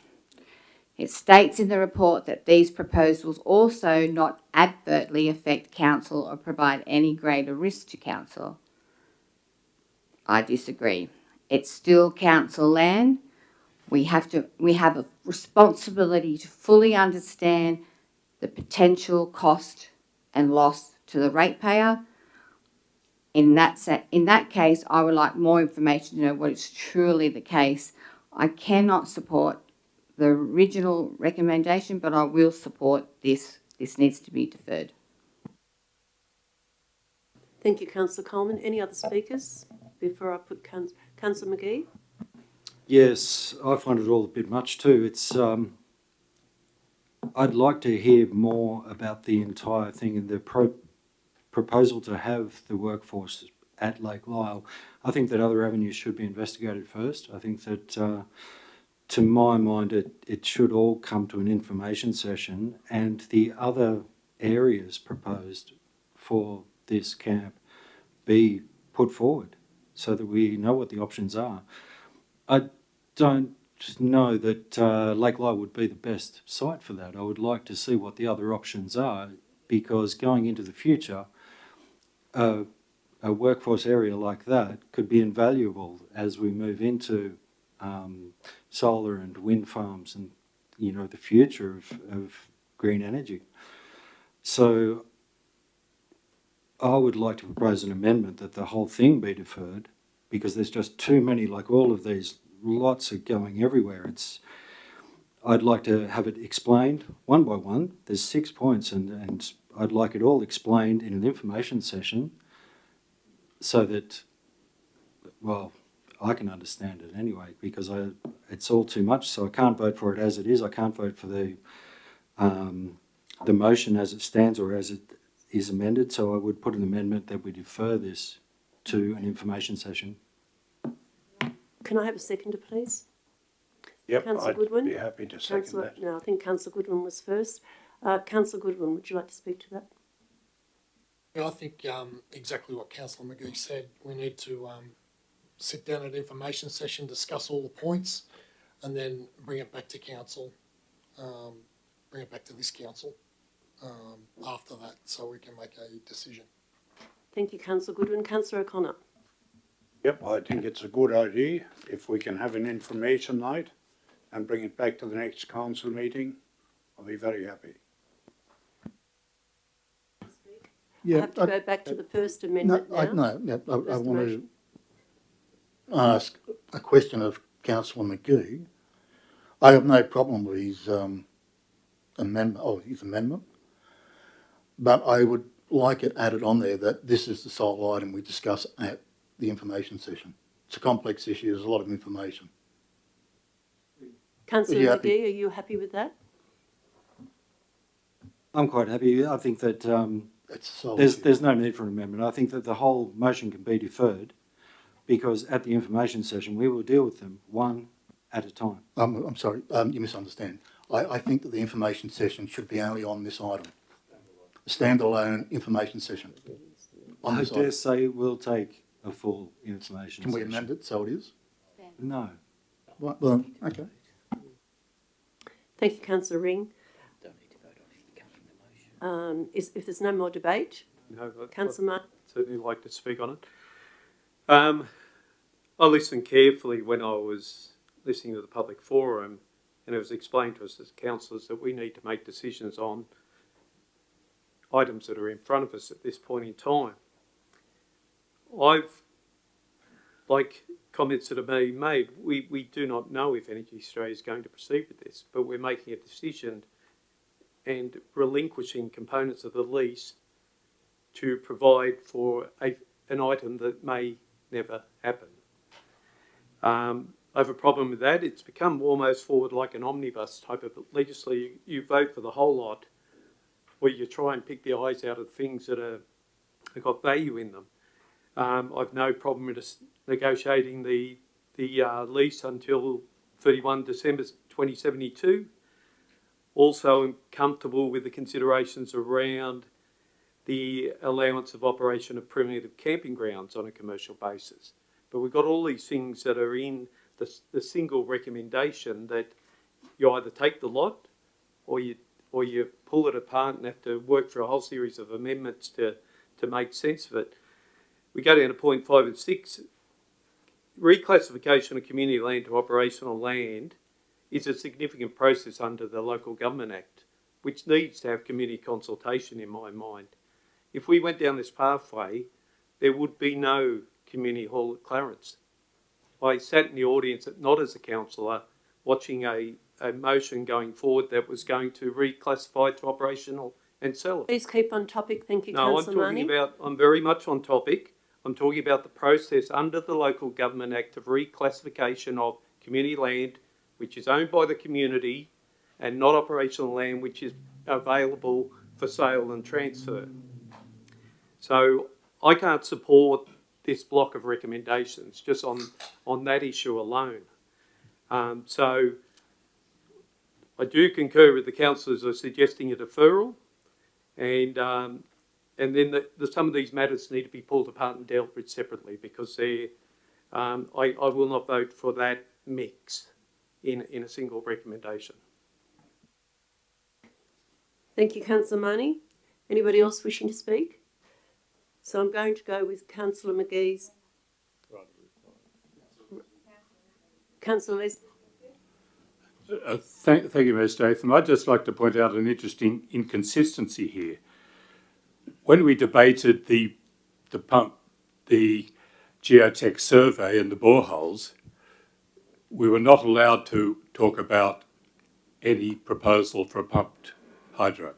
It states in the report that these proposals also not adversely affect council or provide any greater risk to council. I disagree. It's still council land. We have a responsibility to fully understand the potential cost and loss to the ratepayer. In that case, I would like more information to know what is truly the case. I cannot support the original recommendation, but I will support this. This needs to be deferred. Thank you, Councillor Coleman. Any other speakers before I put Councillor McGee? Yes, I find it all a bit much too. It's I'd like to hear more about the entire thing and the proposal to have the workforce at Lake Lyell. I think that other avenues should be investigated first. I think that, to my mind, it should all come to an information session, and the other areas proposed for this camp be put forward so that we know what the options are. I don't know that Lake Lyell would be the best site for that. I would like to see what the other options are, because going into the future, a workforce area like that could be invaluable as we move into solar and wind farms and, you know, the future of green energy. So I would like to propose an amendment that the whole thing be deferred, because there's just too many, like all of these, lots are going everywhere. I'd like to have it explained one by one. There's 6 points, and I'd like it all explained in an information session so that, well, I can understand it anyway, because it's all too much, so I can't vote for it as it is. I can't vote for the motion as it stands or as it is amended, so I would put an amendment that we defer this to an information session. Can I have a seconder, please? Yep, Councillor I'd Goodwin? be happy to second that. No, I think Councillor Goodwin was first. Councillor Goodwin, would you like to speak to that? Yeah, I think exactly what Councillor McGee said. We need to sit down at information session, discuss all the points, and then bring it back to council, bring it back to this council after that, so we can make a decision. Thank you, Councillor Goodwin. Councillor O'Connor? Yep, I think it's a good idea. If we can have an information night and bring it back to the next council meeting, I'll be very happy. I have to go back to the first amendment now. I want to ask a question of Councillor McGee. I have no problem with his amendment, but I would like it added on there that this is the sole item we discuss at the information session. It's a complex issue. There's a lot of information. Councillor McGee, are you happy with that? I'm quite happy. I think that there's no need for an amendment. I think that the whole motion can be deferred, because at the information session we will deal with them one at a time. I'm sorry, you misunderstand. I think that the information session should be only on this item. A standalone information session. I dare say we'll take a full information session. Can we amend it so it is? No. Right, well, okay. Thank you, Councillor Ring. If there's no more debate, Councillor Martin. I'd certainly like to speak on it. I listened carefully when I was listening to the public forum, and it was explained to us as councillors that we need to make decisions on items that are in front of us at this point in time. I've, like comments that are being made, we do not know if Energy Australia is going to proceed with this, but we're making a decision and relinquishing components of the lease to provide for an item that may never happen. I have a problem with that. It's become almost forward like an omnibus type of legislation. You vote for the whole lot, or you try and pick the eyes out of things that have got value in them. I've no problem with us negotiating the lease until 31 December 2072. Also, I'm comfortable with the considerations around the allowance of operation of primitive camping grounds on a commercial basis. But we've got all these things that are in the single recommendation that you either take the lot or you pull it apart and have to work through a whole series of amendments to make sense of it. We go down to point 5 and 6. Reclassification of community land to operational land is a significant process under the Local Government Act, which needs to have community consultation in my mind. If we went down this pathway, there would be no community hall at Clarence. I sat in the audience, not as a councillor, watching a motion going forward that was going to reclassify to operational and sell it. Please keep on topic. Thank you, No, Councillor Marnie. I'm very much on topic. I'm talking about the process under the Local Government Act of reclassification of community land, which is owned by the community, and not operational land, which is available for sale and transfer. So I can't support this block of recommendations just on that issue alone. So I do concur with the councillors who are suggesting a deferral, and then some of these matters need to be pulled apart and dealt with separately, because I will not vote for that mix in a single recommendation. Thank you, Councillor Marnie. Anybody else wishing to speak? So I'm going to go with Councillor McGee's. Councillor Les. Thank you, Mr. Statham. I'd just like to point out an interesting inconsistency here. When we debated the geotech survey and the boreholes, we were not allowed to talk about any proposal for a pumped hydro.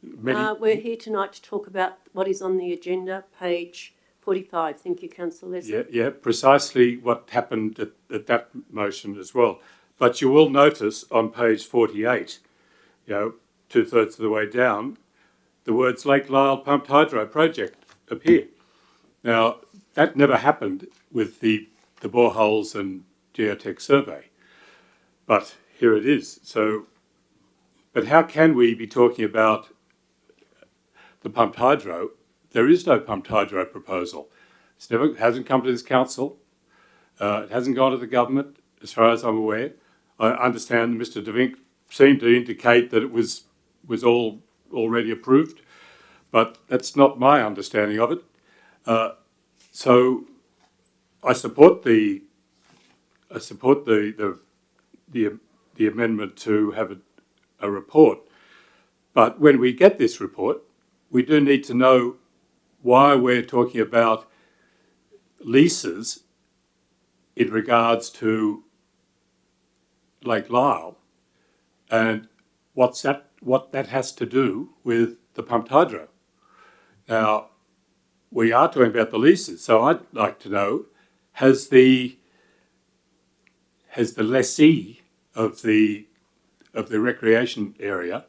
We're here tonight to talk about what is on the agenda, page 45. Thank you, Councillor Leslie. Yeah, precisely what happened at that motion as well. But you will notice on page 48, 2/3 of the way down, the words Lake Lyell Pumped Hydro Project appear. Now, that never happened with the boreholes and geotech survey, but here it is. So, but how can we be talking about the pumped hydro? There is no pumped hydro proposal. It hasn't come to this council. It hasn't gone to the government, as far as I'm aware. I understand Mr. De Vink seemed to indicate that it was all already approved, but that's not my understanding of it. So I support the amendment to have a report. But when we get this report, we do need to know why we're talking about leases in regards to Lake Lyell and what that has to do with the pumped hydro. Now, we are talking about the leases, so I'd like to know, has the lessee of the recreation area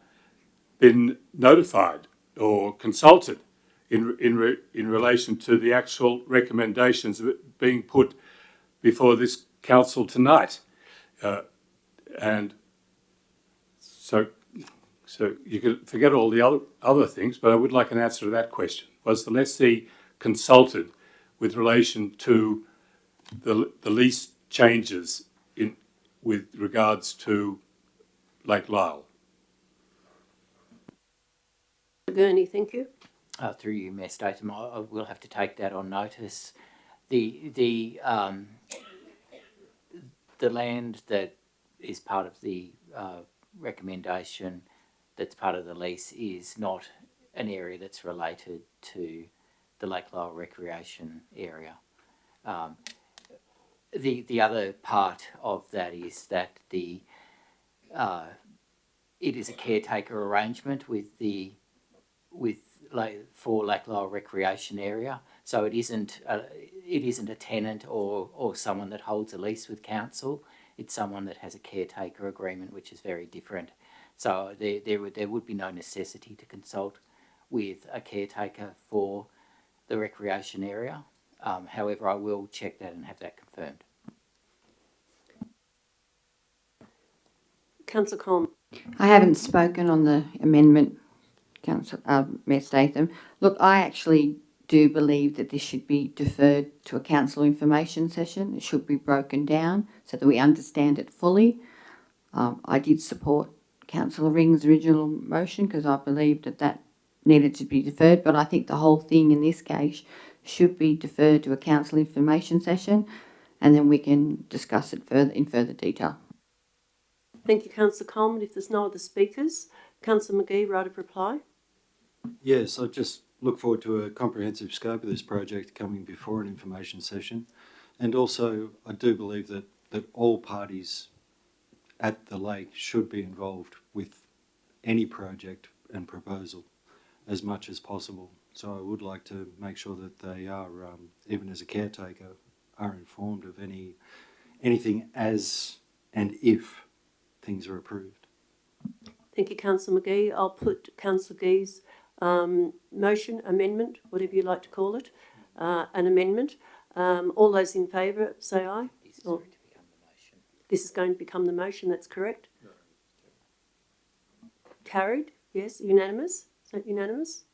been notified or consulted in relation to the actual recommendations being put before this council tonight? And so you can forget all the other things, but I would like an answer to that question. Was the lessee consulted with relation to the lease changes with regards to Lake Lyell? Gurney, thank you. Through you, Mayor Statham, I will have to take that on notice. The land that is part of the recommendation that's part of the lease is not an area that's related to the Lake Lyell recreation area. the other part of that is that it is a caretaker arrangement for Lake Lower Recreation Area, so it isn't a tenant or someone that holds a lease with council. It's someone that has a caretaker agreement, which is very different. So there would be no necessity to consult with a caretaker for the recreation area. However, I will check that and have that confirmed. Councillor Coleman. I haven't spoken on the amendment, Mayor Statham. Look, I actually do believe that this should be deferred to a council information session. It should be broken down so that we understand it fully. I did support Councillor Ring's original motion because I believed that needed to be deferred, but I think the whole thing in this case should be deferred to a council information session, and then we can discuss it in further detail. Thank you, Councillor Coleman. If there's no other speakers, Councillor McGee, right of reply. Yes, I just look forward to a comprehensive scope of this project coming before an information session. And also, I do believe that all parties at the lake should be involved with any project and proposal as much as possible. So I would like to make sure that they are, even as a caretaker, are informed of anything as and if things are approved. Thank you, Councillor McGee. I'll put Councillor Gee's motion, amendment, whatever you like to call it, an amendment. All those in favour, say aye. This is going to become the motion, that's correct. No. Carried, yes, unanimous. Is that unanimous?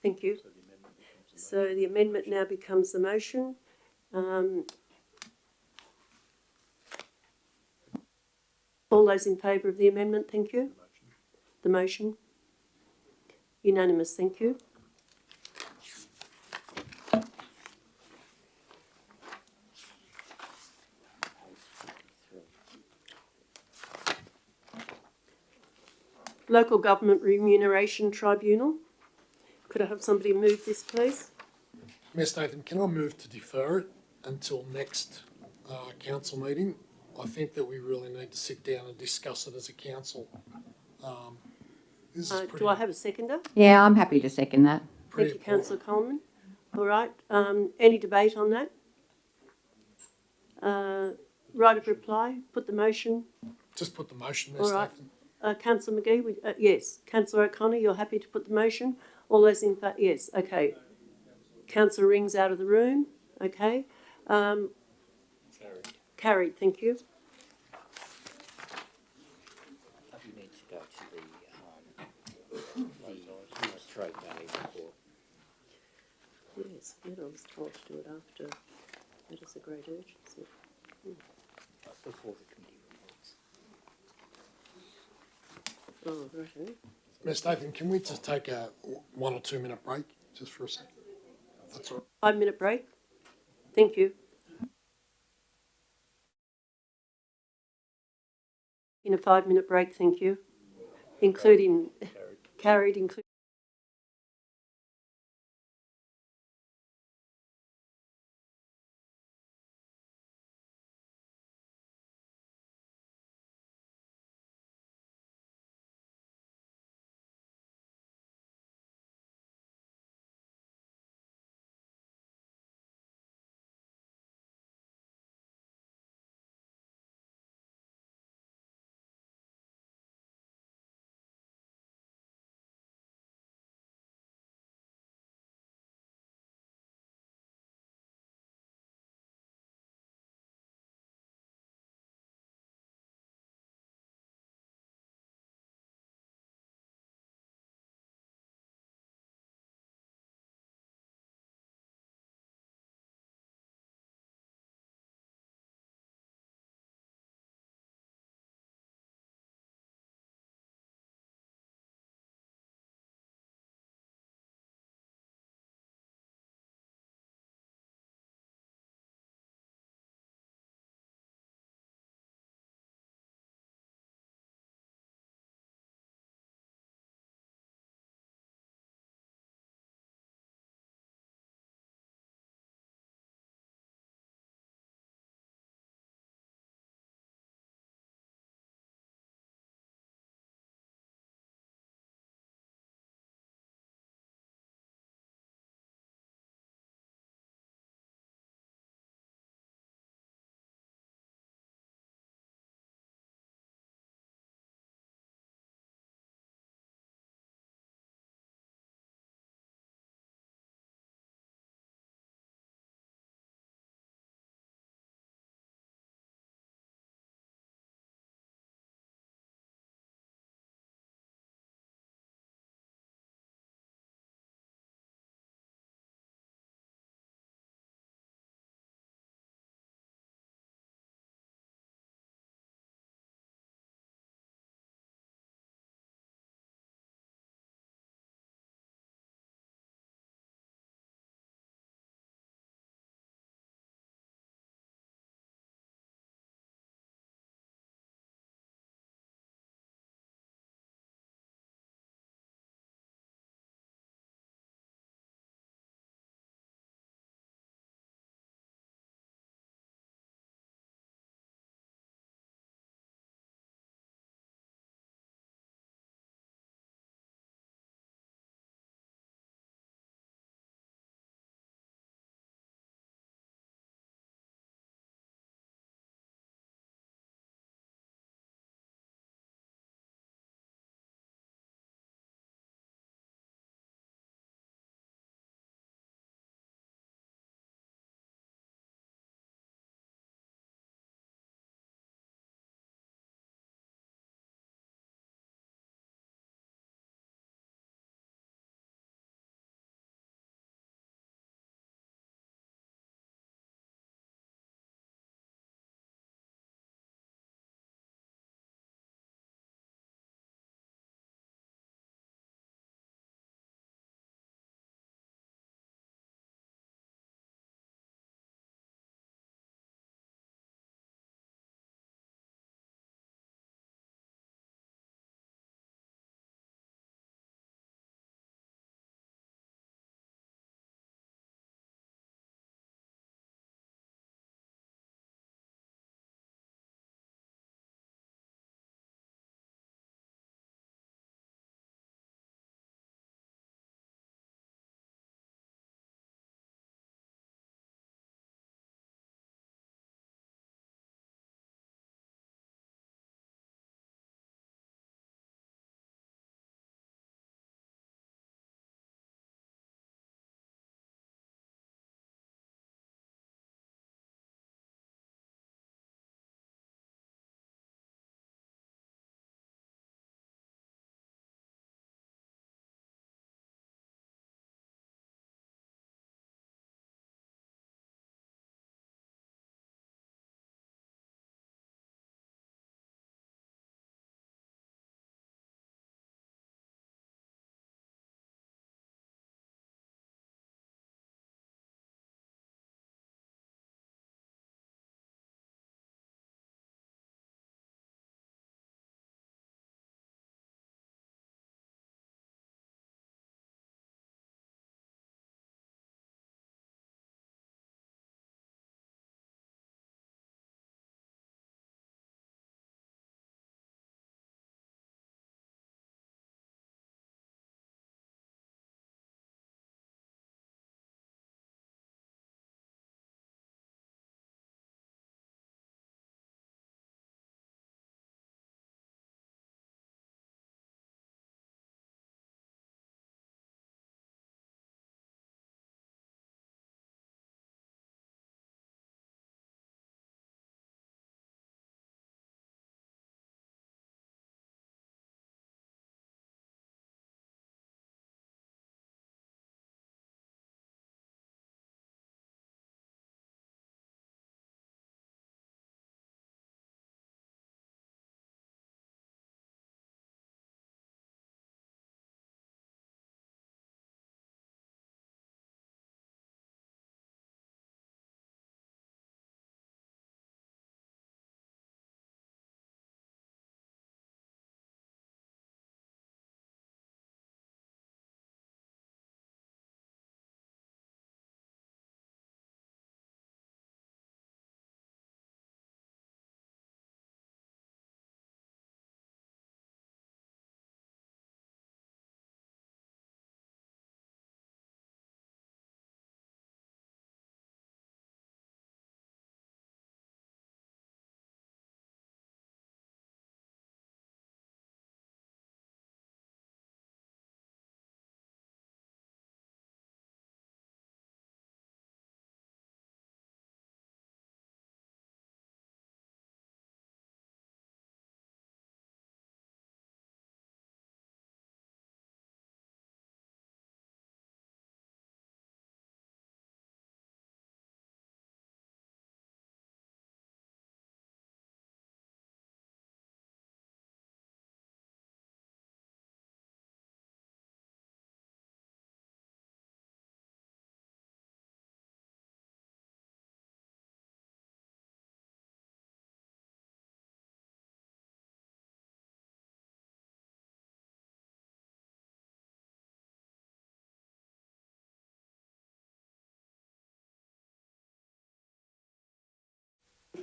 Thank you. So the amendment now becomes the motion. All those in favour of the amendment, thank you. The motion. Unanimous, thank you. Local Government Remuneration Tribunal. Could I have somebody move this, please? Mayor Statham, can I move to defer it until next council meeting? I think that we really need to sit down and discuss it as a council. Do I have a seconder? Yeah, I'm happy to second that. Thank you, Councillor Coleman. All right. Any debate on that? Right of reply. Put the motion. Just put the motion, Mayor All right. Statham. Councillor McGee, yes. Councillor O'Connor, you're happy to put the motion? All those in favour? Yes. Okay. Councillor Ring's out of the room. Okay. Carried. Thank you. You need to go to the trade value report. Yes, I was told to do it after. That is a great urgency. Before the committee reports. Oh, right. Mayor Statham, can we just take a 1 or 2 minute break just for a second? That's all right. 5-minute break. Thank you. In a 5-minute break, thank you. Including carried, including.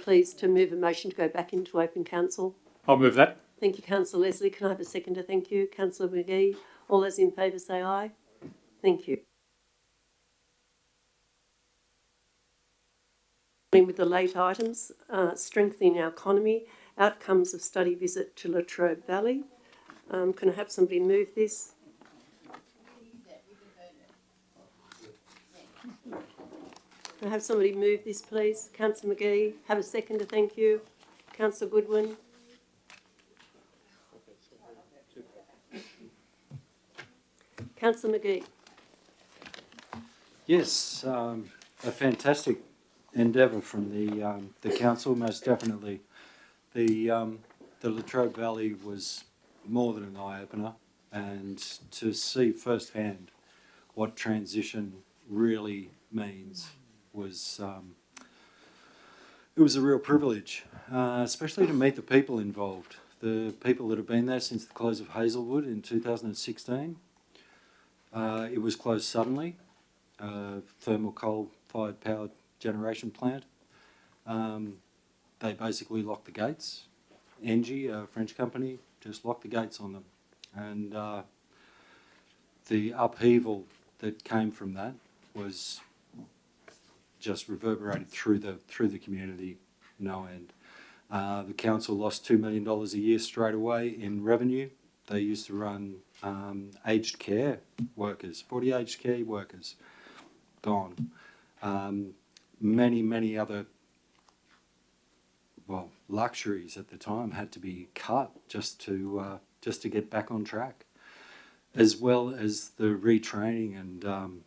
Pleased to move a motion to go back into open council. I'll move that. Thank you, Councillor Leslie. Can I have a seconder? Thank you. Councillor McGee. All those in favour say aye. Thank you. With the late items, strengthening our economy, outcomes of study visit to Latrobe Valley. Can I have somebody move this? Can I have somebody move this, please? Councillor McGee. Have a seconder, thank you. Councillor Goodwin. Councillor McGee. Yes, a fantastic endeavour from the council, most definitely. The Latrobe Valley was more than an eye-opener, and to see firsthand what transition really means was it was a real privilege, especially to meet the people involved, the people that have been there since the close of Hazelwood in 2016. It was closed suddenly, thermal coal-fired power generation plant. They basically locked the gates. Engie, a French company, just locked the gates on them. And the upheaval that came from that was just reverberated through the community, no end. The council lost $2 million a year straight away in revenue. They used to run aged care workers, 40 aged care workers, gone. Many other, well, luxuries at the time had to be cut just to get back on track, as well as the retraining and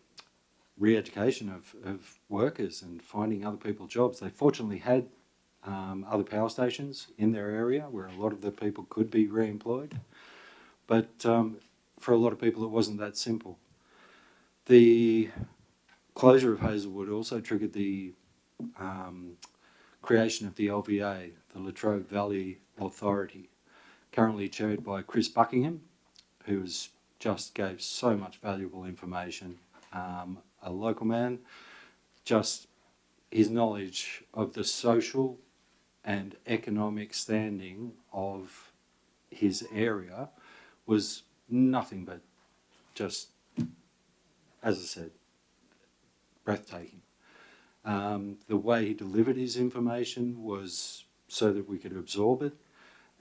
re-education of workers and finding other people jobs. They fortunately had other power stations in their area where a lot of the people could be re-employed, but for a lot of people it wasn't that simple. The closure of Hazelwood also triggered the creation of the LVA, the Latrobe Valley Authority, currently chaired by Chris Buckingham, who just gave so much valuable information. A local man, just his knowledge of the social and economic standing of his area was nothing but just, as I said, breathtaking. The way he delivered his information was so that we could absorb it,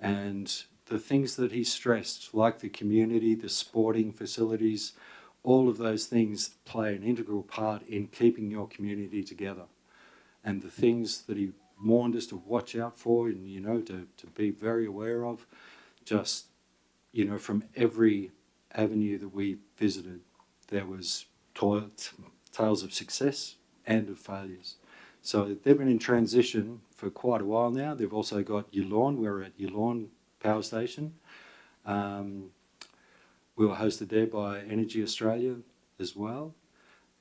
and the things that he stressed, like the community, the sporting facilities, all of those things play an integral part in keeping your community together. And the things that he warned us to watch out for and, you know, to be very aware of, just, you know, from every avenue that we visited, there was tales of success and of failures. So they've been in transition for quite a while now. They've also got Yulorn. We're at Yulorn Power Station. We were hosted there by Energy Australia as well.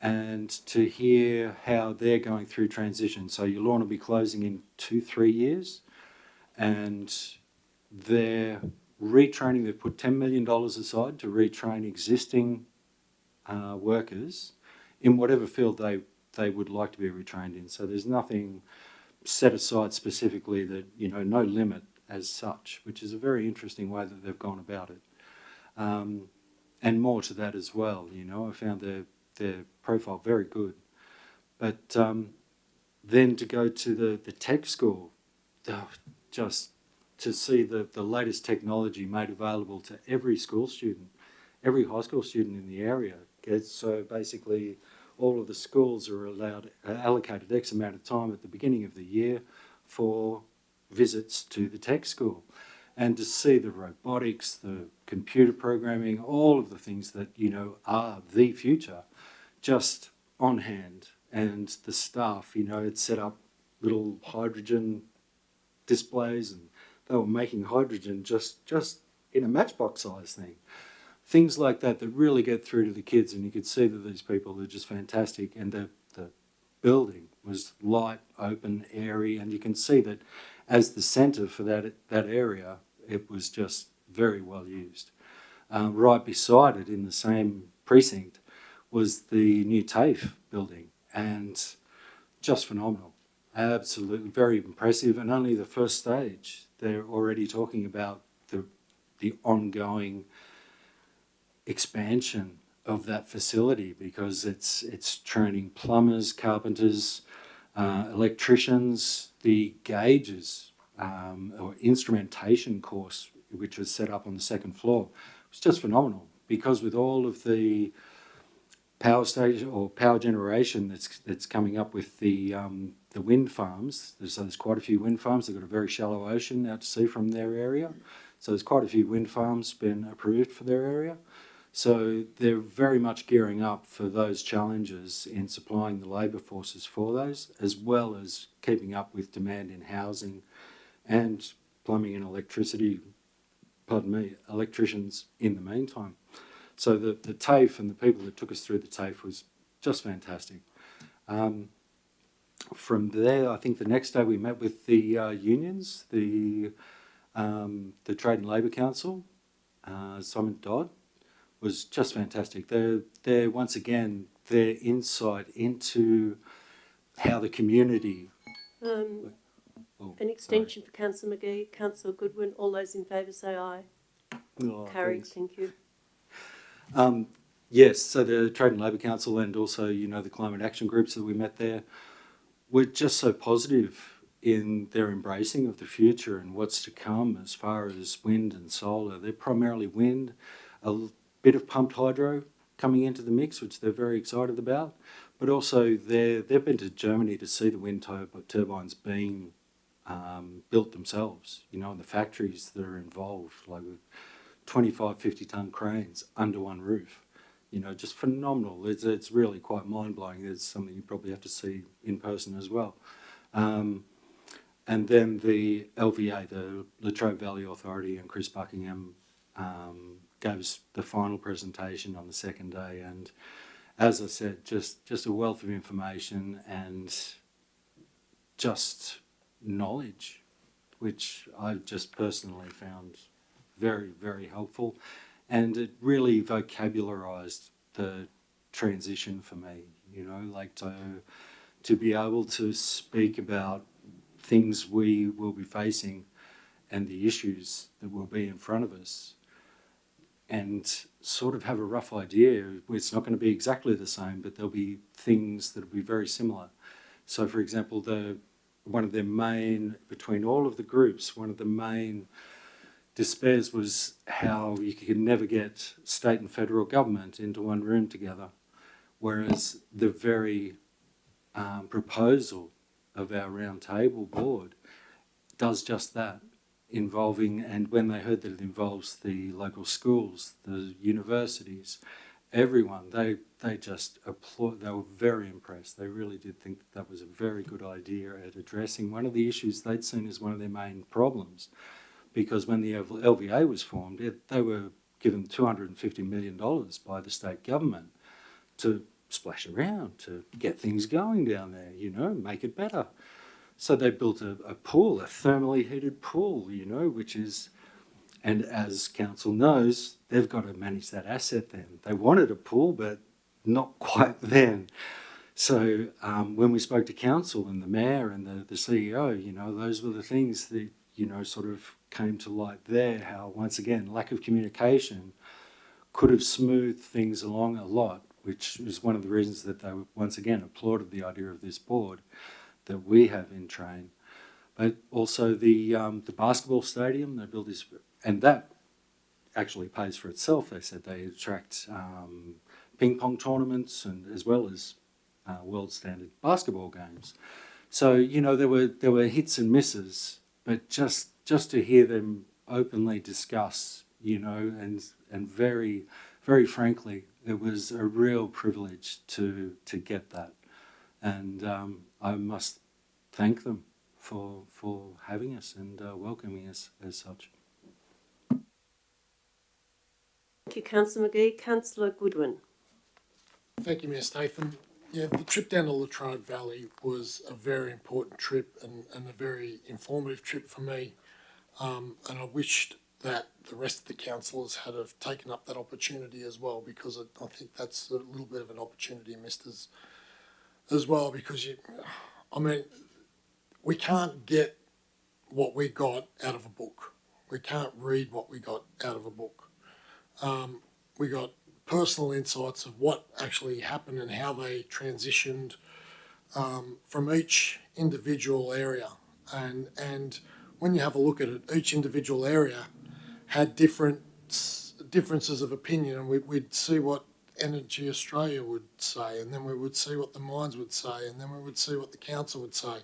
And to hear how they're going through transition. So Yulorn will be closing in 2-3 years. And they're retraining, they've put $10 million aside to retrain existing workers in whatever field they would like to be retrained in. So there's nothing set aside specifically that, you know, no limit as such, which is a very interesting way that they've gone about it. And more to that as well, you know, I found their profile very good. But then to go to the tech school, just to see the latest technology made available to every school student, every high school student in the area. So basically all of the schools are allocated X amount of time at the beginning of the year for visits to the tech school. And to see the robotics, the computer programming, all of the things that, you know, are the future, just on hand. And the staff, you know, had set up little hydrogen displays, and they were making hydrogen just in a matchbox size thing. Things like that really get through to the kids, and you could see that these people are just fantastic. And the building was light, open, airy, and you can see that as the centre for that area, it was just very well used. Right beside it, in the same precinct, was the new TAFE building, and just phenomenal. Absolutely, very impressive, and only the first stage. They're already talking about the ongoing expansion of that facility because it's training plumbers, carpenters, electricians. The gauges or instrumentation course, which was set up on the second floor, was just phenomenal because with all of the power station or power generation that's coming up with the wind farms. There's quite a few wind farms. They've got a very shallow ocean out to sea from their area. So there's quite a few wind farms been approved for their area. So they're very much gearing up for those challenges in supplying the labour forces for those, as well as keeping up with demand in housing and plumbing and electricians in the meantime. So the TAFE and the people that took us through the TAFE was just fantastic. From there, I think the next day we met with the unions, the Trade and Labour Council, Simon Dodd, was just fantastic. They're once again, their insight into how the community... An extension for Councillor McGee, Councillor Goodwin, all those in favour say aye. Carried, thank you. Yes, so the Trade and Labour Council and also, the climate action groups that we met there were just so positive in their embracing of the future and what's to come as far as wind and solar. They're primarily wind, a bit of pumped hydro coming into the mix, which they're very excited about, but also they've been to Germany to see the wind turbines being built themselves, and the factories that are involved, like with 25, 50-tonne cranes under one roof. Just phenomenal. It's really quite mind-blowing. It's something you probably have to see in person as well. And then the LVA, the Latrobe Valley Authority, and Chris Buckingham gave us the final presentation on the second day. And as I said, just a wealth of information and just knowledge, which I've just personally found very, very helpful. And it really vocabularised the transition for me, like to be able to speak about things we will be facing and the issues that will be in front of us and sort of have a rough idea. It's not going to be exactly the same, but there'll be things that will be very similar. So, for example, between all of the groups, one of the main despairs was how you could never get state and federal government into one room together, whereas the very proposal of our round table board does just that, involving, and when they heard that it involves the local schools, the universities, everyone, they just applaud. They were very impressed. They really did think that was a very good idea at addressing one of the issues they'd seen as one of their main problems. Because when the LVA was formed, they were given $250 million by the state government to splash around, to get things going down there, make it better. So they built a pool, a thermally heated pool, which is, and as council knows, they've got to manage that asset then. They wanted a pool, but not quite then. So when we spoke to council and the mayor and the CEO, those were the things that, sort of came to light there, how, once again, lack of communication could have smoothed things along a lot, which is one of the reasons that they, once again, applauded the idea of this board that we have in train. But also the basketball stadium, they built this, and that actually pays for itself. They said they attract ping pong tournaments and as well as world standard basketball games. So, there were hits and misses, but just to hear them openly discuss, and very, very frankly, it was a real privilege to get that. And I must thank them for having us and welcoming us as such. Thank you, Councillor McGee. Councillor Goodwin. Thank you, Mayor Statham. Yeah, the trip down to Latrobe Valley was a very important trip and a very informative trip for me. And I wished that the rest of the councillors had have taken up that opportunity as well, because I think that's a little bit of an opportunity missed as well, because we can't get what we got out of a book. We can't read what we got out of a book. We got personal insights of what actually happened and how they transitioned from each individual area. And when you have a look at it, each individual area had differences of opinion, and we'd see what Energy Australia would say, and then we would see what the mines would say, and then we would see what the council would say,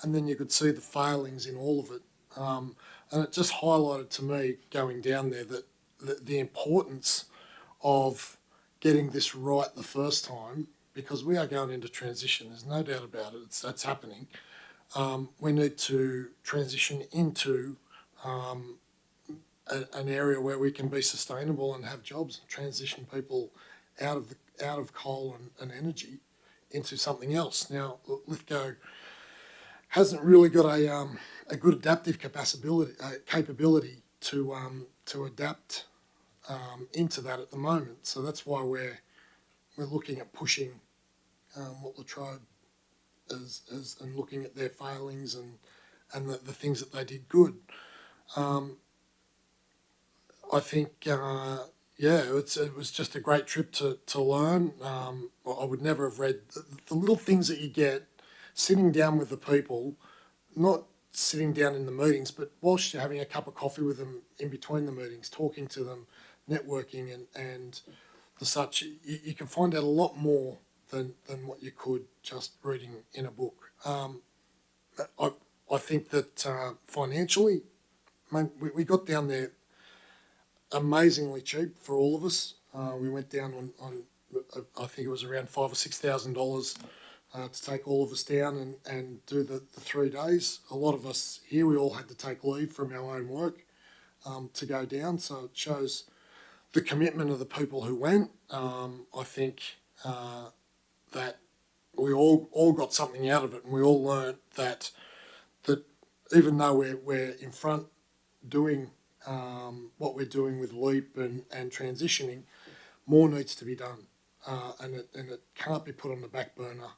and then you could see the failings in all of it. And it just highlighted to me going down there that the importance of getting this right the first time, because we are going into transition. There's no doubt about it. That's happening. We need to transition into an area where we can be sustainable and have jobs, transition people out of coal and energy into something else. Now, Lithgow hasn't really got a good adaptive capability to adapt into that at the moment. So that's why we're looking at pushing what Latrobe is and looking at their failings and the things that they did good. I think, it was just a great trip to learn. I would never have read the little things that you get sitting down with the people, not sitting down in the meetings, but whilst you're having a cup of coffee with them in between the meetings, talking to them, networking and the such, you can find out a lot more than what you could just reading in a book. I think that financially, we got down there amazingly cheap for all of us. We went down on I think it was around $5,000 or $6,000 to take all of us down and do the 3 days. A lot of us here, we all had to take leave from our own work to go down. So it shows the commitment of the people who went. I think that we all got something out of it, and we all learnt that even though we're in front doing what we're doing with LEAP and transitioning, more needs to be done, and it can't be put on the back burner.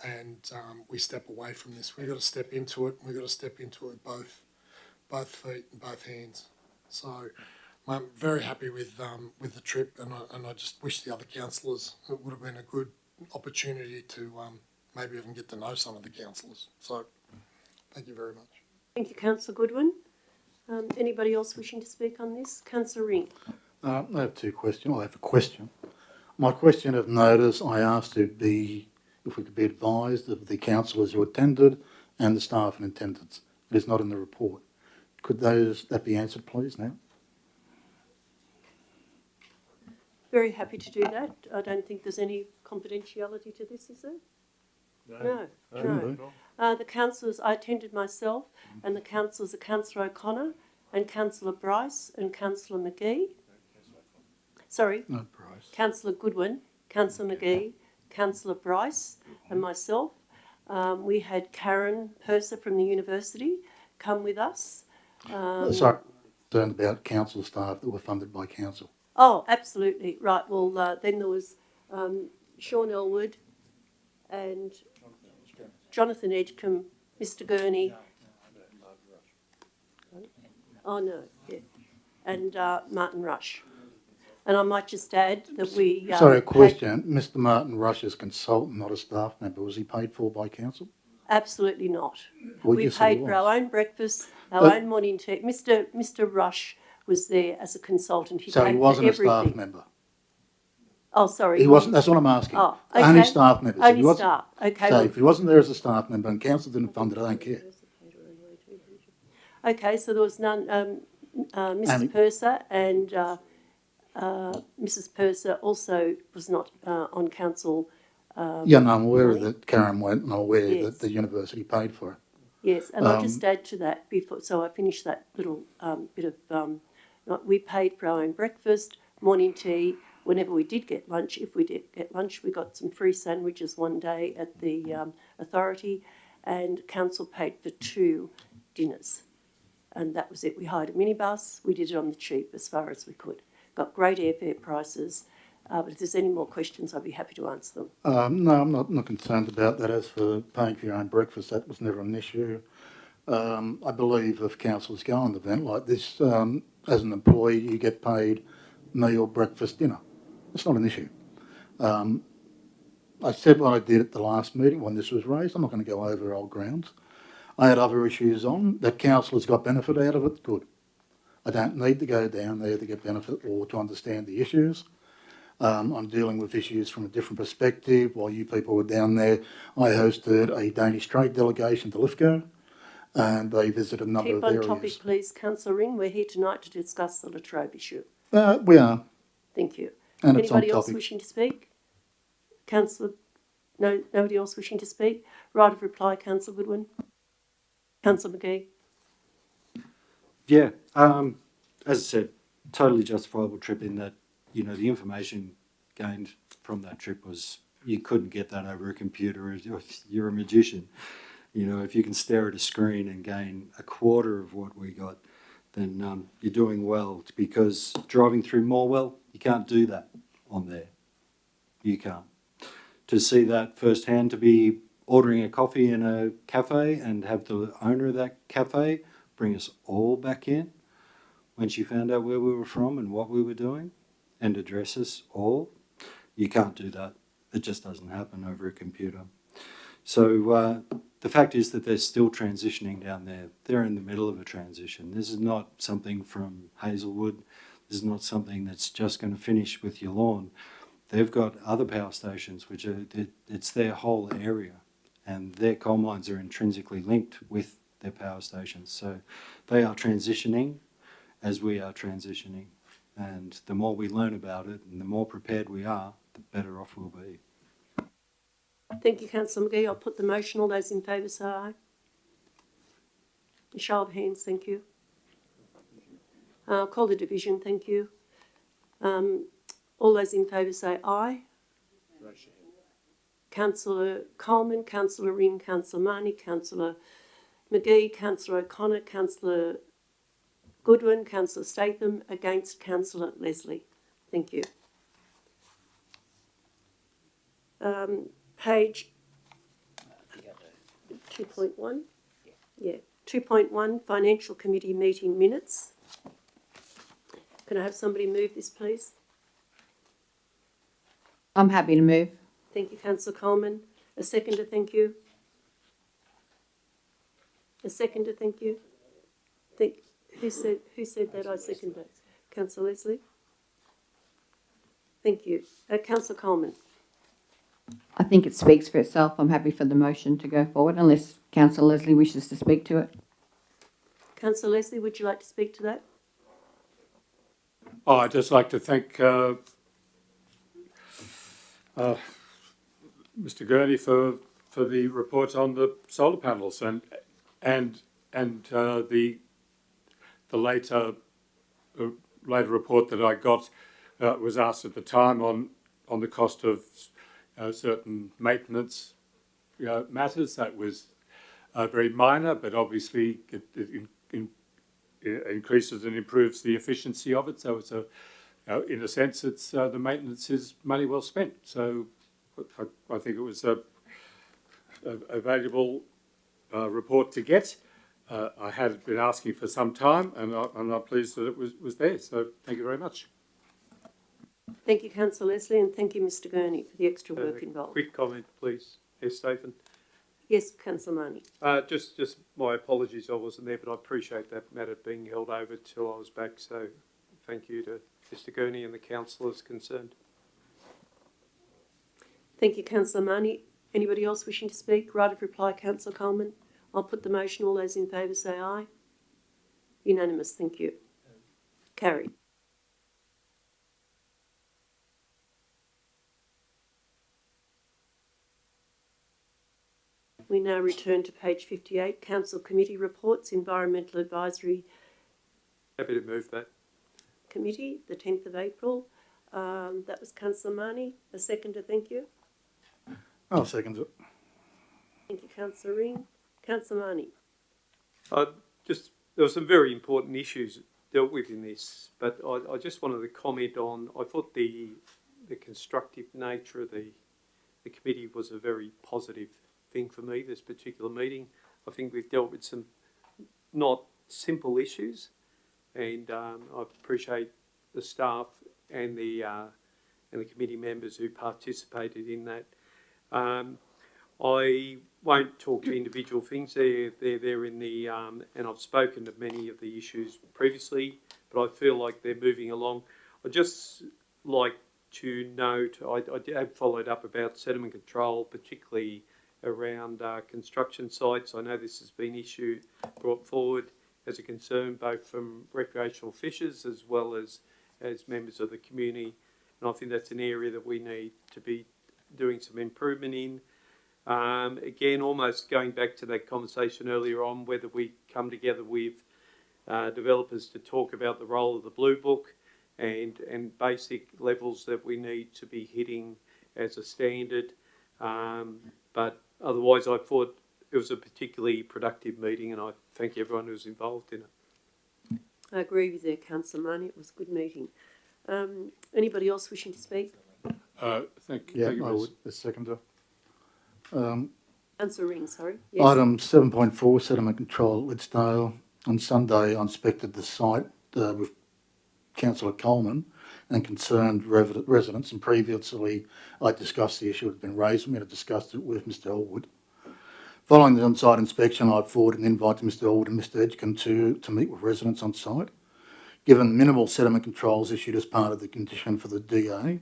And we step away from this. We've got to step into it. We've got to step into it both feet and both hands. So I'm very happy with the trip, and I just wish the other councillors, it would have been a good opportunity to maybe even get to know some of the councillors. So thank you very much. Thank you, Councillor Goodwin. Anybody else wishing to speak on this? Councillor Ring. I have two questions. I have a question. My question of notice, I asked if we could be advised of the councillors who attended and the staff in attendance. It is not in the report. Could that be answered, please, now? Very happy to do that. I don't think there's any confidentiality to this, is there? No. The councillors, I attended myself, and the councillors are Councillor O'Connor and Councillor Bryce and Councillor McGee. Sorry. No, Bryce. Councillor Goodwin, Councillor McGee, Councillor Bryce and myself. We had Karen Purser from the university come with us. Sorry, concerned about council staff that were funded by council. Oh, absolutely. Right. Well, then there was Sean Elwood and Jonathan Edgecombe, Mr. Gurney. Oh, no, yeah. And Martin Rush. And I might just add that we... Sorry, a question. Mr. Martin Rush is a consultant, not a staff member. Was he paid for by council? Absolutely not. Well, we yes, paid he for was. our own breakfast, our own morning tea. Mr. Rush was there as a consultant. So paid he wasn't for a staff everything. member? Oh, sorry. He wasn't, that's what I'm asking. Oh, okay. Only staff members. Only staff. Okay. So if he wasn't there as a staff member and council didn't fund it, I don't care. Okay, so there was none. Mrs. Purser and Mrs. Purser also was not on council. Yeah, no, I'm aware that Karen went, and I'm aware that the university paid for it. Yes, and I'll just add to that before, so I finish that little bit of. We paid for our own breakfast, morning tea. Whenever we did get lunch, if we did get lunch, we got some free sandwiches one day at the authority, and council paid for 2 dinners. And that was it. We hired a minibus. We did it on the cheap as far as we could. Got great airfare prices, But if there's any more questions, I'd be happy to answer them. No, I'm not concerned about that. As for paying for your own breakfast, that was never an issue. I believe if councillors go on an event like this, as an employee, you get paid meal, breakfast, dinner. It's not an issue. I said what I did at the last meeting when this was raised. I'm not going to go over old grounds. I had other issues on that councillors got benefit out of it. Good. I don't need to go down there to get benefit or to understand the issues. I'm dealing with issues from a different perspective. While you people were down there, I hosted a Danish trade delegation to Lithgow, and they visited a number of areas. Keep on topic, please, Councillor Ring. We're here tonight to discuss the Latrobe issue. We are. Thank you. And it's on Anybody else topic. wishing to speak? Councillor, no, nobody else wishing to speak? Right of reply, Councillor Goodwin. Councillor McGee. Yeah, as I said, totally justifiable trip in that, you know, the information gained from that trip was, you couldn't get that over a computer. You're a magician. You know, if you can stare at a screen and gain a quarter of what we got, then you're doing well, because driving through Morwell, you can't do that on there. You can't. To see that firsthand, to be ordering a coffee in a cafe and have the owner of that cafe bring us all back in when she found out where we were from and what we were doing and address us all, you can't do that. It just doesn't happen over a computer. So the fact is that they're still transitioning down there. They're in the middle of a transition. This is not something from Hazelwood. This is not something that's just going to finish with your lawn. They've got other power stations, which are, it's their whole area, and their coal mines are intrinsically linked with their power stations. So they are transitioning as we are transitioning. And the more we learn about it and the more prepared we are, the better off we'll be. Thank you, Councillor McGee. I'll put the motion. All those in favour say aye. A show of hands, thank you. I'll call the division, thank you. All those in favour say aye. Councillor Coleman, Councillor Ring, Councillor Marnie, Councillor McGee, Councillor O'Connor, Councillor Goodwin, Councillor Statham, against Councillor Leslie. Thank you. Page 2.1. Yeah, 2.1, Financial Committee meeting minutes. Can I have somebody move this, please? I'm happy to move. Thank you, Councillor Coleman. A seconder, thank you. A seconder, thank you. Who said that? I second that. Councillor Leslie. Thank you. Councillor Coleman. I think it speaks for itself. I'm happy for the motion to go forward, unless Councillor Leslie wishes to speak to it. Councillor Leslie, would you like to speak to that? Oh, I'd just like to thank Mr. Gurney for the report on the solar panels and the later report that I got was asked at the time on the cost of certain maintenance matters. That was very minor, but obviously it increases and improves the efficiency of it. So it's in a sense, it's the maintenance is money well spent. So I think it was a valuable report to get. I had been asking for some time, and I'm pleased that it was there. So thank you very much. Thank you, Councillor Leslie, and thank you, Mr. Gurney, for the extra work involved. Quick comment, please. Yes, Stephen. Yes, Councillor Marnie. Just my apologies, I wasn't there, but I appreciate that matter being held over till I was back. So thank you to Mr. Gurney and the councillors concerned. Thank you, Councillor Marnie. Anybody else wishing to speak? Right of reply, Councillor Coleman. I'll put the motion. All those in favour say aye. Unanimous, thank you. Carried. We now return to page 58, Council Committee Reports, Environmental Advisory Happy to move that. Committee, the 10th of April. That was Councillor Marnie. A seconder, thank you. I'll second it. Thank you, Councillor Ring. Councillor Marnie. There were some very important issues dealt with in this, but I just wanted to comment on, I thought the the constructive nature of the committee was a very positive thing for me, this particular meeting. I think we've dealt with some not simple issues, and I appreciate the staff and the committee members who participated in that. I won't talk to individual things. They're there in the, and I've spoken to many of the issues previously, but I feel like they're moving along. I'd just like to note, I have followed up about sediment control, particularly around construction sites. I know this has been brought forward as a concern both from recreational fishers as well as members of the community. And I think that's an area that we need to be doing some improvement in. Again, almost going back to that conversation earlier on, whether we come together with developers to talk about the role of the Blue Book and basic levels that we need to be hitting as a standard. But otherwise, I thought it was a particularly productive meeting, and I thank everyone who was involved in it. I agree with you, Councillor Money. It was a good meeting. Anybody else wishing to speak? Thank Yeah, you, I Ms. would, the seconder. Councillor Ring, sorry. Yes. Item 7.4, sediment control at Lithgow. On Sunday, I inspected the site with Councillor Coleman and concerned residents, and previously I discussed the issue that had been raised. We had discussed it with Mr Elwood. Following the on-site inspection, I forwarded an invite to Mr Elwood and Mr Edgecombe to meet with residents on site. Given minimal sediment controls issued as part of the condition for the DA,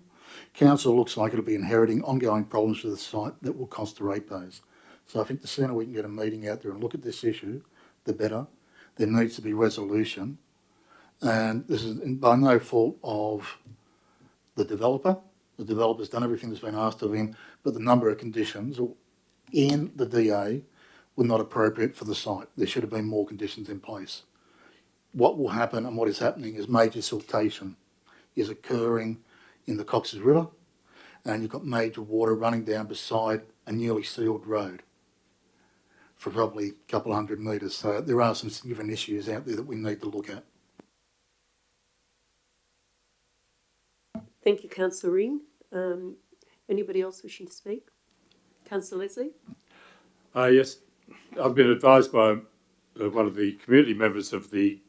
Council looks like it'll be inheriting ongoing problems with the site that will cost the ratepayers. So I think the sooner we can get a meeting out there and look at this issue, the better. There needs to be resolution. And this is by no fault of the developer. The developer's done everything that's been asked of him, but the number of conditions in the DA were not appropriate for the site. There should have been more conditions in place. What will happen and what is happening is major siltation is occurring in the Cox's River, and you've got major water running down beside a newly sealed road for probably a couple of 100 metres. So there are some significant issues out there that we need to look at. Thank you, Councillor Ring. Anybody else wishing to speak? Councillor Leslie? Yes, I've been advised by one of the community members of the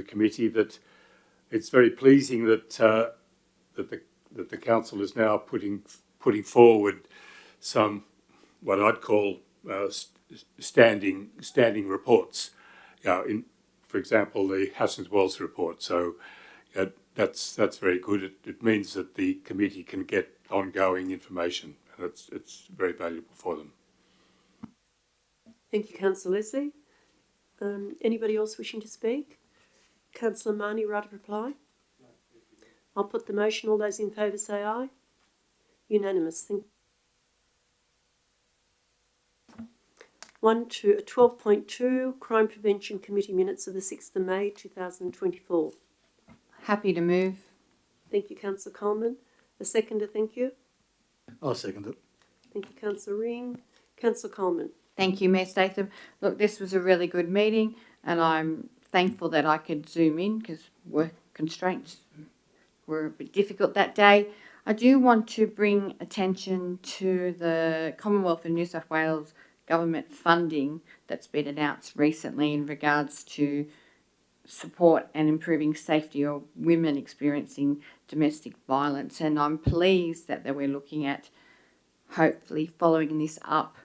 committee that it's very pleasing that that the council is now putting forward some what I'd call standing reports. For example, the Hassans Wells report. So that's very good. It means that the committee can get ongoing information, and it's very valuable for them. Thank you, Councillor Leslie. Anybody else wishing to speak? Councillor Marnie, right of reply? No, I'll put the motion. All those in favour say aye. Unanimous. 12.2, Crime Prevention Committee minutes of the 6th of May 2024. Happy to move. Thank you, Councillor Coleman. A seconder, thank you. I'll second it. Thank you, Councillor Ring. Councillor Coleman. Thank you, Mayor Statham. Look, this was a really good meeting, and I'm thankful that I could zoom in because work constraints were a bit difficult that day. I do want to bring attention to the Commonwealth of New South Wales government funding that's been announced recently in regards to support and improving safety of women experiencing domestic violence. And I'm pleased that we're looking at hopefully following this up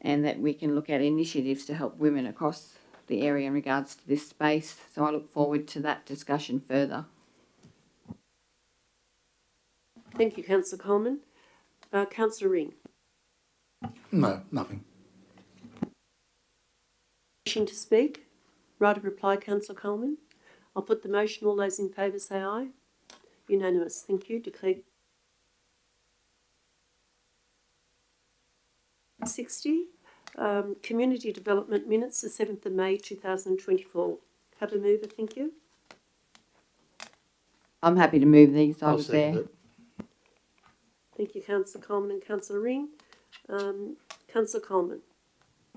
and that we can look at initiatives to help women across the area in regards to this space. So I look forward to that discussion further. Thank you, Councillor Coleman. Councillor Ring. No, nothing. Wishing to speak? Right of reply, Councillor Coleman. I'll put the motion. All those in favour say aye. Unanimous. Thank you. Declare 60. Community Development Minutes, the 7th of May 2024. Have a mover, thank you. I'm happy to move these. I I'll was second there. it. Thank you, Councillor Coleman and Councillor Ring. Councillor Coleman.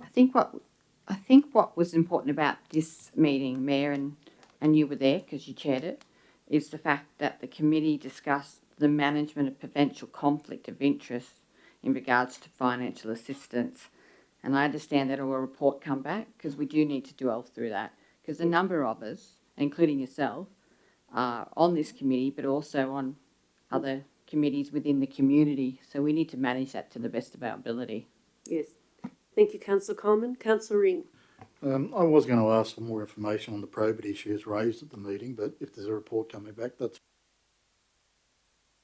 I think what was important about this meeting, Mayor, and you were there because you chaired it, is the fact that the committee discussed the management of potential conflict of interest in regards to financial assistance. And I understand that a report come back, because we do need to dwell through that, because a number of us, including yourself, are on this committee, but also on other committees within the community. So we need to manage that to the best of our ability. Yes. Thank you, Councillor Coleman. Councillor Ring. I was going to ask for more information on the probate issues raised at the meeting, but if there's a report coming back, that's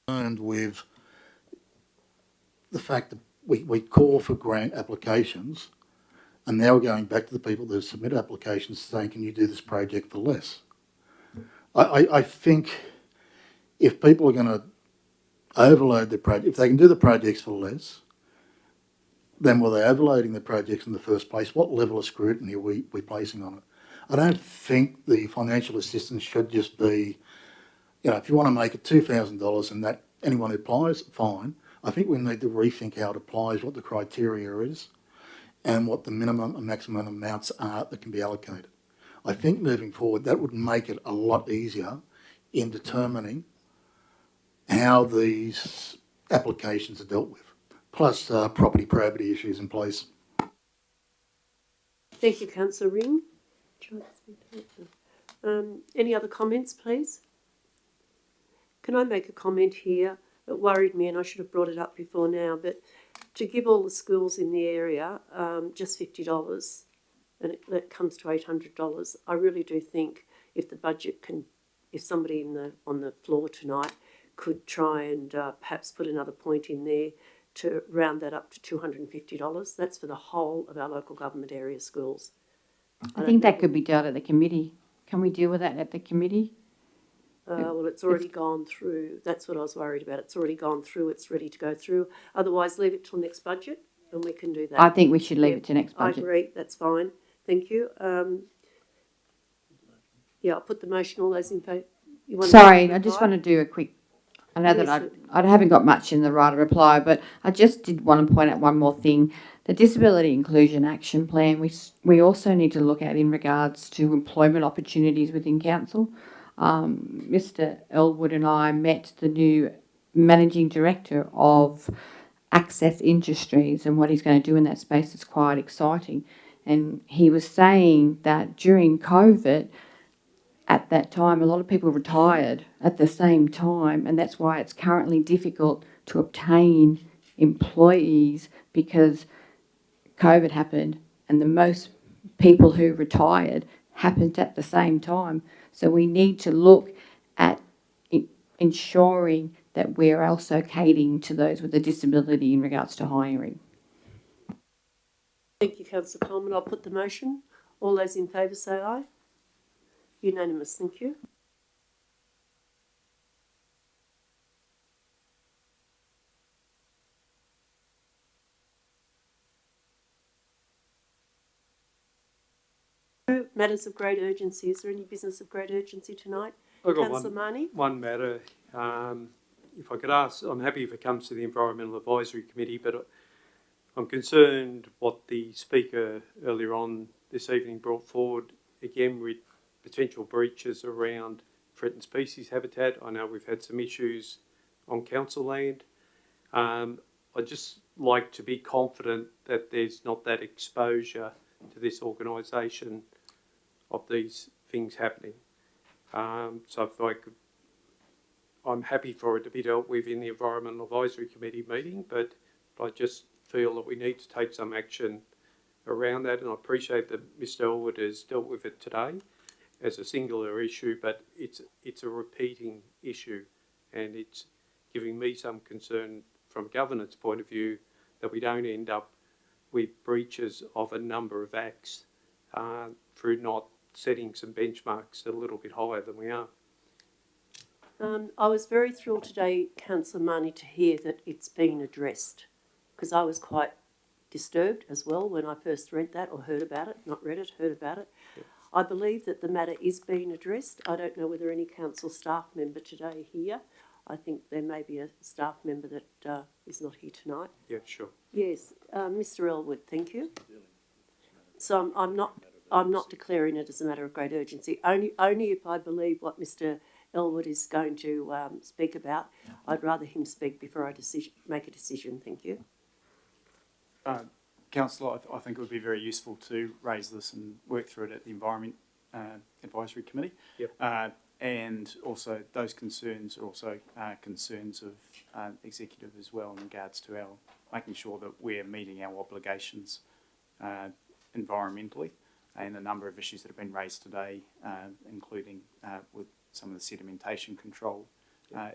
concerned with the fact that we call for grant applications, and now we're going back to the people that submit applications saying, can you do this project for less? I think if people are going to overload the project, if they can do the projects for less, then were they overloading the projects in the first place? What level of scrutiny are we placing on it? I don't think the financial assistance should just be, if you want to make it $2,000 and that anyone who applies, fine. I think we need to rethink how it applies, what the criteria is, and what the minimum and maximum amounts are that can be allocated. I think moving forward, that would make it a lot easier in determining how these applications are dealt with. Plus property probity issues in place. Thank you, Councillor Ring. Any other comments, please? Can I make a comment here? It worried me, and I should have brought it up before now, but to give all the schools in the area just $50, and that comes to $800, I really do think if the budget can, if somebody on the floor tonight could try and perhaps put another point in there to round that up to $250. That's for the whole of our local government area schools. I think that could be dealt at the committee. Can we deal with that at the committee? Well, it's already gone through. That's what I was worried about. It's already gone through. It's ready to go through. Otherwise, leave it till next budget and we can do that. I think we should leave it to next budget. I agree. That's fine. Thank you. Yeah, I'll put the motion. All those in favour. Sorry, I just want to do a quick. I know that I haven't got much in the right of reply, but I just did want to point out one more thing. The Disability Inclusion Action Plan, we also need to look at in regards to employment opportunities within council. Mr. Elwood and I met the new Managing Director of Access Industries, and what he's going to do in that space is quite exciting. And he was saying that during COVID, at that time, a lot of people retired at the same time, and that's why it's currently difficult to obtain employees, because COVID happened and the most people who retired happened at the same time. So we need to look at ensuring that we're also catering to those with a disability in regards to hiring. Thank you, Councillor Coleman. I'll put the motion. All those in favour say aye. Unanimous, thank you. Matters of great urgency. Is there any business of great urgency tonight? I've got Councillor Marnie? one matter. If I could ask, I'm happy if it comes to the Environmental Advisory Committee, but I'm concerned what the speaker earlier on this evening brought forward, again with potential breaches around threatened species habitat. I know we've had some issues on council land. I'd just like to be confident that there's not that exposure to this organisation of these things happening. So if I could, I'm happy for it to be dealt with in the Environmental Advisory Committee meeting, but I just feel that we need to take some action around that, and I appreciate that Mr. Elwood has dealt with it today as a singular issue, but it's a repeating issue, and it's giving me some concern from a governance point of view that we don't end up with breaches of a number of acts through not setting some benchmarks a little bit higher than we are. I was very thrilled today, Councillor Marnie, to hear that it's been addressed, because I was quite disturbed as well when I first read that or heard about it, not read it, heard about it. Yeah. I believe that the matter is being addressed. I don't know whether any council staff member today here. I think there may be a staff member that is not here tonight. Yeah, sure. Yes, Mr. Elwood, thank you. So I'm not declaring it as a matter of great urgency. Only if I believe what Mr. Elwood is going to speak about, I'd rather him speak before I make a decision. Thank you. Councillor, I think it would be very useful to raise this and work through it at the Environment Advisory Committee. Yep. And also those concerns are also concerns of executive as well in regards to our making sure that we're meeting our obligations environmentally, and a number of issues that have been raised today, including with some of the sedimentation control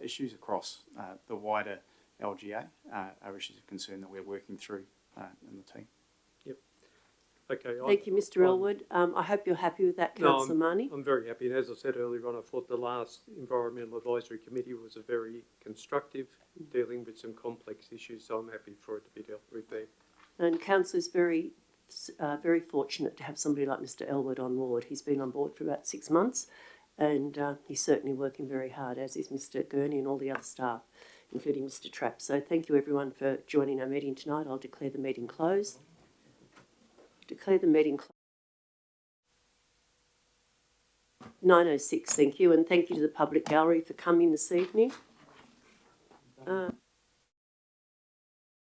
issues across the wider LGA, are issues of concern that we're working through in the team. Yep. Okay. Thank you, Mr. Elwood. I hope you're happy with that, Councillor Marnie. I'm very happy. And as I said earlier on, I thought the last Environmental Advisory Committee was a very constructive, dealing with some complex issues, so I'm happy for it to be dealt with there. And Council is very fortunate to have somebody like Mr. Elwood on board. He's been on board for about 6 months, and he's certainly working very hard, as is Mr. Gurney and all the other staff, including Mr. Trapp. So thank you everyone for joining our meeting tonight. I'll declare the meeting closed. Declare the meeting closed. 9:06, thank you, and thank you to the public gallery for coming this evening.